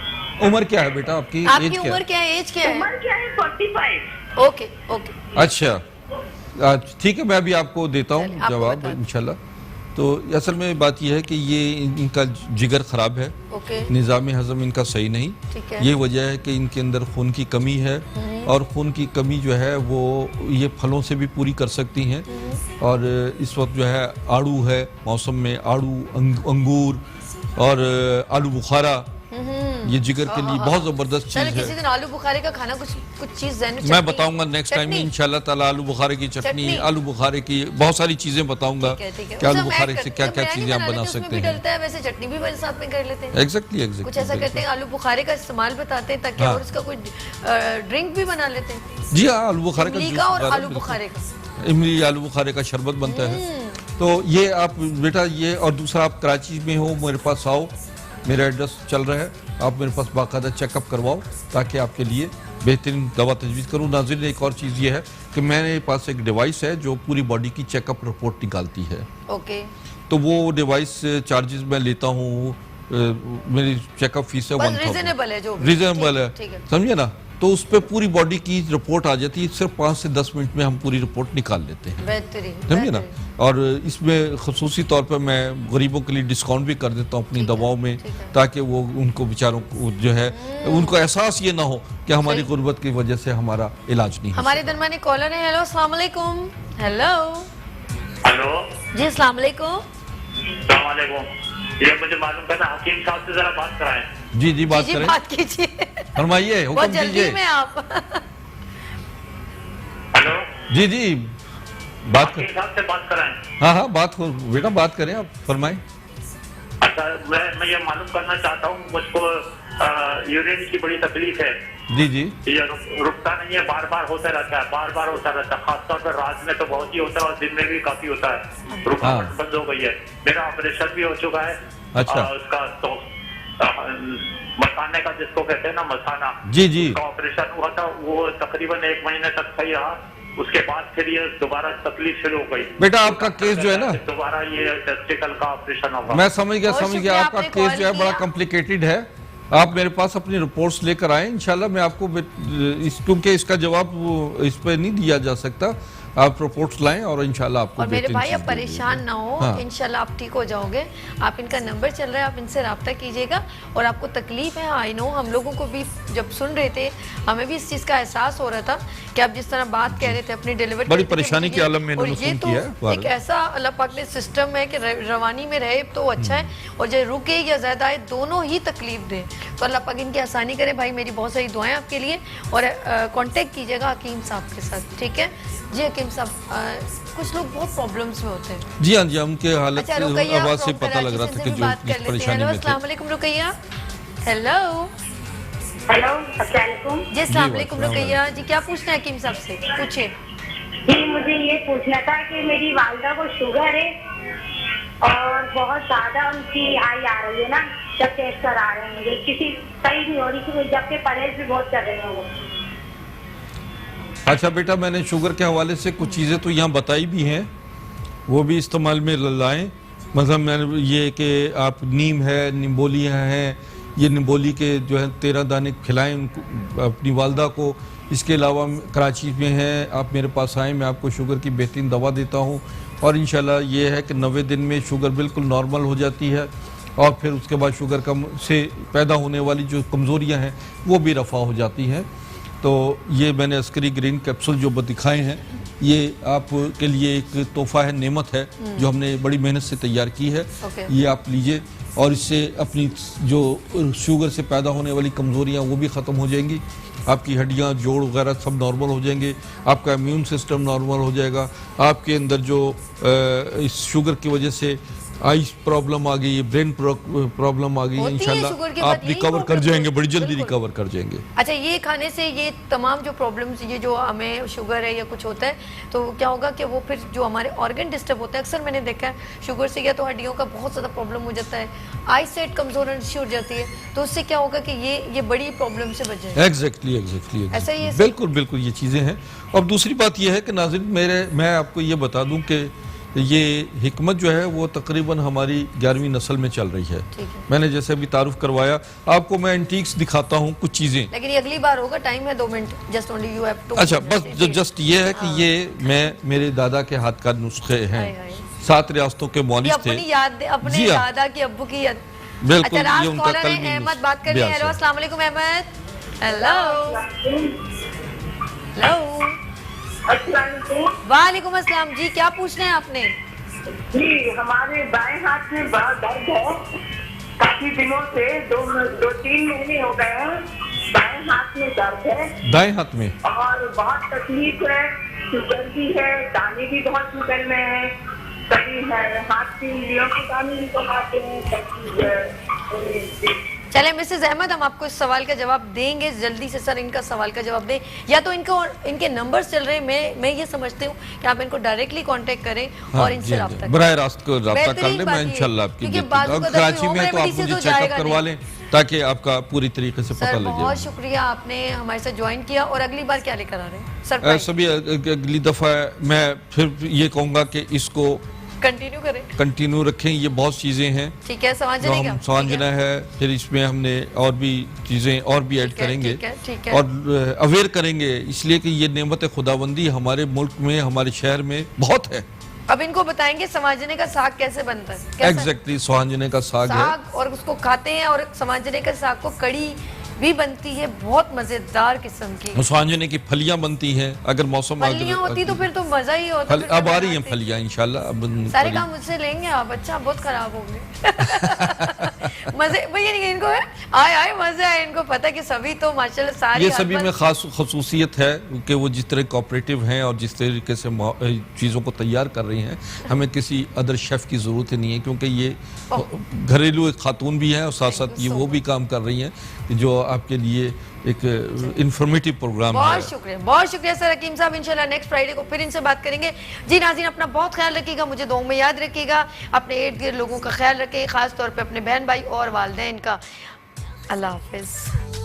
उम्र क्या है बेटा आपकी? आपकी उम्र क्या है? एज क्या है? उम्र क्या है? 45। ओके ओके अच्छा ठीक है, मैं अभी आपको देता हूँ जवाब इंशाल्लाह। तो असल में बात यह है कि ये इनका जिगर ख़राब है, निज़ाम हज़म इनका सही नहीं, ये वजह है कि इनके अंदर खून की कमी है, और खून की कमी जो है वो ये फलों से भी पूरी कर सकती हैं। और इस वक्त जो है आड़ू है, मौसम में आड़ू, अंगूर और आलू बुखारा ये जिगर के लिए बहुत जबरदस्त चलो चीज किसी है। दिन आलू बुखारे का खाना कुछ चीज ज़हन में मैं चटनी- बताऊंगा नेक्स्ट टाइम चटनी? इंशाल्लाह ताला आलू बुखारे की चटनी, चटनी? आलू बुखारे की बहुत सारी चीजें बताऊंगा ठीक है। कि आलू उसमें बुखारे ऐड से कर- क्या जब क्या बिरयानी चीजें आप बना बना लेते हैं, सकते उसमें भी हैं। डलता है, वैसे चटनी भी बस साथ में कर लेते हैं। एग्जैक्टली कुछ ऐसा करते हैं, आलू बुखारे का इस्तेमाल बताते हैं ताकि हाँ। और उसका कोई ड्रिंक भी बना लेते हैं। जी हाँ, आलू बुखारे का इमली जूस का और वगैरह आलू बिल्कुल। बुखारे का। इमली आलू बुखारे का शरबत बनता है। तो ये आप बेटा ये, और दूसरा आप कराची में हो, मेरे पास आओ, मेरा एड्रेस चल रहा है, आप मेरे पास बाकायदा चेकअप करवाओ ताकि आपके लिए बेहतरीन दवा तजवीज़ करूँ। नाज़रीन एक और चीज़ ये है कि मेरे पास एक डिवाइस है जो पूरी बॉडी की चेकअप रिपोर्ट निकालती है। ओके, तो वो डिवाइस चार्जेस मैं लेता हूँ, मेरी चेकअप फीस है बस 1000। रीजनेबल है जो भी। रीजनेबल है, ठीक है। समझे ना। तो उस पर पूरी बॉडी की रिपोर्ट आ जाती है, सिर्फ 5 से 10 मिनट में हम पूरी रिपोर्ट निकाल लेते हैं, बेहतरीन, समझे ना। बेहतरीन। और इसमें खसूसी तौर पर मैं गरीबों के लिए डिस्काउंट भी कर देता हूँ अपनी दवाओं में, ताकि वो उनको बेचारों को जो है उनको एहसास ये ना हो कि हमारी गुर्बत की वजह से हमारा इलाज नहीं है। हमारे दरमियानी कॉलर है। हेलो, अस्सलाम वालेकुम। हेलो हेलो, जी, अस्सलाम वालेकुम। अस्सलाम वालेकुम। ये मुझे मालूम करना, हकीम साहब से जरा बात कराएं। जी जी, बात जी, करें, बात कीजिए, फरमाइए, बहुत हुक्म जल्दी कीजिए। में आप। हेलो, जी जी, बात कर, हकीम साहब से बात कराएं। हाँ हाँ, बात हो बेटा, बात करें, आप फरमाएं। अच्छा, मैं ये मालूम करना चाहता हूँ, मुझको यूरिन की बड़ी तकलीफ है। जी जी, ये रुकता नहीं है, बार बार होता रहता है, बार बार होता रहता है। खासतौर पर रात में तो बहुत ही होता है और दिन में भी काफी होता है। रुकावट बंद हो गई है। मेरा ऑपरेशन भी हो चुका है। अच्छा। उसका तो मसाने का जिसको कहते हैं ना, मसाना, जी जी, उसका ऑपरेशन हुआ था। वो तकरीबन 1 महीने तक सही रहा। उसके बाद फिर ये दोबारा तकलीफ शुरू हो गई। बेटा आपका केस जो है ना, दोबारा ये टेस्टिकल का ऑपरेशन होगा। मैं समझ गया, बहुत समझ शुक्रिया, गया। आपका आपने केस कॉल जो है बड़ा किया। कॉम्प्लिकेटेड है। आप मेरे पास अपनी रिपोर्ट्स लेकर आए, इंशाल्लाह मैं आपको क्योंकि इसका जवाब इस पर नहीं दिया जा सकता, आप रिपोर्ट्स लाएं और इंशाल्लाह आपको और मेरे बेहतरीन भाई चीज़ आप परेशान ना हो, हाँ। इंशाल्लाह आप ठीक हो जाओगे। आप इनका नंबर चल रहा है, आप इनसे रब्ता कीजिएगा। और आपको तकलीफ है, आई नो, हम लोगों को भी जब सुन रहे थे हमें भी इस चीज़ का एहसास हो रहा था कि आप जिस तरह बात कह रहे थे अपनी डिलीवरी, बड़ी परेशानी के आलम में और इन्होंने ये फोन तो किया है। एक ऐसा अल्लाह पाक ने सिस्टम है कि रवानी में रहे तो अच्छा है, और जो रुके या ज़्यादा है दोनों ही तकलीफ दे। तो अल्लाह पाक इनकी आसानी करे। भाई मेरी बहुत सारी दुआएं आपके लिए, और कांटेक्ट कीजिएगा हकीम साहब के साथ, ठीक है जी। हकीम साहब, कुछ लोग बहुत प्रॉब्लम्स में होते हैं। जी हाँ जी, उनके हालत अच्छा, से, रुकैया आवाज से from पता लग रहा कराची था से कि भी जो बात कर इस लेते हैं। परेशानी हेलो, में थे। अस्सलाम वालेकुम रुकैया। हेलो हेलो, अस्सलाम वालेकुम। जी, अस्सलाम जी, वालेकुम वालेकुम। रुकैया जी, क्या पूछना है हकीम साहब से, पूछिए। जी, मुझे ये पूछना था कि मेरी वालदा को शुगर है और बहुत ज्यादा उनकी आई आ रही है ना, जब टेस्ट करा रहे हैं मुझे किसी सही नहीं हो रही थी, जबकि परहेज भी बहुत कर रहे हैं वो। अच्छा बेटा, मैंने शुगर के हवाले से कुछ चीज़ें तो यहाँ बताई भी हैं, वो भी इस्तेमाल में लाएं। मतलब मैंने ये कि आप नीम है, निम्बोलियाँ हैं, ये निम्बोली के जो है 13 दाने खिलाएं उनको, अपनी वालदा को। इसके अलावा कराची में है, आप मेरे पास आएँ, मैं आपको शुगर की बेहतरीन दवा देता हूँ। और इंशाल्लाह ये है कि 90 दिन में शुगर बिल्कुल नॉर्मल हो जाती है, और फिर उसके बाद शुगर कम से पैदा होने वाली जो कमज़ोरियाँ हैं वो भी रफ़ा हो जाती हैं। तो ये मैंने अस्करी ग्रीन कैप्सूल जो दिखाए हैं, ये आपके लिए एक तोहफा है, नेमत है जो हमने बड़ी मेहनत से तैयार की है। ये आप लीजिए, और इससे अपनी जो शुगर से पैदा होने वाली कमज़ोरियाँ वो भी ख़त्म हो जाएंगी। आपकी हड्डियाँ, जोड़ वगैरह सब नॉर्मल हो जाएंगे, आपका इम्यून सिस्टम नॉर्मल हो जाएगा। आपके अंदर जो इस शुगर की वजह से आइस प्रॉब्लम आ गई, ब्रेन प्रॉब्लम आ गई, इंशाल्लाह आप रिकवर कर जाएंगे, बड़ी जल्दी रिकवर कर जाएंगे। अच्छा, ये खाने से ये तमाम जो प्रॉब्लम्स, ये जो हमें शुगर है या कुछ होता है, तो क्या होगा कि वो फिर जो हमारे ऑर्गन डिस्टर्ब होते हैं, अक्सर मैंने देखा है शुगर से या तो हड्डियों का बहुत ज़्यादा प्रॉब्लम हो जाता है, आई साइट कमज़ोर हो जाती है, तो उससे क्या होगा कि ये बड़ी प्रॉब्लम से बच जाएगा। एग्जैक्टली ऐसा ही है, बिल्कुल बिल्कुल ये चीज़ें हैं। और दूसरी बात यह है कि नाज़रीन, मैं आपको ये बता दूं कि ये हिकमत जो है वो तकरीबन हमारी 11वीं नस्ल में चल रही है। मैंने जैसे अभी तारुफ करवाया आपको, मैं एंटीक्स दिखाता हूँ कुछ चीज़ें, लेकिन ये अगली बार होगा, टाइम है 2 मिनट, just only you have to. अच्छा, बस जस्ट ये है कि ये मैं मेरे दादा के हाथ का नुस्खे हैं, 7 रियासतों के मौलिस थे। अपनी याद, अपने दादा की, अब्बू की याद। बिल्कुल, अच्छा, ये उनका कॉलर है अहमद, बात कर रहे हैं। हेलो, अस्सलाम वालेकुम अहमद। हेलो हेलो, वालेकुम अस्सलाम जी, क्या पूछना है आपने? जी, हमारे बाएं हाथ में बड़ा दर्द है काफी दिनों से दो तीन महीने हो गए हैं, बाएं हाथ में दर्द है दाएं हाथ में? और बहुत तकलीफ है, शुगर भी है, दाने भी बहुत निकल में है, कभी है हाथ की उंगलियों के दाने निकल आते हैं। चले मिसेज अहमद, हम आपको इस सवाल का जवाब देंगे जल्दी से। सर इनका सवाल का जवाब दें, या तो इनके नंबर्स चल रहे हैं, मैं ये समझती हूँ कि आप इनको डायरेक्टली कांटेक्ट करें और इनसे राब्ता बराह रास्त को राब्ता कर लें। मैं इंशाल्लाह आपकी कराची में तो आप मुझे चेकअप करवा लें ताकि आपका पूरी तरीके से पता लगे। बहुत शुक्रिया आपने हमारे साथ ज्वाइन किया। और अगली बार क्या लेकर आ रहे हैं सर? सभी अगली दफा मैं फिर ये कहूँगा कि इसको कंटिन्यू रखें। ये बहुत चीजें हैं, ठीक है, समझना है, फिर इसमें हमने और भी चीजें और भी ऐड करेंगे ठीक है। और अवेयर करेंगे, इसलिए कि ये नेमत खुदाबंदी हमारे मुल्क में, हमारे शहर में बहुत है। अब इनको बताएंगे समाजने का साग कैसे बनता है। एग्जैक्टली, समाजने का साग है और उसको खाते हैं, और समाजने के साग को कड़ी भी बनती है, बहुत मजेदार किस्म की। स्वांजने की फलियां बनती हैं, अगर मौसम फलियां होती तो फिर तो मजा ही होता। अब आ रही हैं फलियां इंशाल्लाह। अब सारे काम मुझसे लेंगे आप? अच्छा, बहुत खराब होंगे। मजे भैया नहीं, इनको आए मजा है, इनको पता है कि सभी तो माशाल्लाह सारी ये सभी में खास खसूसियत है कि वो जिस तरह कोऑपरेटिव हैं और जिस तरीके से चीज़ों को तैयार कर रही हैं, हमें किसी अदर शेफ की ज़रूरत नहीं है, क्योंकि ये घरेलू एक खातून भी है और साथ साथ ये वो भी काम कर रही हैं जो आपके लिए एक इंफॉर्मेटिव प्रोग्राम है। बहुत शुक्रिया सर हकीम साहब। इंशाल्लाह नेक्स्ट फ्राइडे को फिर इनसे बात करेंगे। जी नाज़रीन, अपना बहुत ख्याल रखिएगा, मुझे दुआओं में याद रखिएगा, अपने इर्द गिर्द लोगों का ख्याल रखें, खास तौर पे अपने बहन भाई और वालिदैन का। अल्लाह हाफिज़।